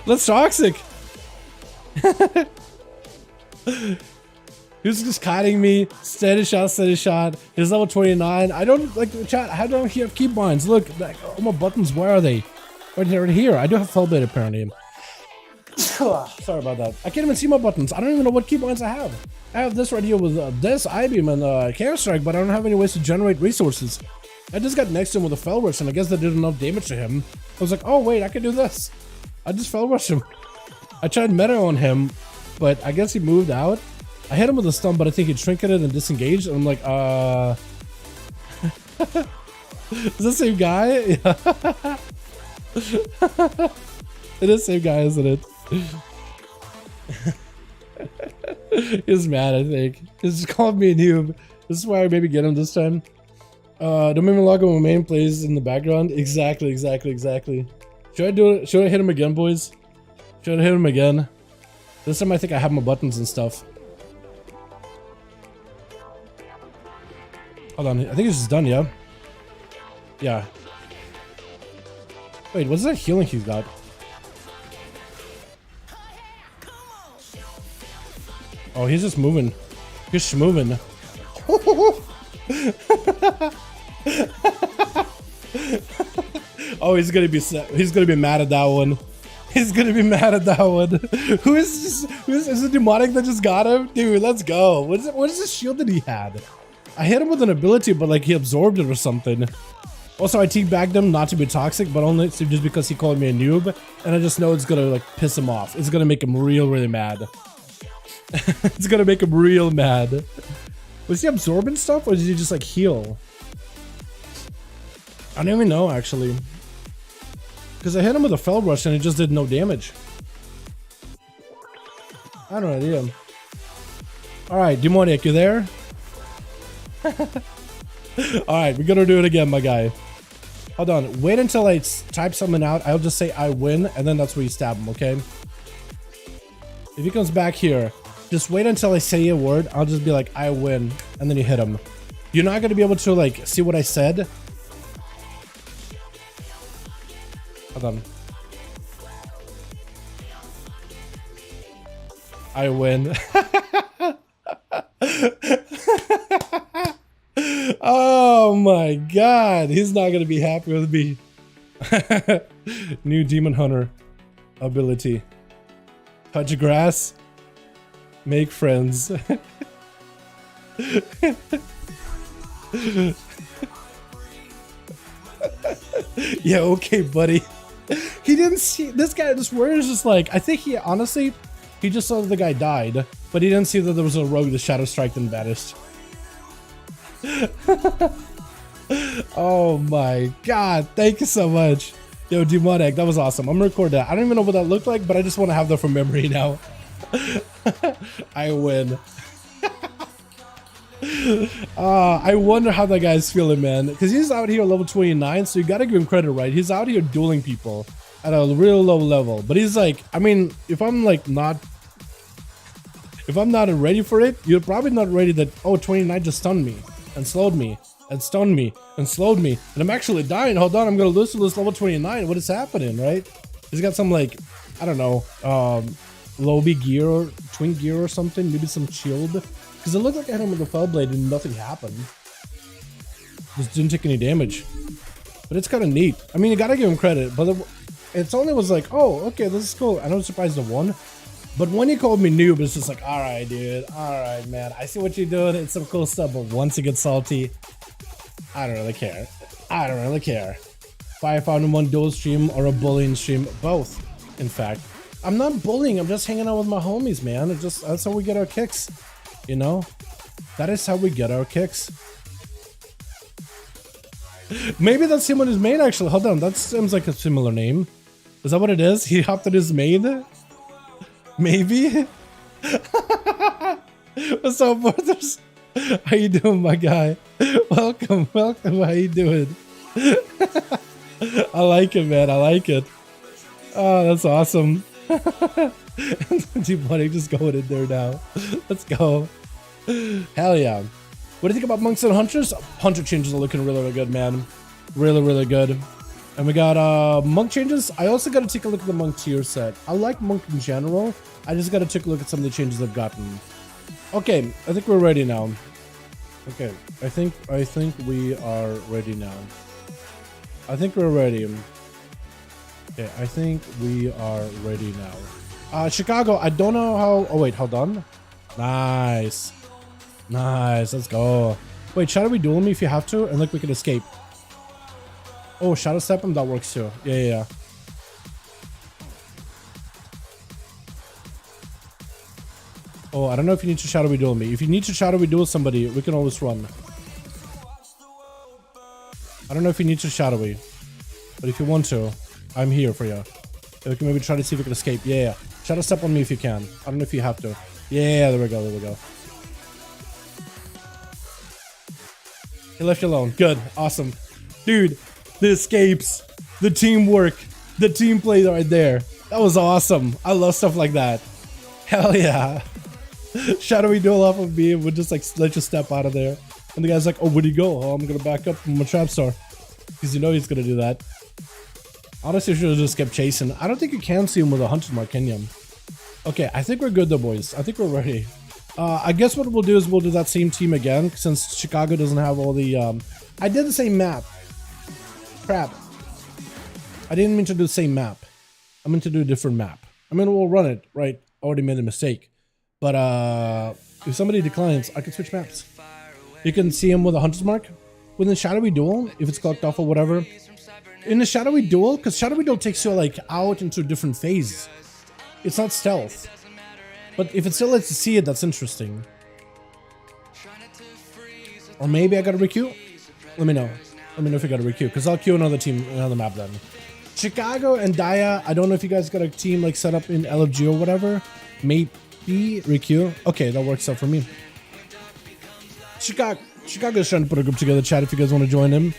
Let's toxic. He was just kiting me. Steady shot, steady shot. He's level 29. I don't like chat. How do I have keybinds? Look, like, all my buttons. Where are they? Right here. I do have full blade apparently. Sorry about that. I can't even see my buttons. I don't even know what keybinds I have. I have this right here with this I-beam and Chaos Strike, but I don't have any ways to generate resources. I just got next to him with a fell rush, and I guess that did enough damage to him. I was like, oh wait, I can do this. I just fell rush him. I tried meta on him, but I guess he moved out. I hit him with a stun, but I think he trinketed and disengaged, and I'm like, is this the same guy? It is the same guy, isn't it? He's mad, I think. He's just called me a noob. This is why I maybe get him this time. Don't make me log on my main plays in the background. Exactly. Should I do it? Should I hit him again, boys? Should I hit him again? This time I think I have my buttons and stuff. Hold on, I think this is done, yeah? Yeah. Wait, what's that healing he's got? Oh, he's just moving. He's schmoving. Oh, he's gonna be mad at that one. He's gonna be mad at that one. Who is it demonic that just got him? Dude, let's go. What is this shield that he had? I hit him with an ability, but like he absorbed it or something. Also, I teabagged him not to be toxic, but only just because he called me a noob, and I just know it's gonna like piss him off. It's gonna make him really mad. It's gonna make him real mad. Was he absorbing stuff, or did he just like heal? I don't even know actually, because I hit him with a fell rush and it just did no damage. I have no idea. All right, demonic, you there? All right, we're gonna do it again, my guy. Hold on, wait until I type something out. I'll just say I win, and then that's where you stab him, okay? If he comes back here, just wait until I say a word. I'll just be like, I win, and then you hit him. You're not gonna be able to like see what I said. Hold on. I win. Oh my god, he's not gonna be happy with me. New demon hunter ability. Touch grass. Make friends. Yeah, okay, buddy. He didn't see this guy. This word is just like, I think he honestly, he just saw that the guy died, but he didn't see that there was a rogue that shadow striked and vanished. Oh my god, thank you so much. Yo, demonic, that was awesome. I'm gonna record that. I don't even know what that looked like, but I just want to have that from memory now. I win. I wonder how that guy's feeling, man, because he's out here level 29, so you gotta give him credit, right? He's out here dueling people at a real low level, but he's like, I mean, if I'm not ready for it, you're probably not ready that, oh, 29 just stunned me and slowed me and stunned me and slowed me and I'm actually dying. Hold on, I'm gonna lose to this level 29. What is happening, right? He's got some like, I don't know, lobby gear or twin gear or something, maybe some shield, because it looked like I hit him with a fell blade and nothing happened. Just didn't take any damage, but it's kind of neat. I mean, you gotta give him credit, but it's only was like, oh, okay, this is cool. I know I'm surprised I won. But when he called me noob, it's just like, all right, dude. All right, man. I see what you're doing. It's some cool stuff. But once he gets salty, I don't really care. I don't really care. 5V5 1v1 duel stream or a bullying stream. Both, in fact. I'm not bullying. I'm just hanging out with my homies, man. It's just, that's how we get our kicks. You know? That is how we get our kicks. Maybe that's him on his main, actually. Hold on. That seems like a similar name. Is that what it is? He hopped on his main? Maybe. What's up, brothers? How you doing, my guy? Welcome. How you doing? I like it, man. I like it. Oh, that's awesome. Demonic just going in there now. Let's go. Hell yeah. What do you think about monks and hunters? Hunter changes are looking really, really good, man. Really, really good. And we got monk changes. I also got to take a look at the monk tier set. I like monk in general. I just got to take a look at some of the changes I've gotten. Okay, I think we're ready now. Okay, I think we are ready now. I think we're ready. Okay, I think we are ready now. Chicago, I don't know how... Oh, wait, hold on. Nice. Nice, let's go. Wait, shadowy duel me if you have to, and like we can escape. Oh, shadow step him, that works too. Yeah. Oh, I don't know if you need to shadowy duel me. If you need to shadowy duel somebody, we can always run. I don't know if you need to shadowy, but if you want to, I'm here for you. We can maybe try to see if we can escape. Yeah. Shadow step on me if you can. I don't know if you have to. Yeah, there we go. He left you alone. Good. Awesome. Dude, the escapes, the teamwork, the team play right there. That was awesome. I love stuff like that. Hell yeah. Shadowy duel off of me and would just like let you step out of there. And the guy's like, oh, where'd he go? Oh, I'm going to back up from my trap store. Because you know he's going to do that. Honestly, should have just kept chasing. I don't think you can see him with a hunter mark, can you? Okay, I think we're good though, boys. I think we're ready. I guess what we'll do is we'll do that same team again, since Chicago doesn't have all the... I did the same map. Crap. I didn't mean to do the same map. I meant to do a different map. I mean, we'll run it, right? Already made a mistake. But if somebody declines, I can switch maps. You can see him with a hunter's mark. With the shadowy duel, if it's clocked off or whatever. In the shadowy duel, because shadowy duel takes you like out into different phases. It's not stealth. But if it still lets you see it, that's interesting. Or maybe I got a requeue? Let me know. Let me know if you got a requeue, because I'll queue another team, another map then. Chicago and Dia, I don't know if you guys got a team like set up in LFG or whatever. Maybe requeue. Okay, that works out for me. Chicago's trying to put a group together, chat, if you guys want to join him.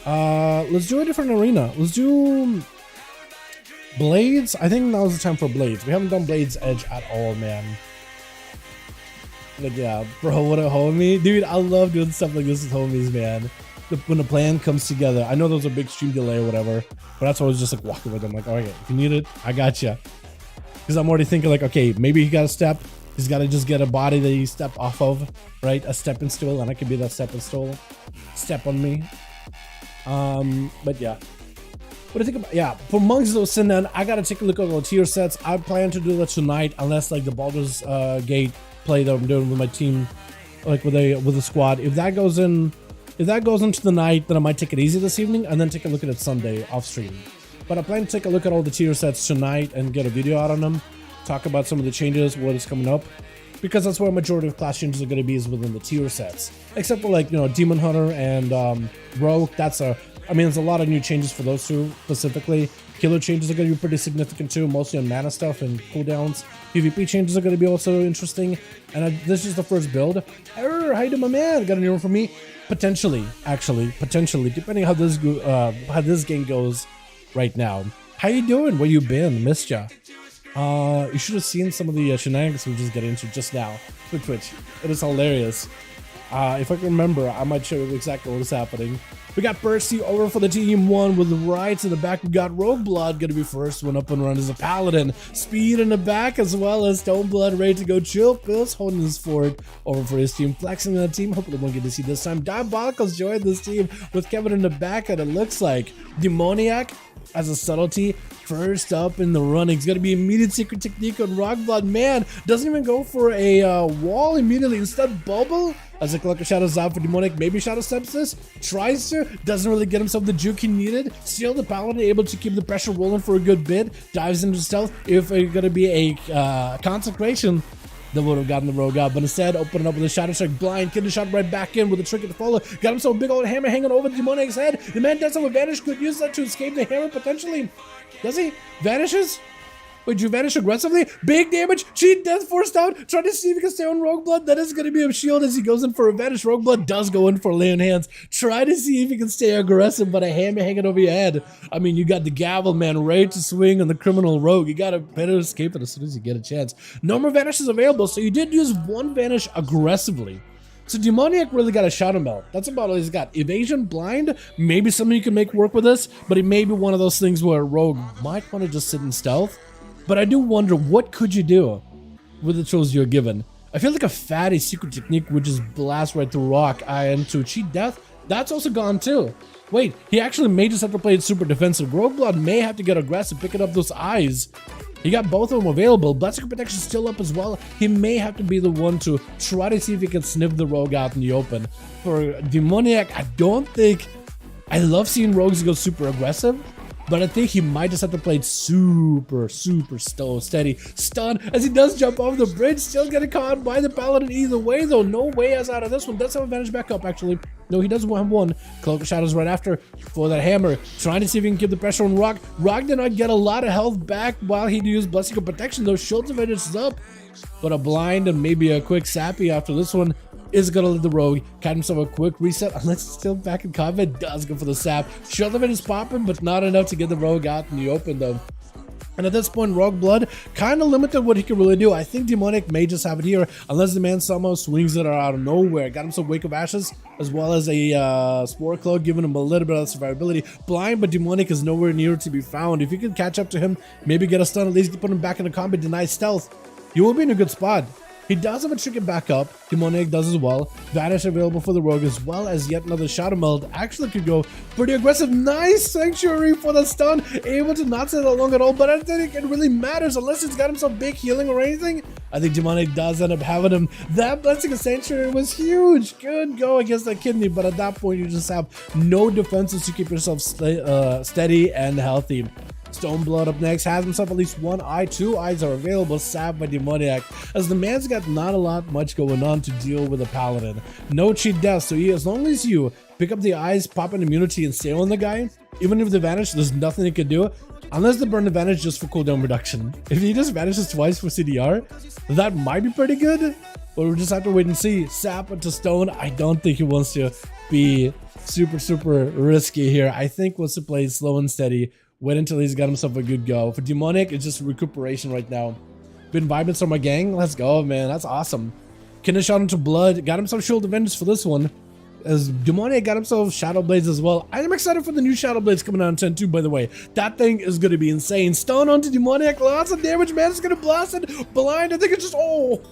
Let's do a different arena. Let's do Blades. I think now's the time for Blades. We haven't done Blades Edge at all, man. But yeah, bro, what a homie. Dude, I love doing stuff like this with homies, man. When the plan comes together. I know there's a big stream delay or whatever, but that's why I was just like walking with them. Like, all right, if you need it, I got you. Because I'm already thinking like, okay, maybe he got a step. He's got to just get a body that he step off of, right? A stepping stool, and I could be that stepping stool. Step on me. But yeah. What do you think about, yeah, for monks though, Sinan, I gotta take a look at the tier sets. I plan to do that tonight, unless like the Baldur's Gate play that I'm doing with my team, like with a squad. If that goes into the night, then I might take it easy this evening and then take a look at it Sunday off stream. But I plan to take a look at all the tier sets tonight and get a video out on them, talk about some of the changes, what is coming up, because that's where a majority of class changes are going to be, is within the tier sets. Except for like, you know, Demon Hunter and Rogue. I mean, there's a lot of new changes for those two specifically. Killer changes are going to be pretty significant too, mostly on mana stuff and cooldowns. PvP changes are going to be also interesting. And this is the first build. Error, how you doing, my man? Got a new one for me? Potentially, actually, depending how this game goes right now. How you doing? Where you been? Missed ya. You should have seen some of the shenanigans we just got into just now with Twitch. It is hilarious. If I can remember, I might show you exactly what is happening. We got Percy over for the team 1 with the rights in the back. We got Rogue Blood gonna be first one up and run as a paladin. Speed in the back, as well as Stone Blood ready to go. Chill Pills holding his fort over for his team, flexing on the team. Hopefully won't get to see this time. Diabolical's joined this team with Kevin in the back, and it looks like Demoniac as a subtlety first up in the running. It's gonna be immediate secret technique on Rock Blood. Man, doesn't even go for a wall immediately. Instead, Bubble as a Clucker shadows out for Demonic. Maybe Shadow Steps this. Tries to. Doesn't really get himself the juke he needed. Still, the Paladin able to keep the pressure rolling for a good bit. Dives into stealth. If it's gonna be a consecration, that would have gotten the rogue out, but instead opening up with a Shadow Strike blind, getting shot right back in with a trick to follow. Got himself a big old hammer hanging over the Demonic's head. The man does have a vanish, could use that to escape the hammer potentially. Does he? Vanishes? Wait, you vanish aggressively? Big damage, cheat, death forced out, trying to see if he can stay on Rogue Blood. That is going to be a shield as he goes in for a vanish. Rogue Blood does go in for lay on hands. Try to see if he can stay aggressive, but a hammer hanging over your head. I mean, you got the gavel, man, ready to swing on the criminal rogue. You got to better escape it as soon as you get a chance. No more vanishes available, so you did use one vanish aggressively. So Demoniac really got a shadow melt. That's about all he's got. Evasion, blind, maybe something you can make work with this, but it may be one of those things where Rogue might want to just sit in stealth. But I do wonder, what could you do with the tools you're given? I feel like a fatty secret technique would just blast right through rock and to cheat death. That's also gone too. Wait, he actually may just have to play it super defensive. Rogue Blood may have to get aggressive, picking up those eyes. He got both of them available. Bloodsucker Protection still up as well. He may have to be the one to try to see if he can sniff the rogue out in the open. For Demoniac, I don't think... I love seeing rogues go super aggressive, but I think he might just have to play it super steady. Stun as he does jump off the bridge, still getting caught by the paladin either way though. No way as out of this one. Does have advantage back up actually. No, he does have one. Cloak of Shadows right after for that hammer. Trying to see if he can keep the pressure on Rock. Rock did not get a lot of health back while he used Bloodsucker Protection though. Shield's advantage is up. But a blind and maybe a quick sappy after this one is gonna let the rogue catch himself a quick reset unless it's still back in combat. Does go for the sap. Shield of it is popping, but not enough to get the rogue out in the open though. And at this point, Rogue Blood kind of limited what he can really do. I think Demonic may just have it here unless the man somehow swings it out of nowhere. Got him some Wake of Ashes as well as a Spore Cloak, giving him a little bit of survivability. Blind, but Demonic is nowhere near to be found. If you can catch up to him, maybe get a stun, at least put him back into combat, deny stealth, you will be in a good spot. He does have a trick back up. Demoniac does as well. Vanish available for the rogue as well as yet another shadow meld. Actually could go pretty aggressive. Nice Sanctuary for the stun. Able to not stay that long at all, but I don't think it really matters unless he's got himself big healing or anything. I think Demoniac does end up having him. That blessing of Sanctuary was huge. Good go against that kidney, but at that point you just have no defenses to keep yourself steady and healthy. Stoneblood up next has himself at least one eye. Two eyes are available, sapped by Demoniac, as the man's got not a lot much going on to deal with a paladin. No cheat death, so as long as you pick up the eyes, pop an immunity, and stay on the guy, even if they vanish, there's nothing he can do. Unless they burn the vanish just for cooldown reduction. If he just vanishes twice for CDR, that might be pretty good, but we'll just have to wait and see. Sap into stone, I don't think he wants to be super risky here. I think wants to play slow and steady. Wait until he's got himself a good go. For Demonic, it's just recuperation right now. Been vibing from my gang. Let's go, man. That's awesome. Kinda shot into blood. Got himself Shield of Vengeance for this one. As Demonic got himself Shadow Blades as well. I am excited for the new Shadow Blades coming out in 10-2, by the way. That thing is going to be insane. Stun onto Demonic. Lots of damage, man. It's going to blast it. Blind. I think it's just... Oh!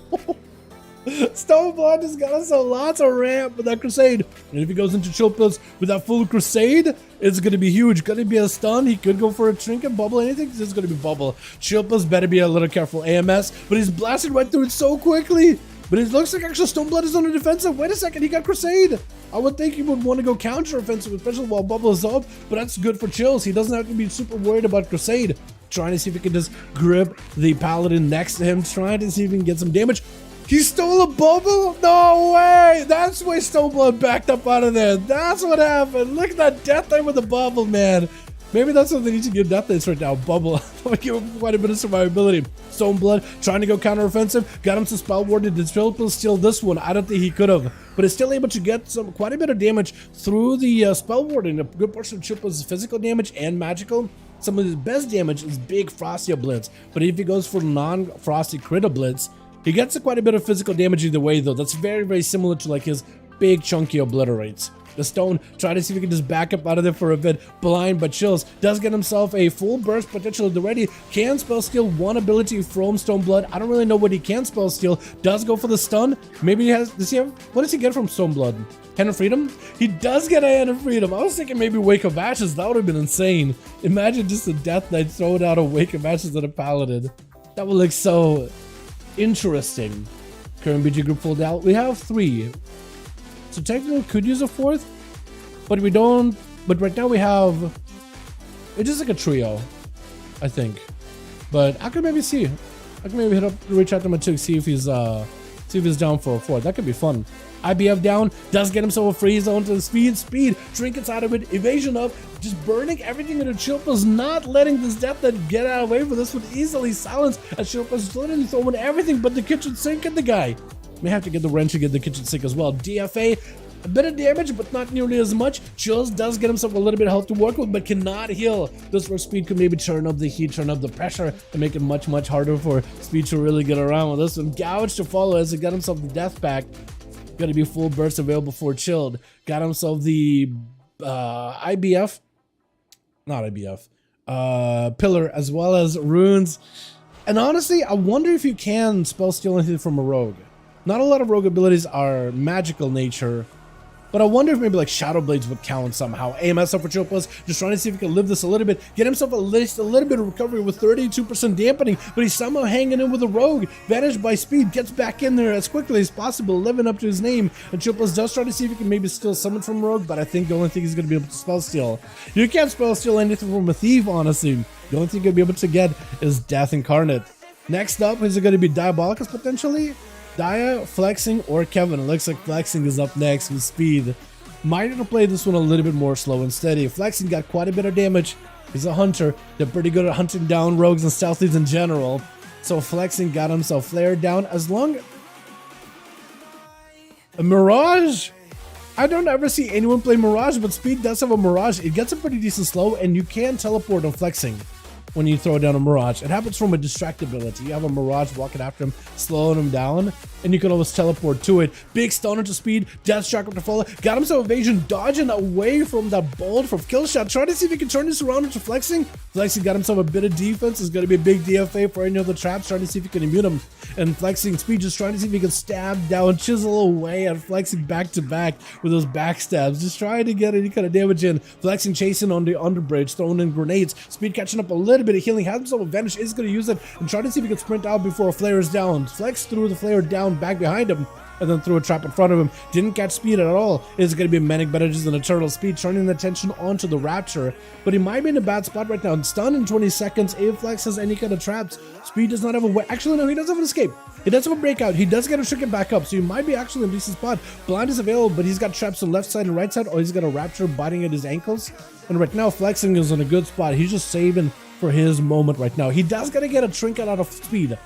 Stoneblood has got us lots of ramp with that Crusade. And if he goes into Chill Pills with that full Crusade, it's going to be huge. Going to be a stun. He could go for a Trinket, Bubble, anything. It's going to be Bubble. Chill Pills better be a little careful. AMS, but he's blasted right through it so quickly. But it looks like actually Stoneblood is on the defensive. Wait a second, he got Crusade. I would think he would want to go counter offensive, especially while Bubble is up. But that's good for Chills. He doesn't have to be super worried about Crusade. Trying to see if he can just grip the Paladin next to him. Trying to see if he can get some damage. He stole a bubble? No way! That's why Stoneblood backed up out of there. That's what happened. Look at that death there with the bubble, man. Maybe that's what they need to give death rates right now. Bubble. Would give him quite a bit of survivability. Stoneblood trying to go counter-offensive. Got him some spell warded. Did Philip steal this one? I don't think he could have. But is still able to get quite a bit of damage through the spell warding. A good portion of Chip was physical damage and magical. Some of his best damage is big Frosty Blitz. But if he goes for non-Frosty Critter Blitz, he gets quite a bit of physical damage either way, though. That's very similar to like his big chunky obliterates. The stone, try to see if he can just back up out of there for a bit. Blind, but Chills does get himself a full burst potential already. Can spell steal one ability from Stoneblood. I don't really know what he can spell steal. Does go for the stun. Maybe he has, does he have, what does he get from Stoneblood? Hand of Freedom? He does get a Hand of Freedom. I was thinking maybe Wake of Ashes. That would have been insane. Imagine just a Death Knight throwing out a Wake of Ashes at a Paladin. That would look so interesting. Current BG group full out. We have 3. So technically could use a 4th, but we don't. But right now we have, it's just like a trio, I think. But I could maybe see. I can maybe reach out to Matuk, see if he's down for a 4th. That could be fun. IBF down, does get himself a free zone to the speed, trinkets out of it, evasion up, just burning everything into Chilpa's, not letting this Death Knight get out of the way for this one, easily silenced as Chilpa's literally throwing everything but the kitchen sink at the guy. May have to get the wrench to get the kitchen sink as well. DFA, a bit of damage, but not nearly as much. Chills does get himself a little bit of health to work with, but cannot heal. This where Speed could maybe turn up the heat, turn up the pressure, and make it much harder for Speed to really get around with this one. Gouge to follow as he got himself the death pack. Gonna be full burst available for chilled. Got himself the IBF, not IBF, pillar, as well as runes. And honestly, I wonder if you can spell steal anything from a rogue. Not a lot of rogue abilities are magical nature, but I wonder if maybe like Shadow Blades would count somehow. AMS up for Chill Plus, just trying to see if he can live this a little bit, get himself at least a little bit of recovery with 32% dampening, but he's somehow hanging in with a rogue. Vanished by speed, gets back in there as quickly as possible, living up to his name. And Chill Plus does try to see if he can maybe steal someone from rogue, but I think the only thing he's going to be able to spell steal. You can't spell steal anything from a thief, honestly. The only thing you're going to be able to get is Death Incarnate. Next up, is it going to be Diabolical potentially? Dia, Flexing, or Kevin. It looks like Flexing is up next with speed. Might have to play this one a little bit more slow and steady. Flexing got quite a bit of damage. He's a hunter. They're pretty good at hunting down rogues and stealthies in general. So Flexing got himself flared down. As long... A Mirage? I don't ever see anyone play Mirage, but speed does have a Mirage. It gets a pretty decent slow, and you can teleport on Flexing when you throw down a Mirage. It happens from a distractibility. You have a Mirage walking after him, slowing him down, and you can always teleport to it. Big stunner to speed, death shock up to follow. Got himself evasion, dodging away from that bolt from kill shot. Trying to see if he can turn this around into Flexing. Flexing got himself a bit of defense. It's going to be a big DFA for any of the traps, trying to see if he can immune him. And Flexing speed, just trying to see if he can stab down, chisel away at Flexing back to back with those backstabs, just trying to get any kind of damage in. Flexing chasing on the underbridge, throwing in grenades. Speed catching up a little bit of healing, has himself a vanish, is going to use it and try to see if he can sprint out before a flare is down. Flex threw the flare down back behind him and then threw a trap in front of him. Didn't catch speed at all. It's going to be Manic Bandages and Eternal Speed, turning the attention onto the Rapture. But he might be in a bad spot right now. Stun in 20 seconds. If Flex has any kind of traps, Speed does not have a way. Actually, no, he does have an escape. He does have a breakout. He does get a Shriken back up, so he might be actually in a decent spot. Blind is available, but he's got traps on left side and right side, or he's got a Rapture biting at his ankles. And right now, Flexing is in a good spot. He's just saving for his moment right now. He does got to get a trinket out of speed.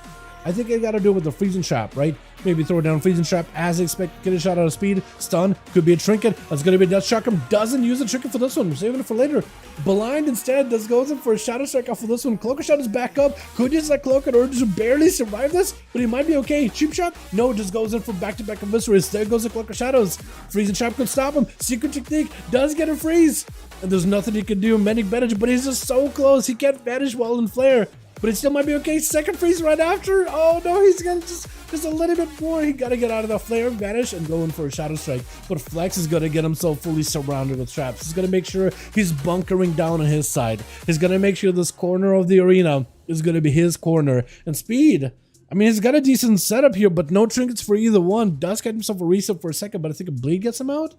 I think he got to do it with the freezing trap, right? Maybe throw down freezing trap as expected, get a shot out of speed. Stun, could be a trinket. That's going to be a death shock. Doesn't use a trinket for this one, saving it for later. Blind instead does goes in for a shadow strike off of this one. Cloaker shot is back up. Could use that cloak in order to barely survive this, but he might be okay. Cheap shot? No, just goes in for back-to-back eviscerates. There goes the cloaker shadows. Freezing trap could stop him. Secret technique does get a freeze, and there's nothing he can do. Manic Bandage, but he's just so close. He can't vanish while in flare, but it still might be okay. Second freeze right after. Oh no, he's gonna just a little bit more. He gotta get out of the flare, vanish, and go in for a shadow strike. But Flex is gonna get himself fully surrounded with traps. He's gonna make sure he's bunkering down on his side. He's gonna make sure this corner of the arena is gonna be his corner. And Speed, I mean, he's got a decent setup here, but no trinkets for either one. Does get himself a reset for a second, but I think a bleed gets him out.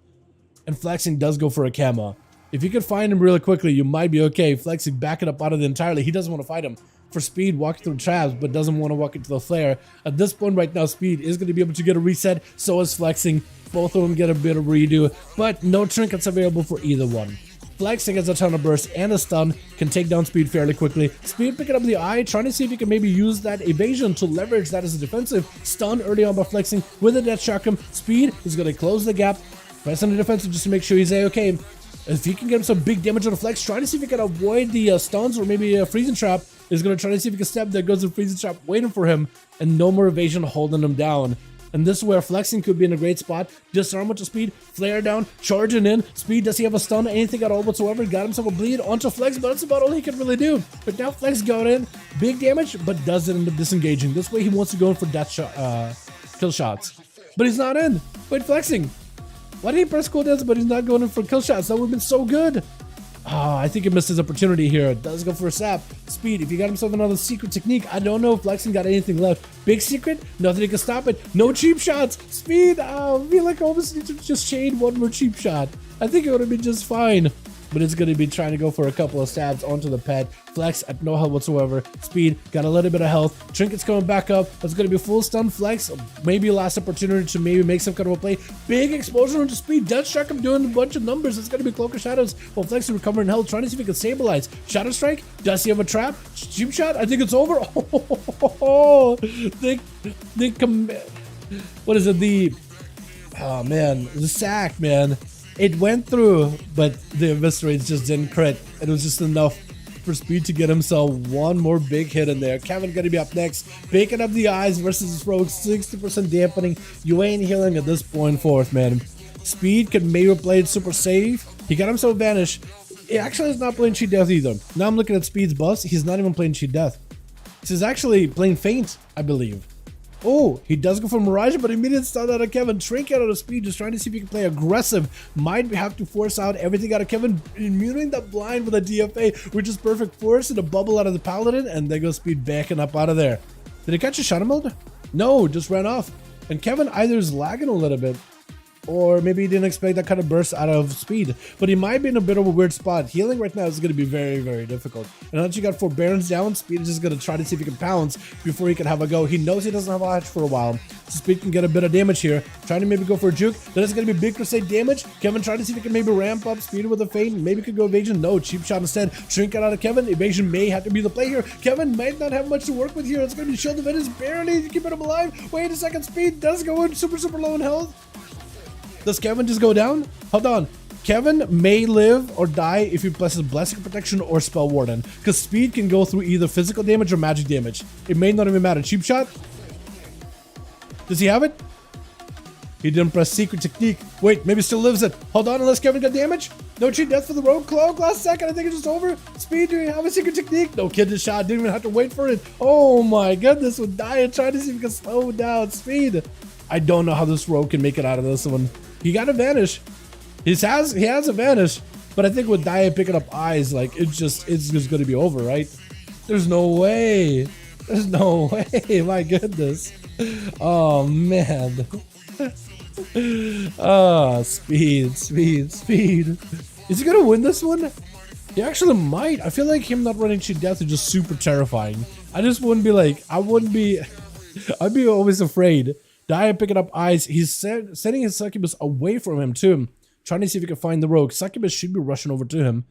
And Flexing does go for a camo. If you could find him really quickly, you might be okay. Flexing backing up out of it entirely. He doesn't want to fight him. For Speed, walking through traps, but doesn't want to walk into the flare. At this point right now, Speed is going to be able to get a reset. So is Flexing. Both of them get a bit of redo, but no trinkets available for either one. Flexing has a ton of burst and a stun, can take down Speed fairly quickly. Speed picking up the eye, trying to see if he can maybe use that evasion to leverage that as a defensive. Stun early on by Flexing with a death shock him. Speed is going to close the gap, press on the defensive just to make sure he's A-okay. If he can get him some big damage on the Flex, trying to see if he can avoid the stuns or maybe a freezing trap. Is going to try to see if he can step. There goes the freezing trap waiting for him, and no more evasion holding him down. And this is where Flexing could be in a great spot. Disarm with the Speed, flare down, charging in. Speed, does he have a stun? Anything at all whatsoever? Got himself a bleed onto Flex, but that's about all he can really do. But now Flex got in, big damage, but doesn't end up disengaging. This way he wants to go in for death kill shots, but he's not in. Wait, Flexing, why did he press cooldowns, but he's not going in for kill shots? That would have been so good. Oh, I think he missed his opportunity here. Does go for a sap. Speed, if he got himself another secret technique, I don't know if Flexing got anything left. Big secret, nothing can stop it. No cheap shots. Speed, I feel like I almost need to just chain one more cheap shot. I think it would have been just fine. But it's going to be trying to go for a couple of stabs onto the pet. Flex at no health whatsoever. Speed, got a little bit of health. Trinkets coming back up. That's going to be full stun. Flex, maybe last opportunity to maybe make some kind of a play. Big explosion onto Speed. Death Strike him doing a bunch of numbers. It's going to be Cloak of Shadows. While Flex is recovering health, trying to see if he can stabilize. Shadow Strike. Does he have a trap? Cheap shot. I think it's over. Oh, what is it? Oh man, the sack, man. It went through, but the eviscerates just didn't crit. It was just enough for Speed to get himself one more big hit in there. Kevin gonna be up next, picking up the eyes versus his rogue, 60% dampening. You ain't healing at this point forth, man. Speed could maybe play it super safe. He got himself Vanish. He actually is not playing Cheat Death either. Now I'm looking at Speed's buffs. He's not even playing Cheat Death. He's actually playing Feint, I believe. Oh, he does go for Mirage, but immediate stun out of Kevin. Trinket out of Speed, just trying to see if he can play aggressive. Might have to force out everything out of Kevin. Immuning the blind with a DFA, which is perfect. Force and a bubble out of the Paladin, and there goes Speed backing up out of there. Did he catch a Shadow Meld? No, just ran off. And Kevin either is lagging a little bit, or maybe he didn't expect that kind of burst out of Speed. But he might be in a bit of a weird spot. Healing right now is going to be very, very difficult. And once you got Forbearance down, Speed is just going to try to see if he can pounce before he can have a go. He knows he doesn't have a hatch for a while, so Speed can get a bit of damage here. Trying to maybe go for a juke. Then it's going to be big crusade damage. Kevin trying to see if he can maybe ramp up Speed with a feint. Maybe could go evasion. No, cheap shot instead. Trinket out of Kevin. Evasion may have to be the play here. Kevin might not have much to work with here. It's going to be Shield of Venus barely keeping him alive. Wait a second. Speed does go in super, super low in health. Does Kevin just go down? Hold on. Kevin may live or die if he places Blessing Protection or Spell Warden, because Speed can go through either physical damage or magic damage. It may not even matter. Cheap shot? Does he have it? He didn't press Secret Technique. Wait, maybe still lives it. Hold on, unless Kevin got damage. No cheat death for the Rogue Cloak. Last second, I think it's just over. Speed, do you have a Secret Technique? No, kid just shot. Didn't even have to wait for it. Oh my goodness, with Dia trying to see if he can slow down Speed. I don't know how this Rogue can make it out of this one. He got a Vanish. He has a Vanish, but I think with Dia picking up eyes, like it's just gonna be over, right? There's no way. There's no way. My goodness. Oh man. Speed. Is he gonna win this one? He actually might. I feel like him not running Cheat Death is just super terrifying. I just wouldn't be like, I'd be always afraid. Dia picking up eyes. He's sending his Succubus away from him too. Trying to see if he can find the Rogue. Succubus should be rushing over to him.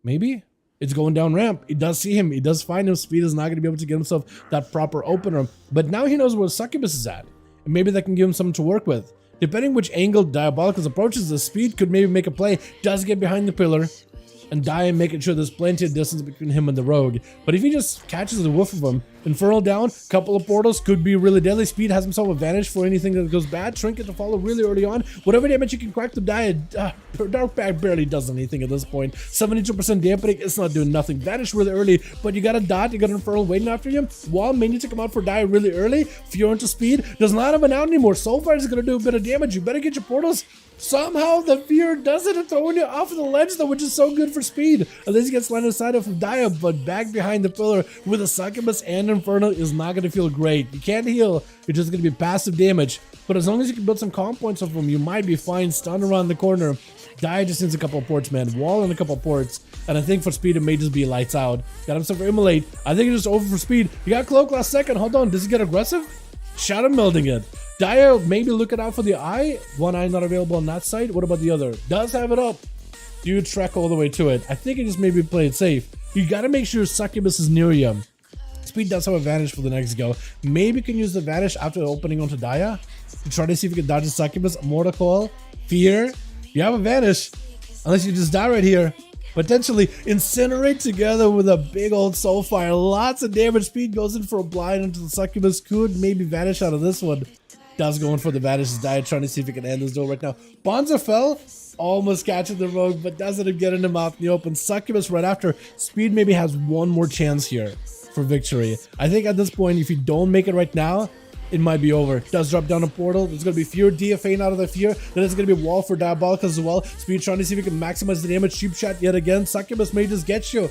Maybe? It's going down ramp. He does see him. He does find him. Speed is not going to be able to get himself that proper opener. But now he knows where Succubus is at. And maybe that can give him something to work with. Depending which angle Diabolical approaches, the Speed could maybe make a play. Does get behind the pillar. And Dia making sure there's plenty of distance between him and the Rogue. But if he just catches a whiff of him, Infernal down, couple of portals could be really deadly. Speed has himself advantage for anything that goes bad. Trinket to follow really early on. Whatever damage you can crack to Dia, Dark Bag barely does anything at this point. 72% dampening, it's not doing nothing. Vanish really early, but you got a dot, you got an Infernal waiting after you. Wall may need to come out for Dia really early. Fear into Speed, does not have an out anymore. Soulfire is going to do a bit of damage. You better get your portals. Somehow the Fear does it and throwing you off of the ledge though, which is so good for Speed. Unless he gets landed aside of Dia, but back behind the pillar with a Succubus and Infernal is not going to feel great. You can't heal, it's just going to be passive damage. But as long as you can build some comp points off him, you might be fine. Stun around the corner. Dia just needs a couple of ports, man. Wall and a couple of ports. And I think for Speed, it may just be lights out. Got himself for Immolate. I think it's just over for Speed. He got Cloak last second. Hold on, does he get aggressive? Shadow melding it. Dia maybe looking out for the eye. One eye not available on that side. What about the other? Does have it up. Do you trek all the way to it? I think he just maybe play it safe. You got to make sure Succubus is near you. Speed does have advantage for the next go. Maybe can use the Vanish after opening onto Dia to try to see if you can dodge the Succubus. Mortal Coil. Fear. You have a Vanish. Unless you just die right here. Potentially Incinerate together with a big old Soulfire. Lots of damage. Speed goes in for a blind into the Succubus. Could maybe Vanish out of this one. Does go in for the Vanish. Dia trying to see if he can end this duel right now. Bonza fell. Almost catching the Rogue, but doesn't have getting him out in the open. Succubus right after. Speed maybe has one more chance here for victory. I think at this point, if you don't make it right now, it might be over. Does drop down a portal. There's going to be Fear, DFA out of the Fear. Then there's going to be Wall for Diabolical as well. Speed trying to see if he can maximize the damage. Cheap shot yet again. Succubus may just get you.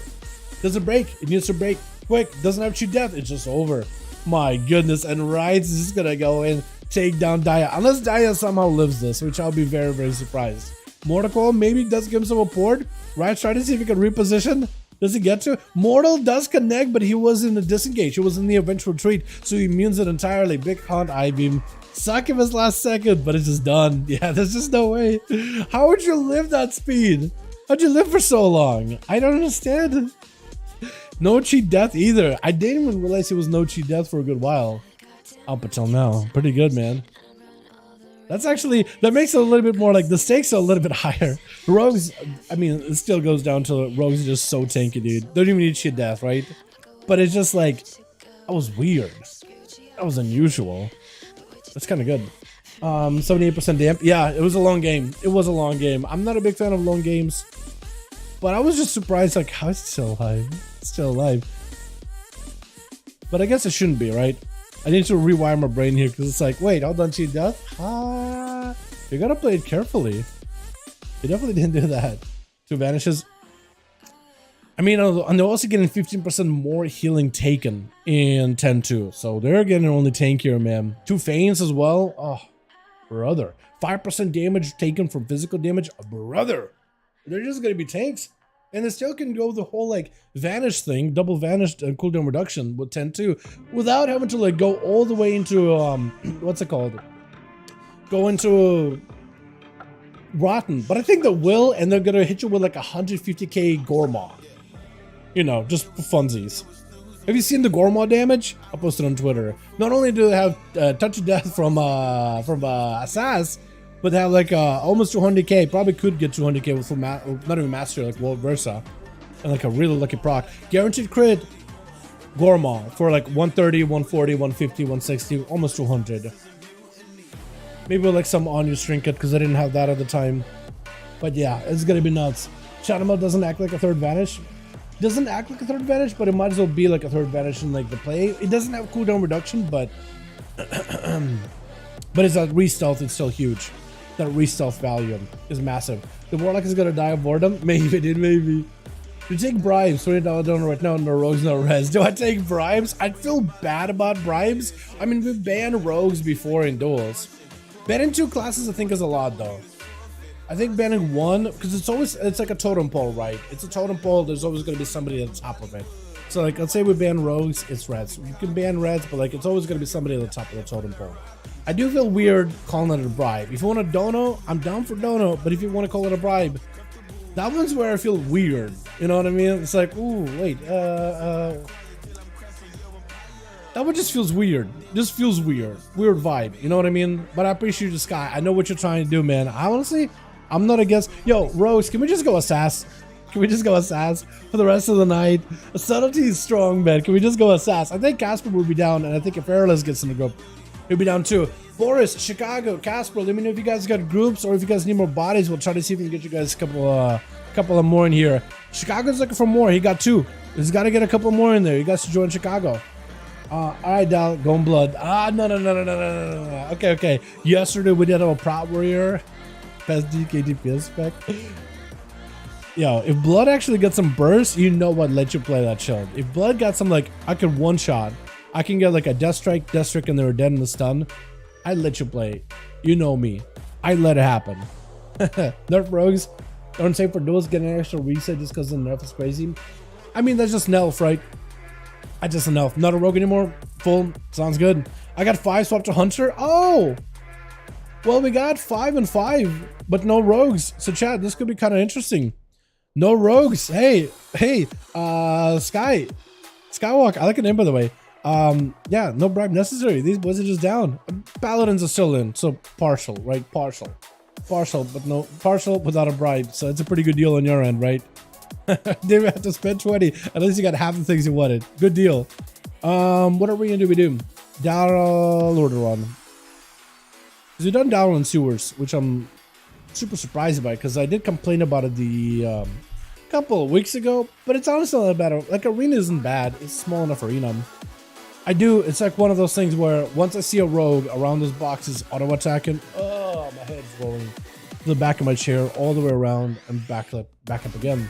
Does it break? It needs to break quick. Doesn't have cheat death. It's just over. My goodness. And Rides is just going to go in, take down Dia. Unless Dia somehow lives this, which I'll be very, very surprised. Mortal Coil maybe does give himself a port. Right, trying to see if he can reposition. Does he get to? Mortal does connect, but he was in the disengage. He was in the eventual retreat, so he immunes it entirely. Big Hunt, I-Beam. Succubus last second, but it's just done. Yeah, there's just no way. How would you live that speed? How'd you live for so long? I don't understand. No cheat death either. I didn't even realize he was no cheat death for a good while. Up until now. Pretty good, man. That's actually, that makes it a little bit more like the stakes are a little bit higher. Rogues, I mean, it still goes down to rogues are just so tanky, dude. Don't even need shit death, right? But it's just like, that was weird. That was unusual. That's kind of good. 78% damp. Yeah, it was a long game. It was a long game. I'm not a big fan of long games, but I was just surprised, like, how is it still alive? It's still alive. But I guess it shouldn't be, right? I need to rewire my brain here because it's like, wait, hold on, cheat death? Ah, you gotta play it carefully. You definitely didn't do that. 2 vanishes. I mean, and they're also getting 15% more healing taken in 10-2. So they're getting only tankier, man. 2 feigns as well. Oh, brother. 5% damage taken from physical damage. Brother. They're just gonna be tanks. And they still can go the whole like vanish thing, double vanished and cooldown reduction with 10-2 without having to like go all the way into what's it called? Go into rotten. But I think they will, and they're gonna hit you with like 150k Gormaw. You know, just for funsies. Have you seen the Gormaw damage? I'll post it on Twitter. Not only do they have touch of death from ASUS, but they have like almost 200k. Probably could get 200k with full not even master, like World Versa, and like a really lucky proc. Guaranteed crit Gormaw for like 130, 140, 150, 160, almost 200. Maybe like some on-use trinket because I didn't have that at the time. But yeah, it's gonna be nuts. Shadowmeld doesn't act like a third vanish. Doesn't act like a third vanish, but it might as well be like a third vanish in like the play. It doesn't have cooldown reduction, but but it's a re-stealth. It's still huge. That re-stealth value is massive. The Warlock is gonna die of boredom. Maybe, dude, maybe. You take bribes. $20 donor right now. No rogues, no res. Do I take bribes? I'd feel bad about bribes. I mean, we've banned rogues before in duels. Banning 2 classes, I think, is a lot though. I think banning 1, because it's like a totem pole, right? It's a totem pole. There's always gonna be somebody at the top of it. So like, let's say we ban rogues, it's reds. You can ban reds, but like, it's always gonna be somebody at the top of the totem pole. I do feel weird calling it a bribe. If you want a dono, I'm down for dono, but if you want to call it a bribe, that one's where I feel weird. You know what I mean? It's like, ooh, wait, that one just feels weird. Just feels weird. Weird vibe, you know what I mean? But I appreciate you, Sky. I know what you're trying to do, man. I honestly, I'm not against, yo, Rose, can we just go Assas? Can we just go Assas for the rest of the night? Subtlety is strong, man. Can we just go Assas? I think Casper will be down, and I think if Airless gets in the group, he'll be down too. Boris, Chicago, Casper, let me know if you guys got groups or if you guys need more bodies. We'll try to see if we can get you guys a couple of more in here. Chicago's looking for more. He got 2. He's got to get a couple more in there. You guys should join Chicago. All right, Dal, going blood. No. Okay. Yesterday we did a Proud Warrior. Best DK DPS spec. Yo, if Blood actually gets some burst, you know what, let you play that shield. If Blood got some, like, I could one-shot. I can get, like, a Death Strike, and they were dead in the stun. I'd let you play. You know me. I'd let it happen. Nerf rogues. Don't say for duels, get an extra reset just because the nerf is crazy. I mean, that's just Nelf, right? I just a Nelf. Not a rogue anymore. Full. Sounds good. I got 5 swapped to Hunter. Oh! Well, we got 5 and 5, but no rogues. So, chat, this could be kind of interesting. No rogues. Hey, Skywalk. I like the name, by the way. Yeah, no bribe necessary. These boys are just down. Paladins are still in, so partial, right? Partial, but no partial without a bribe. So it's a pretty good deal on your end, right? Didn't have to spend 20. At least you got half the things you wanted. Good deal. What are we gonna do? Dalaran. Because we've done Dalaran sewers, which I'm super surprised by, because I did complain about it the couple of weeks ago, but it's honestly not bad. Like, arena isn't bad. It's small enough arena. It's like one of those things where once I see a rogue around those boxes auto attacking, oh, my head's rolling to the back of my chair all the way around and back up again.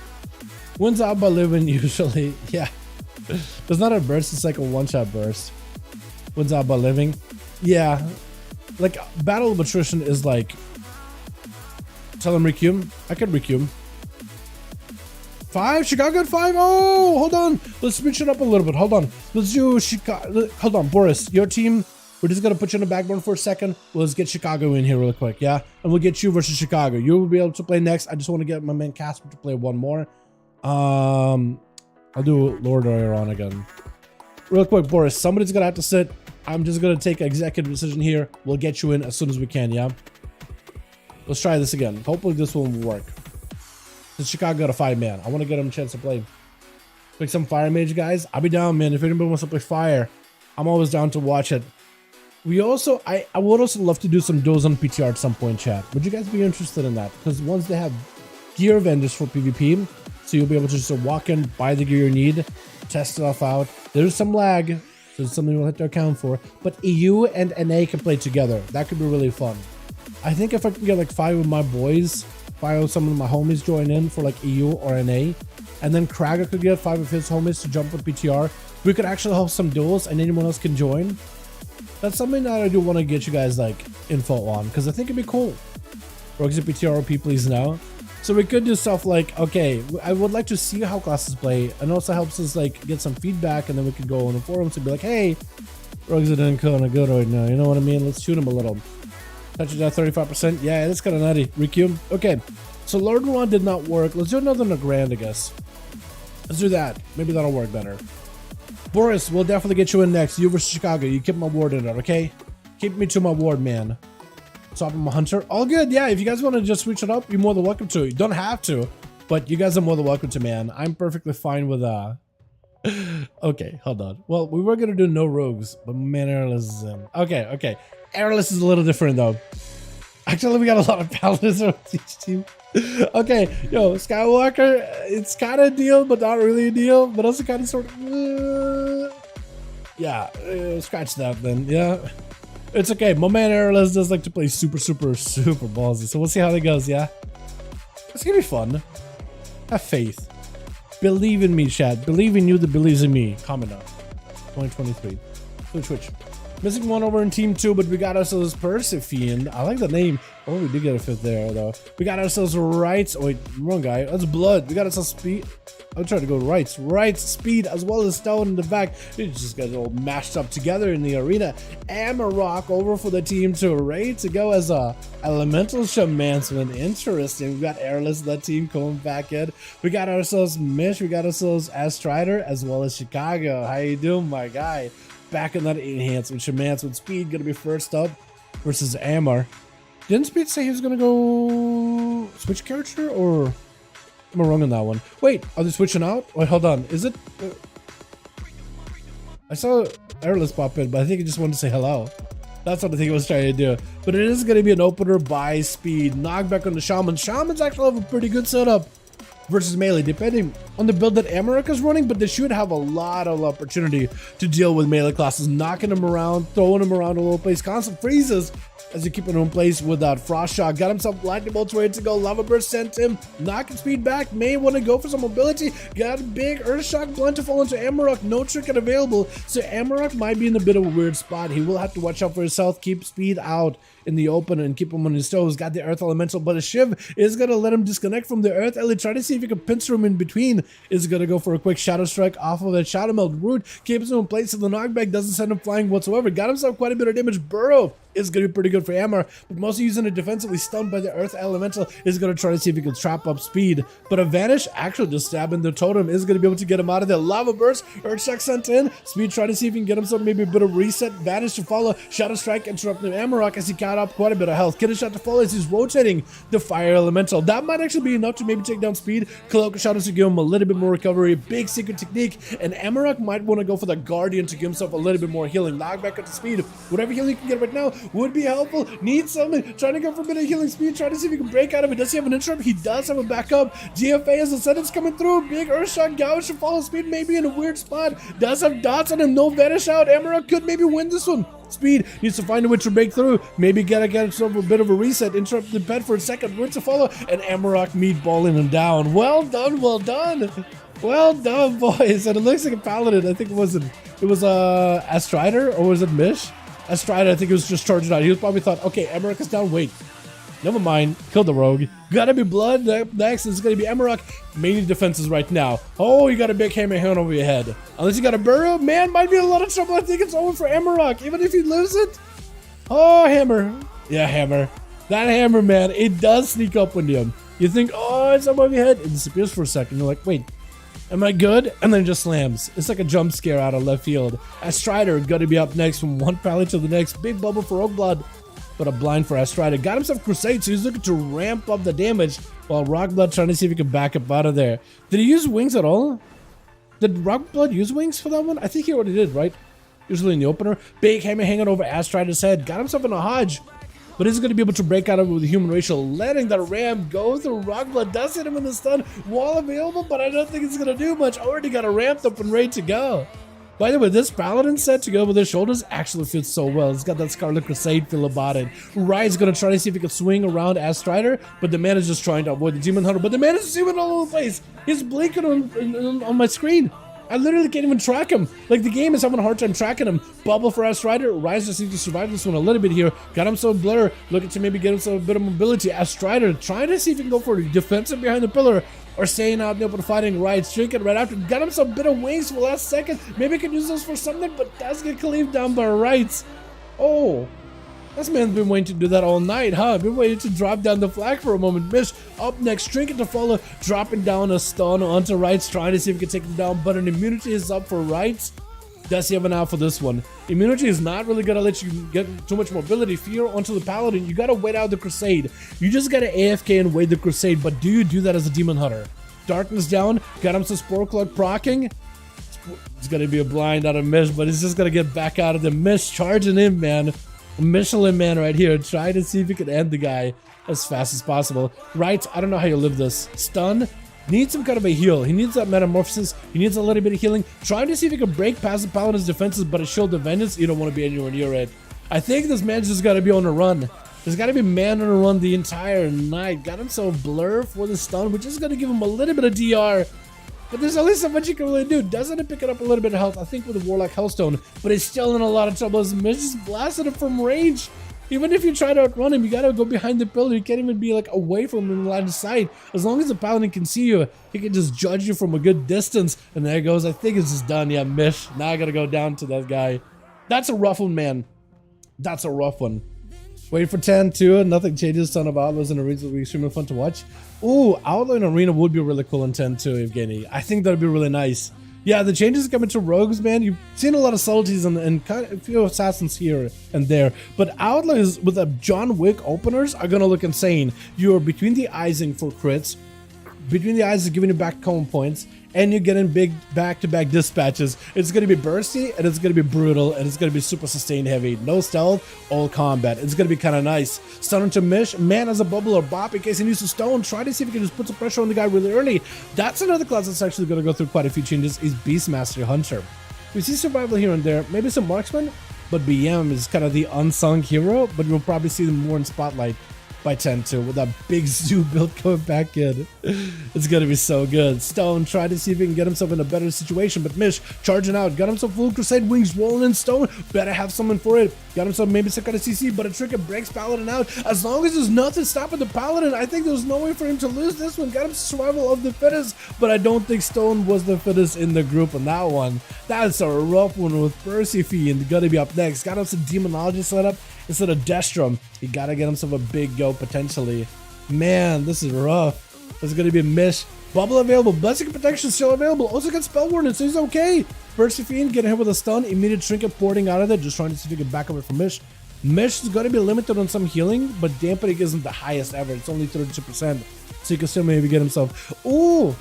Wins out by living usually. Yeah. There's not a burst, it's like a one-shot burst. Wins out by living. Yeah. Like, Battle of Attrition is like, tell him recume. I could recume. 5? Chicago at 5? Oh, hold on. Let's switch it up a little bit. Hold on. Let's do Chicago. Hold on, Boris. Your team, we're just going to put you in the backbone for a second. Let's get Chicago in here real quick, yeah? And we'll get you versus Chicago. You will be able to play next. I just want to get my man Casper to play one more. I'll do Lord Iron again. Real quick, Boris. Somebody's going to have to sit. I'm just gonna take an executive decision here. We'll get you in as soon as we can, yeah? Let's try this again. Hopefully this one will work. Since Chicago got a 5-man, I want to get him a chance to play. Like some fire mage guys. I'll be down, man. If anybody wants to play fire, I'm always down to watch it. We also, I would also love to do some duels on PTR at some point, chat. Would you guys be interested in that? Because once they have gear vendors for PvP, so you'll be able to just walk in, buy the gear you need, test stuff out. There's some lag, so it's something we'll have to account for. But EU and NA can play together. That could be really fun. I think if I can get like 5 of my boys, 5 of some of my homies join in for like EU or NA, and then Kraga could get 5 of his homies to jump with PTR, we could actually host some duels and anyone else can join. That's something that I do want to get you guys like info on, because I think it'd be cool. Rogues at PTR OP please now. So we could do stuff like, okay, I would like to see how classes play, and also helps us like get some feedback, and then we could go on the forums and be like, hey, Rogues are doing kind of good right now, you know what I mean? Let's shoot them a little. Touch it at 35%. Yeah, that's kind of nutty. Requeue. Okay, so Lord Ron did not work. Let's do another in a grand, I guess. Let's do that. Maybe that'll work better. Boris, we'll definitely get you in next. You versus Chicago. You keep my word in it, okay? Keep me to my word, man. So I'm a hunter. All good. Yeah, if you guys want to just switch it up, you're more than welcome to. You don't have to, but you guys are more than welcome to, man. I'm perfectly fine with Okay, hold on. Well, we were gonna do no rogues, but man, airless is in. Okay. Airless is a little different though. Actually, we got a lot of paladins on each team. Okay, yo, Skywalker, it's kind of a deal, but not really a deal, but also kind of sort of. Yeah, scratch that then. Yeah, it's okay. My man Airless does like to play super ballsy, so we'll see how that goes. Yeah, it's gonna be fun. Have faith. Believe in me, chat. Believe in you that believes in me. Comment up. 2023. Twitch. Missing one over in team 2, but we got ourselves Percy Fiend. I like the name. Oh, we did get a 5th there, though. We got ourselves rights. Oh, wait, wrong guy. That's blood. We got ourselves speed. I'm trying to go rights, speed, as well as stone in the back. It just got all mashed up together in the arena. Amarok over for the team 2, ready to go as a elemental shamansman. Interesting. We got Airless, that team coming back in. We got ourselves Mish. We got ourselves Strider, as well as Chicago. How you doing, my guy? Back in that enhancement. Shamansman Speed gonna be first up versus Amar. Didn't Speed say he was gonna go switch character, or am I wrong on that one? Wait, are they switching out? Wait, hold on. Is it? I saw Airless pop in, but I think he just wanted to say hello. That's what I think I was trying to do. But it is gonna be an opener by Speed. Knockback on the Shaman. Shamans actually have a pretty good setup versus melee, depending on the build that Amarok is running, but they should have a lot of opportunity to deal with melee classes, knocking them around, throwing them around all over the place, constant freezes as you keep him in place without Frost Shot. Got himself lightning bolts ready to go. Lava Burst sent him, knocking speed back. May want to go for some mobility. Got a big Earth Shock blunt to fall into Amarok. No trick available, so Amarok might be in a bit of a weird spot. He will have to watch out for his health, keep speed out in the open and keep him on his toes. Got the Earth Elemental, but a Shiv is going to let him disconnect from the Earth Ellie. Try to see if he can pincer him in between. Is going to go for a quick Shadow Strike off of that Shadow Meld root. Keeps him in place, and the knockback doesn't send him flying whatsoever. Got himself quite a bit of damage. Burrow is going to be pretty good for Amar, but mostly using it defensively. Stunned by the Earth Elemental, is going to try to see if he can trap up speed. But a Vanish, actually just stabbing the totem, is going to be able to get him out of there. Lava Burst, Earth Shock sent in. Speed trying to see if he can get himself maybe a bit of reset. Vanish to follow. Shadow Strike interrupting Amarok as he got up quite a bit of health. Get a shot to follow as he's rotating the Fire Elemental. That might actually be enough to maybe take down speed. Cloak Shadows to give him a little bit more recovery. Big secret technique, and Amarok might want to go for the Guardian to give himself a little bit more healing. Knockback at the speed. Whatever healing he can get right now would be helpful. Needs something. Trying to go for a bit of healing speed. Trying to see if he can break out of it. Does he have an interrupt? He does have a backup. GFA as the sentence coming through. Big Earthshock Gouge to follow speed. Maybe in a weird spot. Does have dots on him. No Vanish out. Amarok could maybe win this one. Speed needs to find a way to break through. Maybe get himself a bit of a reset. Interrupt the pet for a second. Where to follow. And Amarok meatballing him down. Well done. Well done. Well done, boys. And it looks like a paladin. I think it was Strider, or was it Mish? Strider, I think it was just charging out. He was probably thought, okay, Amarok is down. Wait, never mind. Killed the rogue. Gotta be blood. Next is gonna be Amarok. Mainly defenses right now. Oh, you got a big hammer hand over your head. Unless you got a burrow, man, might be in a lot of trouble. I think it's over for Amarok, even if he loses it. Oh, hammer. Yeah, hammer. That hammer, man, it does sneak up on you. You think, oh, it's above your head. It disappears for a second. You're like, wait, Am I good? And then just slams. It's like a jump scare out of left field. Strider got to be up next from one pallet to the next. Big bubble for Rockblood, but a blind for Strider. Got himself Crusade, so he's looking to ramp up the damage while Rockblood trying to see if he can back up out of there. Did he use wings at all? Did Rockblood use wings for that one? I think he already did, right? Usually in the opener. Big hammer hanging over Strider's head. Got himself in a hodge. But he's going to be able to break out of it with a human racial, letting the ram go through Rockblood. Does hit him in the stun. Wall available, but I don't think it's going to do much. Already got a ramped up and ready to go. By the way, this Paladin set to go over their shoulders actually fits so well. It's got that Scarlet Crusade feel about it. Riot's going to try to see if he can swing around Strider, but the man is just trying to avoid the Demon Hunter. But the man is zooming all over the place. He's blinking on my screen. I literally can't even track him. Like, the game is having a hard time tracking him. Bubble for Strider. Rise just needs to survive this one a little bit here. Got himself Blur. Looking to maybe get himself a bit of mobility. Strider trying to see if he can go for defensive behind the pillar or staying out in the open fighting. Riot's drinking right after. Got himself a bit of wings for the last second. Maybe he can use those for something, but does get cleaved down by Riot's. Oh. This man's been waiting to do that all night, huh? Been waiting to drop down the flag for a moment. Mish up next, Trinket to follow, dropping down a stun onto Rights, trying to see if he can take him down, but an immunity is up for Rights. Does he have an out for this one? Immunity is not really gonna let you get too much mobility. Fear onto the Paladin. You gotta wait out the Crusade. You just gotta AFK and wait the Crusade, but do you do that as a Demon Hunter? Darkness down, got him some Spore Cloak proccing. It's gonna be a blind out of Mish, but he's just gonna get back out of the Mish, charging in, man. Michelin man right here, try to see if he can end the guy as fast as possible. Right, I don't know how you live this. Stun, needs some kind of a heal. He needs that metamorphosis, he needs a little bit of healing. Trying to see if he can break past the Paladin's defenses, but a Shield of Vengeance, you don't want to be anywhere near it. I think this man's just got to be on a run. There's got to be man on a run the entire night. Got himself Blur for the stun, which is going to give him a little bit of DR. But there's only so much you can really do. Doesn't it pick it up a little bit of health? I think with the Warlock Hellstone, but he's still in a lot of trouble as Mish just blasted him from range. Even if you try to outrun him, you gotta go behind the pillar. You can't even be like away from him in line of sight. As long as the Paladin can see you, he can just judge you from a good distance. And there it goes. I think it's just done. Yeah, Mish. Now I gotta go down to that guy. That's a rough one, man. That's a rough one. Wait for 10 too. Nothing changes. Son of Outlaws and Arenas will be extremely fun to watch. Ooh, Outlaw in Arena would be really cool in 10 too, Evgeny. I think that'd be really nice. Yeah, the changes coming to Rogues, man. You've seen a lot of subtleties and kind of a few assassins here and there. But Outlaws with a John Wick openers are gonna look insane. You're between the eyesing for crits. Between the eyes is giving you back common points, and you're getting big back-to-back dispatches. It's going to be bursty, and it's going to be brutal, and it's going to be super sustained heavy. No stealth, all combat. It's going to be kind of nice. Stun to Mish, man has a bubble or bop in case he needs to stone. Try to see if he can just put some pressure on the guy really early. That's another class that's actually going to go through quite a few changes, is Beastmaster Hunter. We see survival here and there, maybe some marksman, but BM is kind of the unsung hero, but you'll probably see them more in Spotlight by 10-2 with that big zoo build coming back in. It's gonna be so good. Stone tried to see if he can get himself in a better situation, but Mish charging out, got himself full Crusade wings rolling in Stone. Better have someone for it. Got himself maybe some kind of CC, but a Trinket breaks Paladin out. As long as there's nothing stopping the Paladin, I think there's no way for him to lose this one. Got him survival of the fittest, but I don't think Stone was the fittest in the group on that one. That's a rough one with Percy and gonna be up next. Got him some Demonology set up instead of Destrum. He gotta get himself a big go potentially. Man, this is rough. There's gonna be a Mish. Bubble available. Blessing Protection still available. Also got Spell Warden, so he's okay. Percy getting hit with a stun. Immediate Trinket porting out of it. Just trying to see if he can back up it from Mish. Mish is gonna be limited on some healing, but dampening isn't the highest ever. It's only 32%. So he can still maybe get himself. Ooh!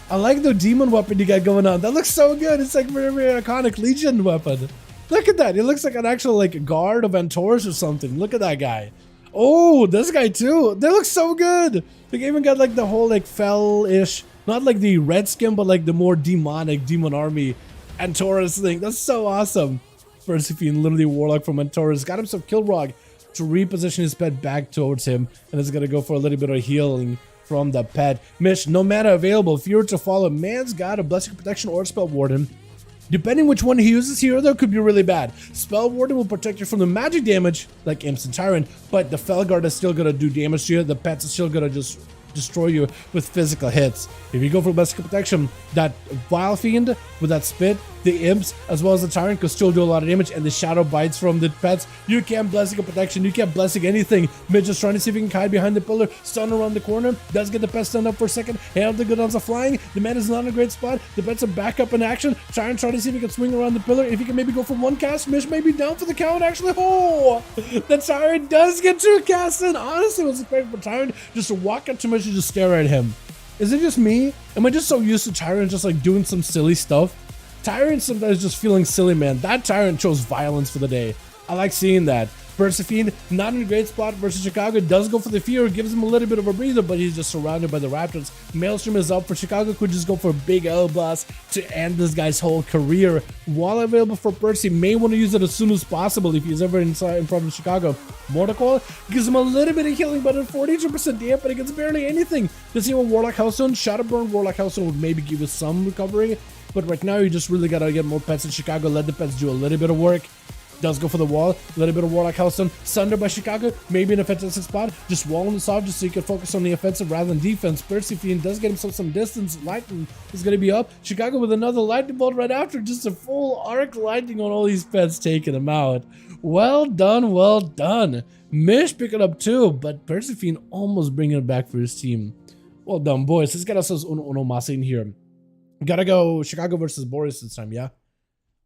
I like the demon weapon you got going on. That looks so good. It's like very, very iconic Legion weapon. Look at that. He looks like an actual like guard of Antaurus or something. Look at that guy. Oh, this guy too. They look so good. They even got like the whole like fell-ish, not like the red skin, but like the more demonic demon army Antaurus thing. That's so awesome. Persephone, literally Warlock from Antaurus, got himself Kilrog to reposition his pet back towards him, and is gonna go for a little bit of healing from the pet. Mish, no mana available. If you were to follow, man's got a Blessing Protection or Spell Warden. Depending which one he uses here, though, could be really bad. Spell Warden will protect you from the magic damage, like Imps and Tyrant, but the Felguard is still gonna do damage to you. The pets are still gonna just destroy you with physical hits. If you go for Blessing Protection, that Vile Fiend with that spit the imps as well as the tyrant could still do a lot of damage, and the shadow bites from the pets. You can't blessing a protection, you can't blessing anything. Mid just trying to see if he can hide behind the pillar, stun around the corner, does get the pet stunned up for a second. Hail the good ones are flying, the man is not in a great spot, the pets are back up in action. Tyrant trying to see if he can swing around the pillar, if he can maybe go for one cast. Mish may be down for the count actually. Oh, the tyrant does get two casts in. Honestly, I was expecting for tyrant just to walk up to Mish and just stare at him. Is it just me? Am I just so used to Tyrant just like doing some silly stuff? Tyrant sometimes just feeling silly, man. That Tyrant chose violence for the day. I like seeing that. Percy not in a great spot versus Chicago, does go for the fear, gives him a little bit of a breather, but he's just surrounded by the Raptors. Maelstrom is up for Chicago, could just go for a big L blast to end this guy's whole career. While available for Percy, may want to use it as soon as possible if he's ever in front of Chicago. Mortal gives him a little bit of healing, but at 42% damp, but it gets barely anything. Does he have a Warlock Hellstone? Shadowburn Warlock Hellstone would maybe give us some recovery, but right now you just really gotta get more pets in Chicago, let the pets do a little bit of work. Does go for the wall, a little bit of Warlock Hellstone, Sunder by Chicago, maybe an offensive spot, just walling this off just so you can focus on the offensive rather than defense. Percy does get himself some distance, lightning is going to be up, Chicago with another lightning bolt right after, just a full arc lightning on all these pets, taking them out. Well done, well done. Mish picking up two, but Percy almost bringing it back for his team. Well done, boys. Let's get ourselves Uno Masa in here. Gotta go Chicago versus Boris this time, yeah?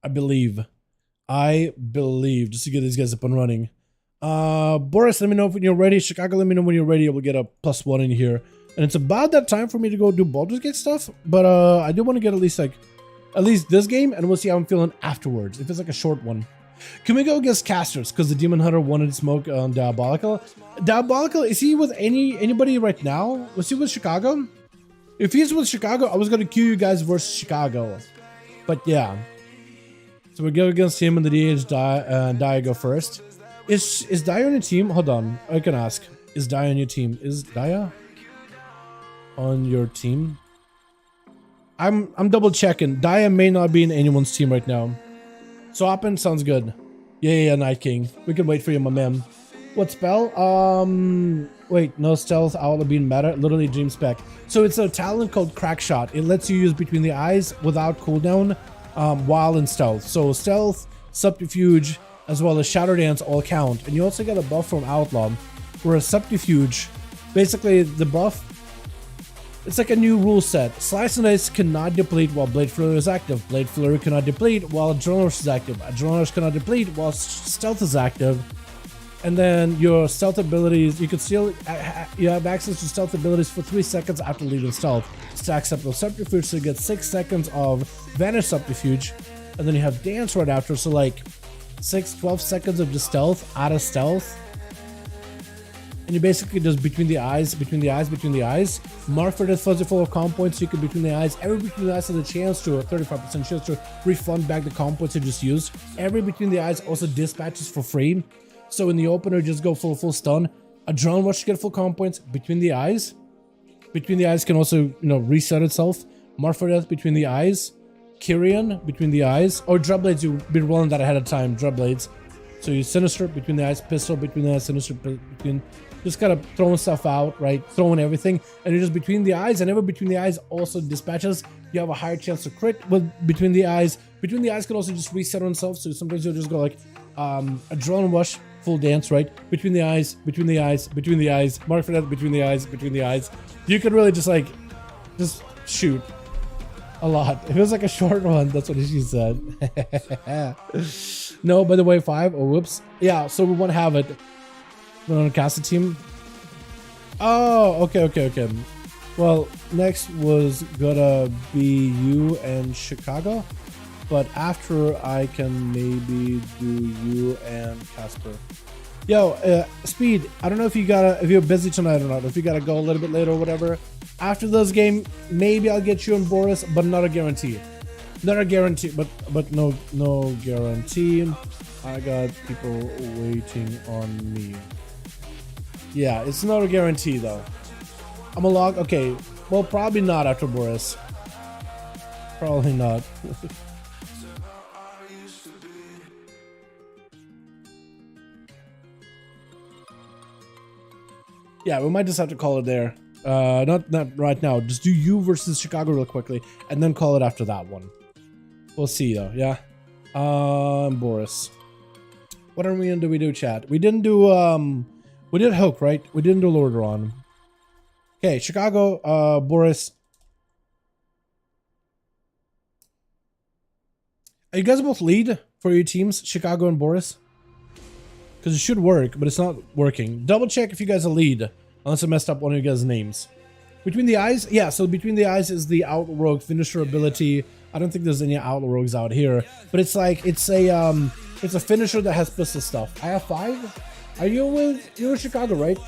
I believe, just to get these guys up and running. Boris, let me know when you're ready. Chicago, let me know when you're ready. We'll get a +1 in here. And it's about that time for me to go do Baldur's Gate stuff. But I do want to get at least this game, and we'll see how I'm feeling afterwards. If it's like a short one. Can we go against casters? Because the Demon Hunter wanted to smoke on Diabolical. Diabolical, is he with anybody right now? Was he with Chicago? If he's with Chicago, I was going to queue you guys versus Chicago. But yeah. So we go against him and the DH Dia go first. Is Dia on your team? Hold on, I can ask. Is Dia on your team? Is Dia on your team? I'm double checking. Dia may not be in anyone's team right now. Swapping sounds good. Yeah, Night King. We can wait for you, my man. What spell? Wait, no stealth, Outlaw being meta. Literally dream spec. So it's a talent called Crack Shot. It lets you use between the eyes without cooldown. While in stealth. So stealth, subterfuge, as well as shadow dance all count. And you also get a buff from Outlaw, where a subterfuge, basically the buff, it's like a new rule set. Slice and Dice cannot deplete while Blade Flurry is active. Blade Flurry cannot deplete while Adrenaline Rush is active. Adrenaline Rush cannot deplete while Stealth is active. And then your stealth abilities, you can still, you have access to stealth abilities for 3 seconds after leaving stealth. Stacks up with subterfuge, so you get 6 seconds of vanish subterfuge, and then you have dance right after, so like 12 seconds of just stealth out of stealth. And you basically just between the eyes. Mark for this fuzzy full of comp points, so you can between the eyes. Every between the eyes has a chance to, a 35% chance to refund back the comp points you just used. Every between the eyes also dispatches for free. So in the opener, just go full stun. Adrenaline Rush to get full comp points between the eyes. Between the eyes can also, reset itself. Mark for Death between the eyes. Kyrian between the eyes. Or Dreadblades, you've been rolling that ahead of time. Dreadblades. So you Sinister between the eyes. Pistol between the eyes. Sinister between. Just kind of throwing stuff out, right? Throwing everything. And you're just between the eyes. And ever between the eyes also dispatches. You have a higher chance to crit with between the eyes. Between the eyes can also just reset on itself. So sometimes you'll just go like Adrenaline Rush. Full dance, right? Between the eyes, between the eyes, between the eyes. Mark for that, between the eyes, between the eyes. You could really just shoot a lot. If it was like a short one, that's what she said. No, by the way, 5. Oh, whoops. Yeah, so we want to have it. We're on a casted team. Oh, okay. Well, next was gonna be you and Chicago. But after I can maybe do you and Casper. Yo, Speed, I don't know if you're busy tonight or not, if you gotta go a little bit later or whatever. After this game, maybe I'll get you and Boris, but not a guarantee. Not a guarantee, but no guarantee. I got people waiting on me. Yeah, it's not a guarantee though. I'm a log. Okay, well, probably not after Boris. Probably not. Yeah, we might just have to call it there. Not right now. Just do you versus Chicago real quickly, and then call it after that one. We'll see though. Yeah. Boris. What are we gonna do? We do chat. We didn't do we did Hook, right? We didn't do Lordaeron. Okay, Chicago, Boris. Are you guys both lead for your teams, Chicago and Boris? Because it should work, but it's not working. Double check if you guys are lead, unless I messed up one of you guys' names. Between the Eyes? Yeah, so Between the Eyes is the Outlaw Rogue finisher ability. I don't think there's any Outlaw Rogues out here, but it's like, it's a finisher that has pistol stuff. I have 5? You're with Chicago, right?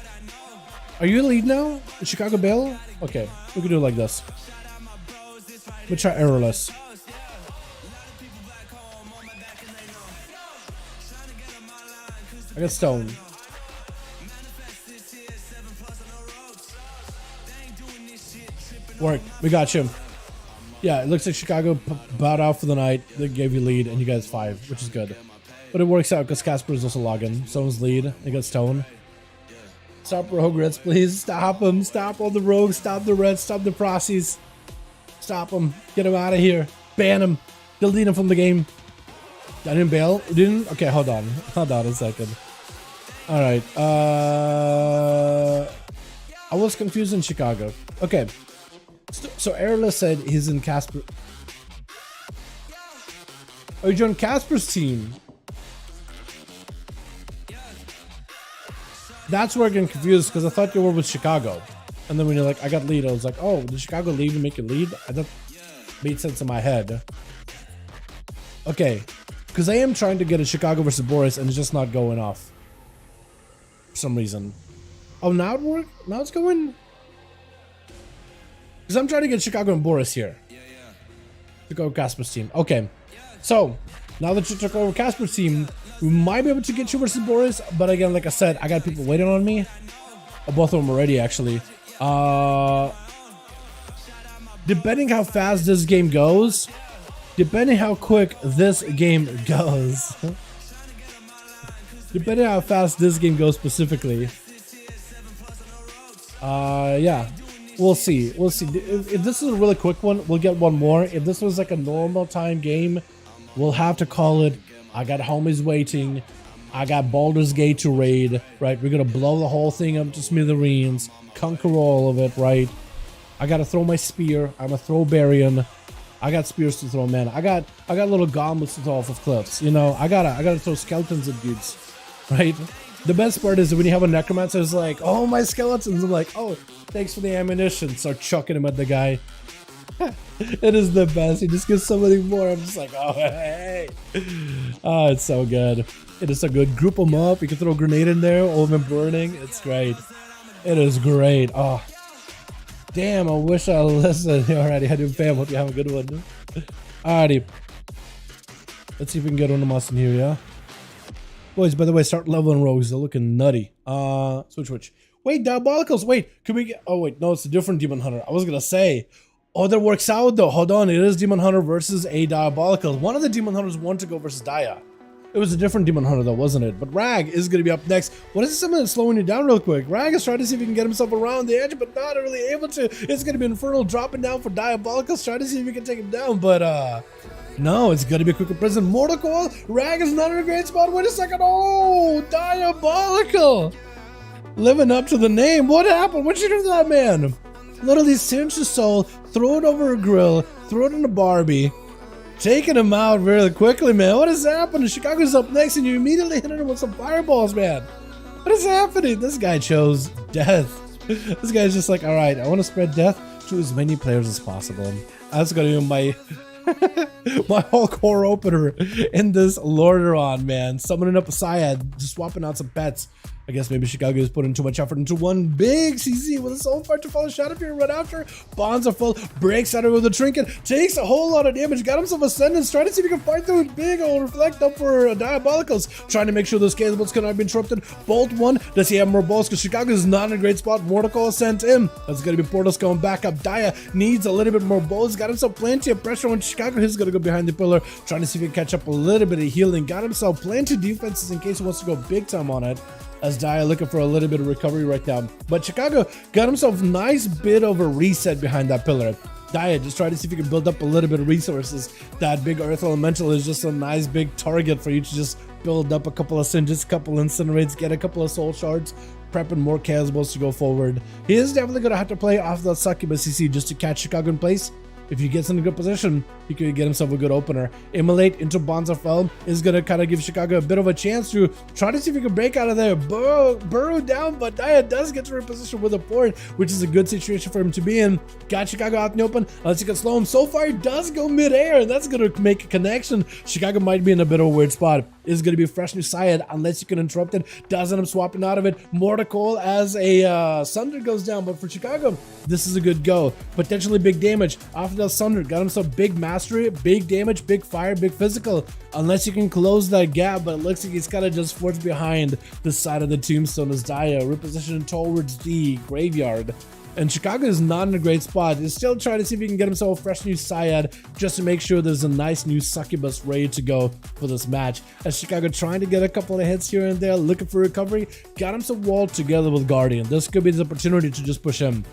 Are you a lead now? Chicago Bale? Okay, we can do it like this. We'll try errorless. I got Stone. Work. We got you. Yeah, it looks like Chicago bowed out for the night. They gave you lead, and you guys 5, which is good. But it works out because Casper is also logging. Stone's lead. They got Stone. Stop rogue reds, please. Stop them. Stop all the rogues. Stop the reds. Stop the prossies. Stop them. Get them out of here. Ban them. Delete them from the game. I didn't bail. Didn't? Okay, hold on. Hold on a second. Alright. I was confused in Chicago. Okay. So Erla said he's in Casper. Oh, you joined Casper's team. That's where I get confused because I thought you were with Chicago. And then when you're like, I got lead, I was like, oh, did Chicago leave to make you lead? I thought made sense in my head. Okay. Because I am trying to get a Chicago versus Boris and it's just not going off. For some reason. Oh, now it worked? Now it's going? Because I'm trying to get Chicago and Boris here. To go Casper's team. Okay. So, now that you took over Casper's team, we might be able to get you versus Boris. But again, like I said, I got people waiting on me. Both of them already, actually. Depending how fast this game goes, depending how quick this game goes, depending how fast this game goes specifically, yeah, we'll see. We'll see. If this is a really quick one, we'll get one more. If this was like a normal time game, we'll have to call it. I got homies waiting. I got Baldur's Gate to raid, right? We're gonna blow the whole thing up to smithereens, conquer all of it, right? I gotta throw my spear. I'm gonna throw Barian. I got spears to throw, man. I got little gauntlets to throw off of cliffs. You know, I gotta throw skeletons at dudes, right? The best part is when you have a necromancer who's like, oh, my skeletons. I'm like, oh, thanks for the ammunition. Start chucking him at the guy. It is the best. He just gives somebody more. I'm just like, oh, hey. Oh, it's so good. It is so good. Group them up. You can throw a grenade in there. All of them burning. It's great. It is great. Oh, damn. I wish I listened already. I didn't fam. Hope you have a good one. Alrighty. Let's see if we can get one of us in here, yeah? Boys, by the way, start leveling rogues. They're looking nutty. Switch. Wait, Diabolicals. Wait, can we get... Oh, wait. No, it's a different Demon Hunter. I was going to say... Oh, that works out, though. Hold on. It is Demon Hunter versus a Diabolical. One of the Demon Hunters wanted to go versus Dia. It was a different Demon Hunter, though, wasn't it? But Rag is going to be up next. What is something that's slowing you down real quick? Rag is trying to see if he can get himself around the edge, but not really able to. It's going to be Infernal dropping down for Diabolical. Trying to see if he can take him down, but, no, it's going to be a quicker prison. Mortal Coil. Rag is not in a great spot. Wait a second. Oh, Diabolical. Living up to the name. What happened? What'd you do to that man? Literally cinch his soul, throw it over a grill, throw it in a Barbie, taking him out really quickly, man. What is happening? Chicago's up next and you immediately hit him with some fireballs, man. What is happening? This guy chose death. This guy's just like, all right, I want to spread death to as many players as possible. That's going to be my my whole core opener in this Lordaeron, man. Summoning up a Syad, just swapping out some pets. I guess maybe Chicago is putting too much effort into one big CC with a soul fire to follow Shadow Fury right after. Bonds are full, breaks out with a trinket, takes a whole lot of damage, got himself Ascendance, trying to see if he can fight through it big old reflect up for Diabolicals, trying to make sure those Chaos Bolts cannot be interrupted. Bolt one, does he have more bolts? Because Chicago is not in a great spot. Mortal sent in. That's going to be Portals going back up. Dia needs a little bit more bolts, got himself plenty of pressure on Chicago. He's going to go behind the pillar, trying to see if he can catch up a little bit of healing. Got himself plenty of defenses in case he wants to go big time on it. As Dia looking for a little bit of recovery right now. But Chicago got himself a nice bit of a reset behind that pillar. Dia, just try to see if you can build up a little bit of resources. That big Earth Elemental is just a nice big target for you to just build up a couple of Singes, a couple of Incinerates, get a couple of Soul Shards, prepping more Casballs to go forward. He is definitely going to have to play off that Succubus CC just to catch Chicago in place. If he gets in a good position, he could get himself a good opener. Immolate into Bonzafell is going to kind of give Chicago a bit of a chance to try to see if he can break out of there. Burrow down, but Dia does get to reposition with a port, which is a good situation for him to be in. Got Chicago out in the open, unless he can slow him. So far, he does go mid-air, and that's going to make a connection. Chicago might be in a bit of a weird spot. Is going to be a fresh new Syed, unless you can interrupt it. Does end up swapping out of it. Mortical as a Sunder goes down, but for Chicago, this is a good go. Potentially big damage. After that Sunder, got himself big mastery, big damage, big fire, big physical. Unless you can close that gap, but it looks like he's kind of just forced behind the side of the tombstone as Dia repositioned towards the graveyard. And Chicago is not in a great spot. He's still trying to see if he can get himself a fresh new Syed just to make sure there's a nice new Succubus ready to go for this match. As Chicago trying to get a couple of hits here and there, looking for recovery, got himself walled together with Guardian. This could be the opportunity to just push him.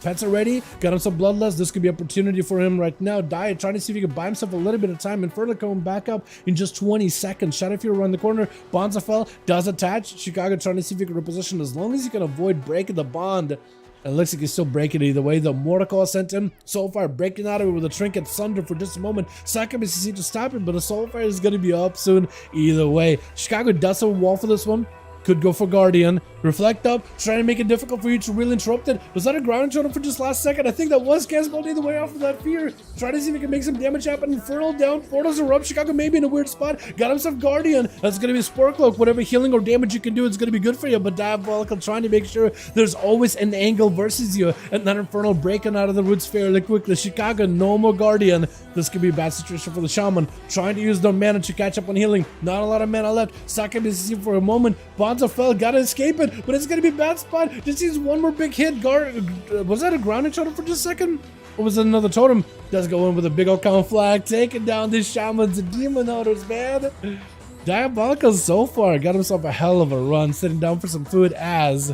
Pets are ready, got himself Bloodlust. This could be an opportunity for him right now. Dia trying to see if he can buy himself a little bit of time. Inferno coming back up in just 20 seconds. Shadow Fury around the corner. Bonzafell does attach. Chicago trying to see if he can reposition as long as he can avoid breaking the bond. It looks like he's still breaking it either way. The Mortical sent him so far, breaking out of it with a Trinket Sunder for just a moment. Succubus CC to stop it, but the Soulfire is going to be up soon either way. Chicago does have a wall for this one. Could go for Guardian. Reflect up, trying to make it difficult for you to really interrupt it. Was that a ground shot for just last second? I think that was Casbolt either way off of that fear. Trying to see if he can make some damage happen. Infernal down, Portals are up. Chicago maybe in a weird spot. Got himself Guardian. That's going to be Spore Cloak. Whatever healing or damage you can do, it's going to be good for you. But Diabolical trying to make sure there's always an angle versus you. And that Infernal breaking out of the roots fairly quickly. Chicago, no more Guardian. This could be a bad situation for the Shaman. Trying to use their mana to catch up on healing. Not a lot of mana left. Succubus for a moment. Bonzafell got to escape it, but it's going to be a bad spot. Just needs one more big hit. Was that a grounded totem for just a second? Or was it another totem? Does go in with a big old count flag, taking down these Shamans and Demon Hunters, man. Diabolical so far got himself a hell of a run, sitting down for some food as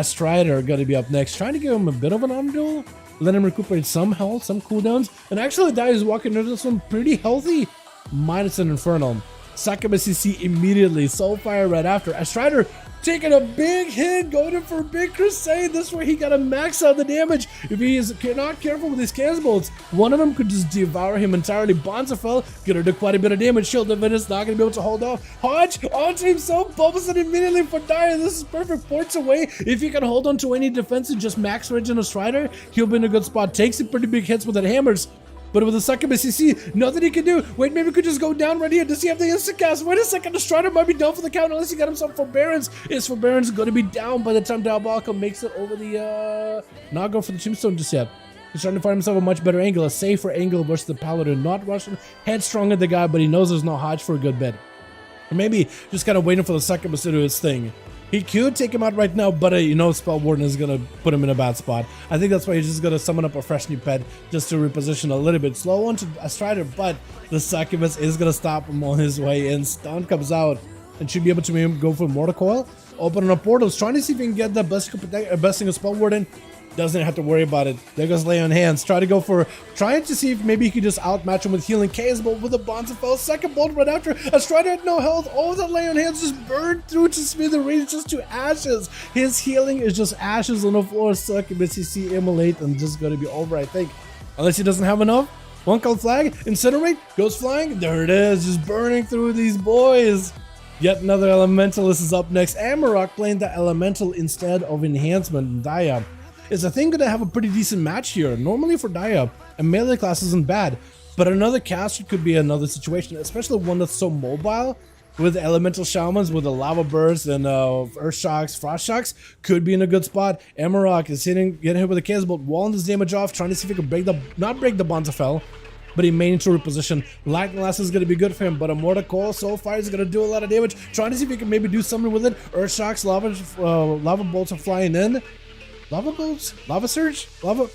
Strider going to be up next. Trying to give him a bit of an arm duel. Let him recuperate some health, some cooldowns. And actually, Dia is walking into this one pretty healthy, minus an Infernal. Succubus CC immediately, Soulfire right after. As Strider taking a big hit, going in for a big crusade. This way he got to max out the damage. If he is not careful with his Casbolts, one of them could just devour him entirely. Bonzafell gonna do quite a bit of damage. Shield of Venus not gonna be able to hold off. Hodge onto himself, bubbles it immediately for Dia. This is perfect. Ports away. If he can hold on to any defense and just max range on a Strider, he'll be in a good spot. Takes some pretty big hits with the hammers. But with the Succubus CC, nothing he can do. Wait, maybe he could just go down right here. Does he have the instant cast? Wait a second, the Strider might be done for the count unless he got himself Forbearance. His Forbearance going to be down by the time Diabolical makes it over the, not going for the Tombstone just yet. He's trying to find himself a much better angle, a safer angle versus the Paladin. Not rushing headstrong at the guy, but he knows there's no Hodge for a good bit. Or maybe just kind of waiting for the Succubus to do his thing. He could take him out right now, but you know Spell Warden is going to put him in a bad spot. I think that's why he's just going to summon up a fresh new pet just to reposition a little bit. Slow on to a Strider, but the Succubus is going to stop him on his way in. Stun comes out and should be able to go for Mortal Coil. Opening up portals, trying to see if he can get the besting of Spell Warden. Doesn't have to worry about it. There goes Lay on Hands. Trying to see if maybe he could just outmatch him with healing. Chaos Bolt with a Bonzafell. Second bolt right after. A Strider had no health. Oh, that Lay on Hands just burned through to smithereens, just to ashes. His healing is just ashes on the floor. Succubus CC Immolate and just going to be over, I think. Unless he doesn't have enough. One called Flag. Incinerate. Goes flying. There it is. Just burning through these boys. Yet another Elementalist is up next. Amarok playing the Elemental instead of Enhancement. Dia. Is I think gonna have a pretty decent match here. Normally for Dia, a melee class isn't bad, but another caster could be another situation, especially one that's so mobile with elemental shamans with the lava bursts and earth shocks, frost shocks could be in a good spot. Amarok is getting hit with a Casbolt, walling this damage off, trying to see if he can not break the Bonzafell, but he may need to reposition. Lightning Last is going to be good for him, but a Mortal Coil so far is going to do a lot of damage. Trying to see if he can maybe do something with it. Earth shocks, lava bolts are flying in. Lava bolts? Lava surge? Lava...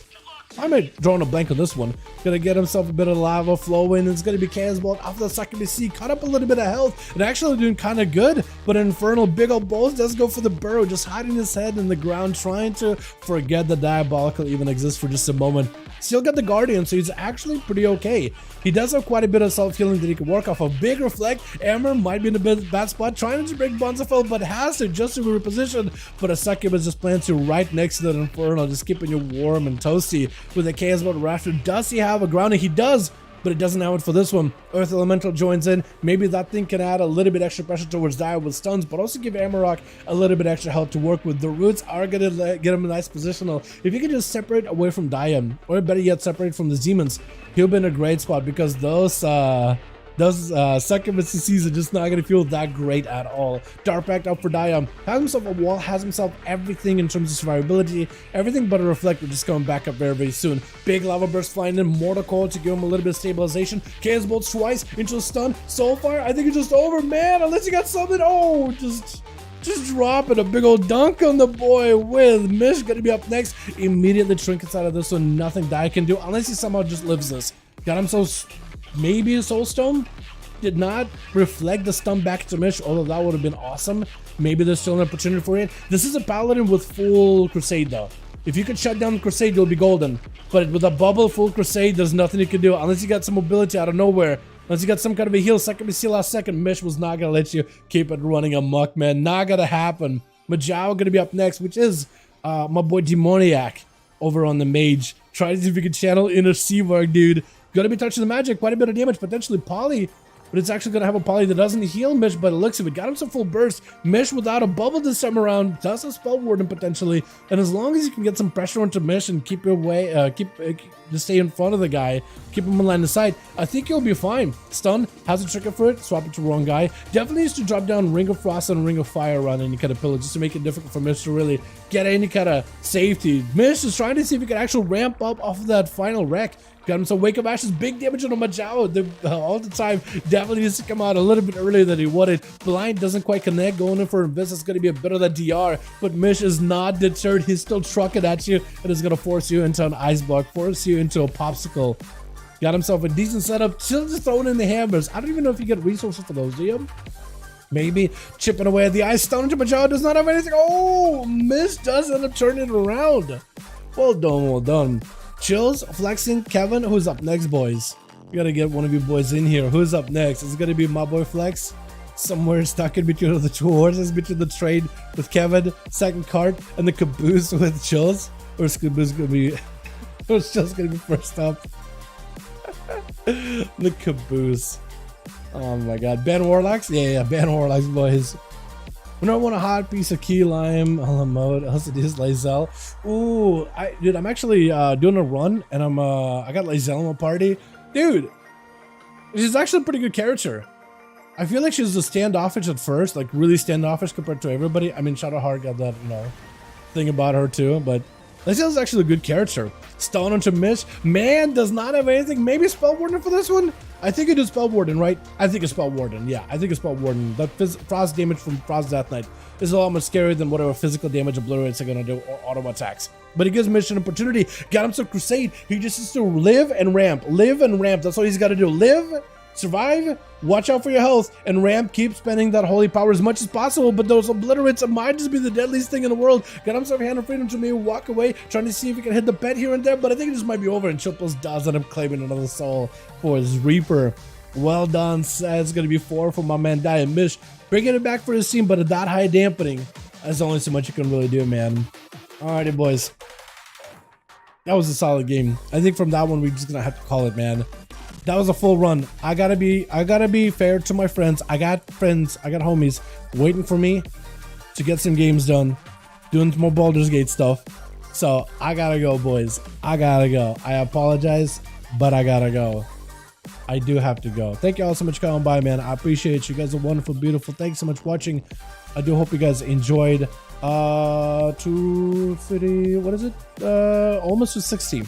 I might draw on a blank on this one. Gonna get himself a bit of lava flowing. It's gonna be Cannonball after the second BC. Cut up a little bit of health. And actually doing kind of good. But Infernal big old balls does go for the burrow. Just hiding his head in the ground. Trying to forget the Diabolical even exists for just a moment. Still got the Guardian, so he's actually pretty okay. He does have quite a bit of self-healing that he can work off of. Big Reflect. Emmer might be in a bad spot. Trying to break Bonzafel, but has to just to reposition. But a Succubus just plants you right next to that Infernal. Just keeping you warm and toasty. With a Chaos Bolt Rafter, does he have a grounding? He does, but it doesn't have it for this one. Earth Elemental joins in. Maybe that thing can add a little bit extra pressure towards Dio with stuns, but also give Amarok a little bit extra help to work with. The roots are going to get him a nice positional. If you can just separate away from Dio, or better yet, separate from the demons, he'll be in a great spot because those Succubus CCs are just not going to feel that great at all. Dark Pact up for Diam. Has himself a wall, has himself everything in terms of survivability. Everything but a Reflector just coming back up very, very soon. Big Lava Burst flying in. Mortal Coil to give him a little bit of stabilization. Chaos Bolt twice into a stun. Soulfire, I think it's just over, man. Unless you got something. Oh, just dropping a big old dunk on the boy with Mish gonna be up next. Immediately trinkets out of this one. Nothing Dia can do unless he somehow just lives this. Got him so... Maybe a Soul Stone did not reflect the stun back to Mish, although that would have been awesome. Maybe there's still an opportunity for it. This is a Paladin with full Crusade though. If you could shut down the Crusade, you'll be golden. But with a bubble full Crusade, there's nothing you can do unless you got some mobility out of nowhere. Unless you got some kind of a heal, second BC last second. Mish was not gonna let you keep it running amok, man. Not gonna happen. Majao gonna be up next, which is my boy Demoniac over on the Mage. Try to see if you can channel Inner Seavark, dude. Gonna be touching the magic, quite a bit of damage, potentially poly, but it's actually gonna have a poly that doesn't heal Mish, but it looks like it got him some full burst. Mish without a bubble this time around, does have Spell Warden potentially, and as long as you can get some pressure onto Mish and keep your way, just stay in front of the guy, keep him in line of sight, I think you'll be fine. Stun, has a trigger for it, swap it to wrong guy. Definitely needs to drop down Ring of Frost and Ring of Fire around any kind of pillar just to make it difficult for Mish to really get any kind of safety. Mish is trying to see if he can actually ramp up off of that final wreck. Got him some Wake of Ashes, big damage on a Majao all the time. Definitely needs to come out a little bit earlier than he wanted. Blind doesn't quite connect, going in for Invis. It's going to be a bit of that DR, but Mish is not deterred. He's still trucking at you, and is going to force you into an Ice Block, force you into a Popsicle. Got himself a decent setup, still just throwing in the hammers. I don't even know if you get resources for those, do you? Maybe chipping away at the ice. Stun into Majao, does not have anything. Oh, Mish does end up turning it around. Well done, well done. Chills, flexing, Kevin, who's up next, boys? We gotta get one of you boys in here. Who's up next? Is it gonna be my boy Flex? Somewhere stuck in between the two horses, between the trade with Kevin, second card, and the Caboose with Chills? Or is Caboose gonna be... or is Chills gonna be first up? The Caboose. Oh my god. Ban Warlocks? Yeah, ban Warlocks, boys. When I want a hot piece of key lime a la mode, also this Lae'zel. Ooh, dude, I'm actually doing a run, and I got Lae'zel in my party. Dude, she's actually a pretty good character. I feel like she's a standoffish at first, like really standoffish compared to everybody. I mean, Shadowheart got that, you know, thing about her too, but Lae'zel's actually a good character. Stone onto Mish. Man does not have anything. Maybe Spell Warden for this one? I think it is Spell Warden, right? I think it's Spell Warden. Yeah, I think it's Spell Warden. That frost damage from Frost Death Knight is a lot more scary than whatever physical damage obliterates are going to do or auto attacks. But he gives Mish an opportunity. Got him some Crusade. He just needs to live and ramp. Live and ramp. That's all he's got to do. Live, survive, watch out for your health, and ramp. Keep spending that holy power as much as possible, but those obliterates might just be the deadliest thing in the world. Got himself Hand of Freedom to maybe walk away, trying to see if he can hit the pet here and there, but I think it just might be over, and Chilpos does end up claiming another soul for his Reaper. Well done. It's going to be 4 for my man Dia Mish. Bringing it back for his team, but at that high dampening, there's only so much you can really do, man. Alrighty, boys. That was a solid game. I think from that one, we're just going to have to call it, man. That was a full run. I gotta be fair to my friends. I got friends, I got homies waiting for me to get some games done, doing some more Baldur's Gate stuff. So I gotta go, boys. I gotta go. I apologize, but I gotta go. I do have to go. Thank you all so much for coming by, man. I appreciate you. You guys are wonderful, beautiful. Thanks so much for watching. I do hope you guys enjoyed. 230, what is it? Almost to 60.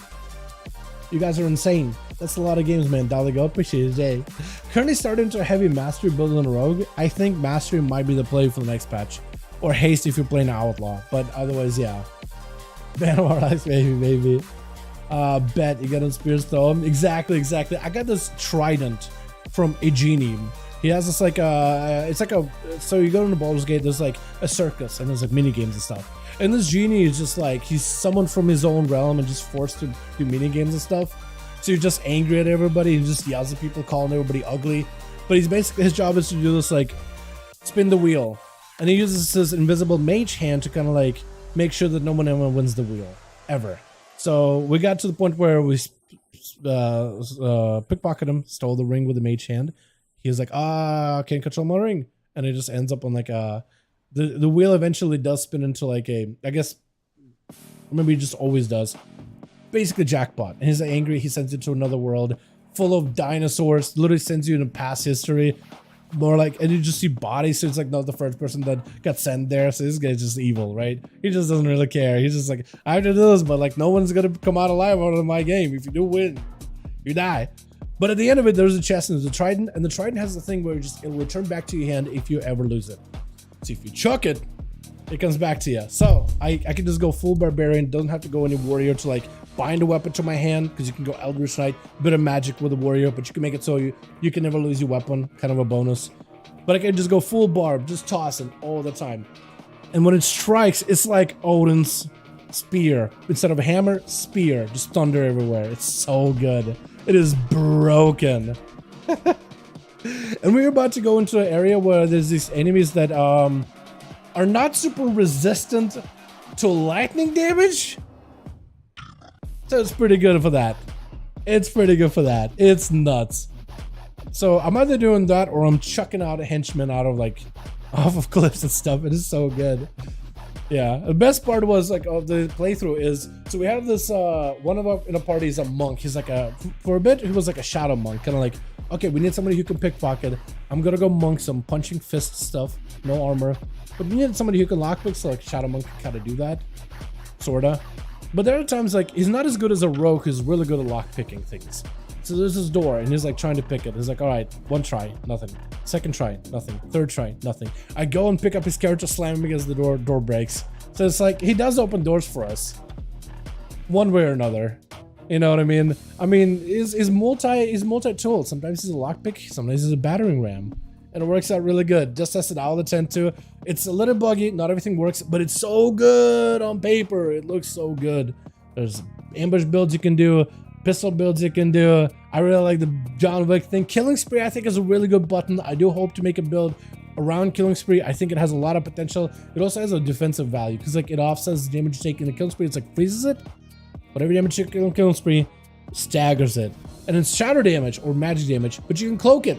You guys are insane. That's a lot of games, man. Diabolical, appreciate it. Currently starting to a heavy mastery build on a rogue. I think mastery might be the play for the next patch. Or haste if you're playing Outlaw. But otherwise, yeah. Ban Warlocks, baby. Bet you got on Spears throw him. Exactly. I got this trident from a genie. He has this like it's like a, so you go into Baldur's Gate, there's like a circus and there's like mini games and stuff. And this genie is just like, he's someone from his own realm and just forced to do mini games and stuff. So you're just angry at everybody. He just yells at people, calling everybody ugly. But he's basically, his job is to do this like spin the wheel. And he uses his invisible mage hand to kind of like make sure that no one ever wins the wheel ever. So we got to the point where we pickpocketed him, stole the ring with the mage hand. He was like, I can't control my ring. And it just ends up on like the wheel eventually does spin into like a, I guess, maybe he just always does. Basically jackpot. And he's angry, he sends you to another world full of dinosaurs, literally sends you into past history. More like, and you just see bodies, so it's like not the first person that got sent there. So this guy's just evil, right? He just doesn't really care. He's just like, I have to do this, but like no one's gonna come out alive out of my game. If you do win, you die. But at the end of it, there's a chest and there's a trident, and the trident has the thing where it'll return back to your hand if you ever lose it. So if you chuck it, it comes back to you. So I can just go full barbarian, doesn't have to go any warrior to like bind a weapon to my hand, because you can go Eldritch Knight, bit of magic with a warrior, but you can make it so you can never lose your weapon, kind of a bonus. But I can just go full barb, just tossing all the time. And when it strikes, it's like Odin's spear. Instead of a hammer, spear, just thunder everywhere. It's so good. It is broken. And we're about to go into an area where there's these enemies that are not super resistant to lightning damage. So it's pretty good for that. It's pretty good for that. It's nuts. So I'm either doing that or I'm chucking out a henchman out of like off of cliffs and stuff. It is so good. Yeah, the best part was like of the playthrough is, so we have this one of our in a party is a monk. He's like for a bit he was like a shadow monk, kind of like, okay, we need somebody who can pickpocket. I'm gonna go monk some punching fist stuff, no armor, but we need somebody who can lockpick, so like shadow monk can kind of do that, sorta. But there are times like he's not as good as a rogue who's really good at lockpicking things. So there's this door and he's like trying to pick it. He's like, all right, one try, nothing. Second try, nothing. Third try, nothing. I go and pick up his character, slam him against the door breaks. So it's like, he does open doors for us. One way or another. You know what I mean? I mean, he's multi-tool. Sometimes he's a lockpick, sometimes he's a battering ram. And it works out really good. Just tested out of the 10-2. It's a little buggy, not everything works, but it's so good on paper. It looks so good. There's ambush builds you can do, pistol builds you can do. I really like the John Wick thing. Killing Spree I think is a really good button. I do hope to make a build around Killing Spree. I think it has a lot of potential. It also has a defensive value because like it offsets the damage you take in the Killing Spree. It's like freezes it. Whatever damage you take in Killing Spree, staggers it. And it's shadow damage or magic damage, but you can cloak it.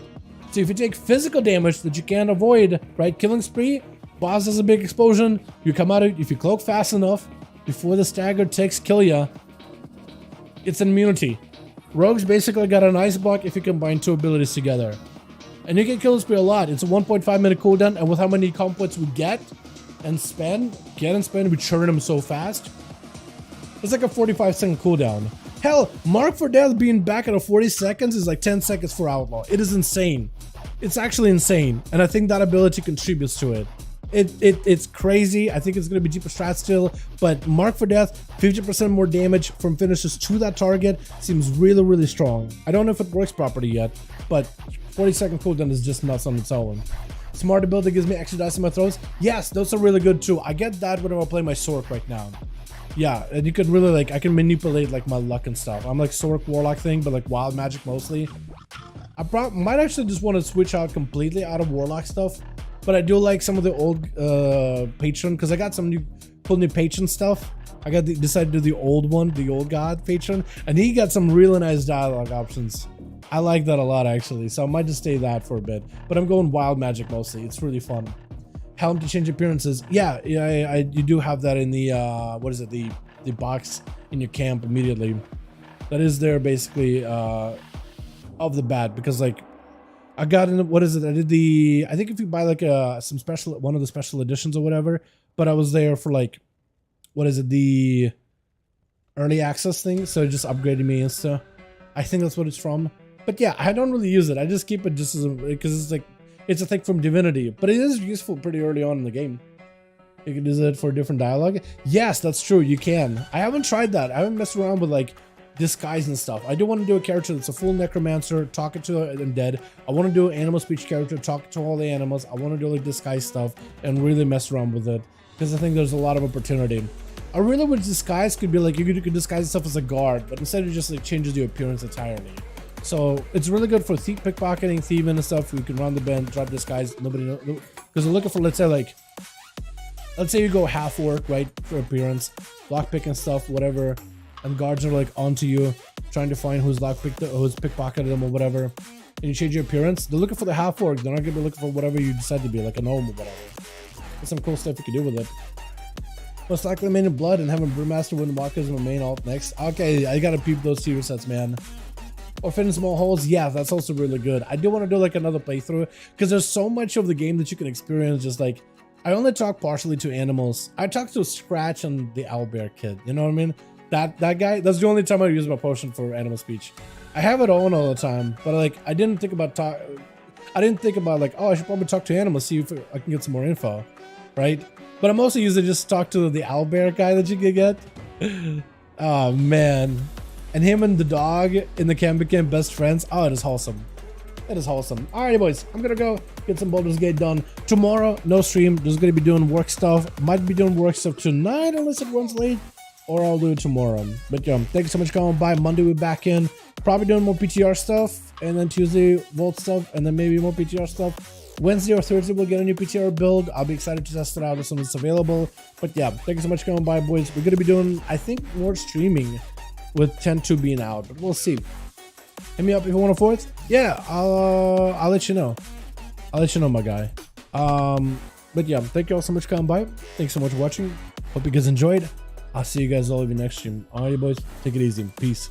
So if you take physical damage that you can't avoid, right? Killing Spree, boss has a big explosion. You come out of, if you cloak fast enough before the staggered ticks kill you, it's an immunity. Rogues basically got an ice block if you combine two abilities together. And you can kill Spree a lot. It's a 1.5 minute cooldown, and with how many complex we get and spend, we churn them so fast. It's like a 45-second cooldown. Hell, Mark for Death being back at a 40 seconds is like 10 seconds for Outlaw. It is insane. It's actually insane, and I think that ability contributes to it. It's crazy. I think it's going to be deeper strat still, but Mark for Death, 50% more damage from finishes to that target seems really, really strong. I don't know if it works properly yet, but 40-second cooldown is just nuts on its own. Smarter build that gives me extra dice in my throws. Yes, those are really good too. I get that whenever I play my Sork right now. Yeah, and you could really like, I can manipulate like my luck and stuff. I'm like Sork Warlock thing, but like wild magic mostly. I might actually just want to switch out completely out of Warlock stuff. But I do like some of the old patron, because I got some cool new patron stuff. I decided to do the old one, the old god patron, and he got some really nice dialogue options. I like that a lot actually, so I might just stay that for a bit. But I'm going wild magic mostly. It's really fun. Helm to change appearances. Yeah, you do have that in the what is it? The box in your camp immediately. That is there basically of the bat, because like. I got in, what is it? I did I think if you buy like some special, one of the special editions or whatever, but I was there for like, what is it? The early access thing. So it just upgraded me Insta. I think that's what it's from. But yeah, I don't really use it. I just keep it just as because it's like, it's a thing from Divinity, but it is useful pretty early on in the game. You can use it for different dialogue. Yes, that's true. You can. I haven't tried that. I haven't messed around with like disguise and stuff. I do want to do a character that's a full necromancer, talking to undead. I want to do an animal speech character, talking to all the animals. I want to do like disguise stuff and really mess around with it because I think there's a lot of opportunity. I really wish disguise could be like you could disguise yourself as a guard, but instead it just like changes your appearance entirely. So it's really good for pickpocketing, thieving and stuff. You can run the band, drop disguise, nobody knows, because they're looking for, let's say you go half orc, right, for appearance, lockpick and stuff, whatever, and guards are like onto you, trying to find who's pickpocketed them or whatever, and you change your appearance. They're looking for the half orc. They're not gonna be looking for whatever you decide to be, like a gnome or whatever. There's some cool stuff you can do with it. Most likely main in blood and having Brewmaster win walkers in my main alt next. Okay, I gotta peep those tier sets, man. Or fit in small holes, yeah, that's also really good. I do want to do like another playthrough because there's so much of the game that you can experience. Just like I only talk partially to animals. I talk to Scratch and the owlbear kid. You know what I mean? That guy. That's the only time I use my potion for animal speech. I have it on all the time, but like I didn't think about like, oh, I should probably talk to animals, see if I can get some more info, right? But I'm also using just talk to the owlbear guy that you can get. Oh man. And him and the dog in the camp became best friends. Oh, it is wholesome. It is wholesome. Alrighty, boys. I'm gonna go get some Baldur's Gate done. Tomorrow, no stream. Just gonna be doing work stuff. Might be doing work stuff tonight unless it runs late. Or I'll do it tomorrow. But yeah, thank you so much for coming by. Monday we're back in. Probably doing more PTR stuff. And then Tuesday, Vault stuff. And then maybe more PTR stuff. Wednesday or Thursday we'll get a new PTR build. I'll be excited to test it out as soon as it's available. But yeah, thank you so much for coming by, boys. We're gonna be doing, I think, more streaming with 10.2 being out, but we'll see. Hit me up if you want a fourth. Yeah, I'll let you know. I'll let you know, my guy. But yeah, thank you all so much for coming by. Thanks so much for watching. Hope you guys enjoyed. I'll see you guys all in the next stream. Alright, boys, take it easy. Peace.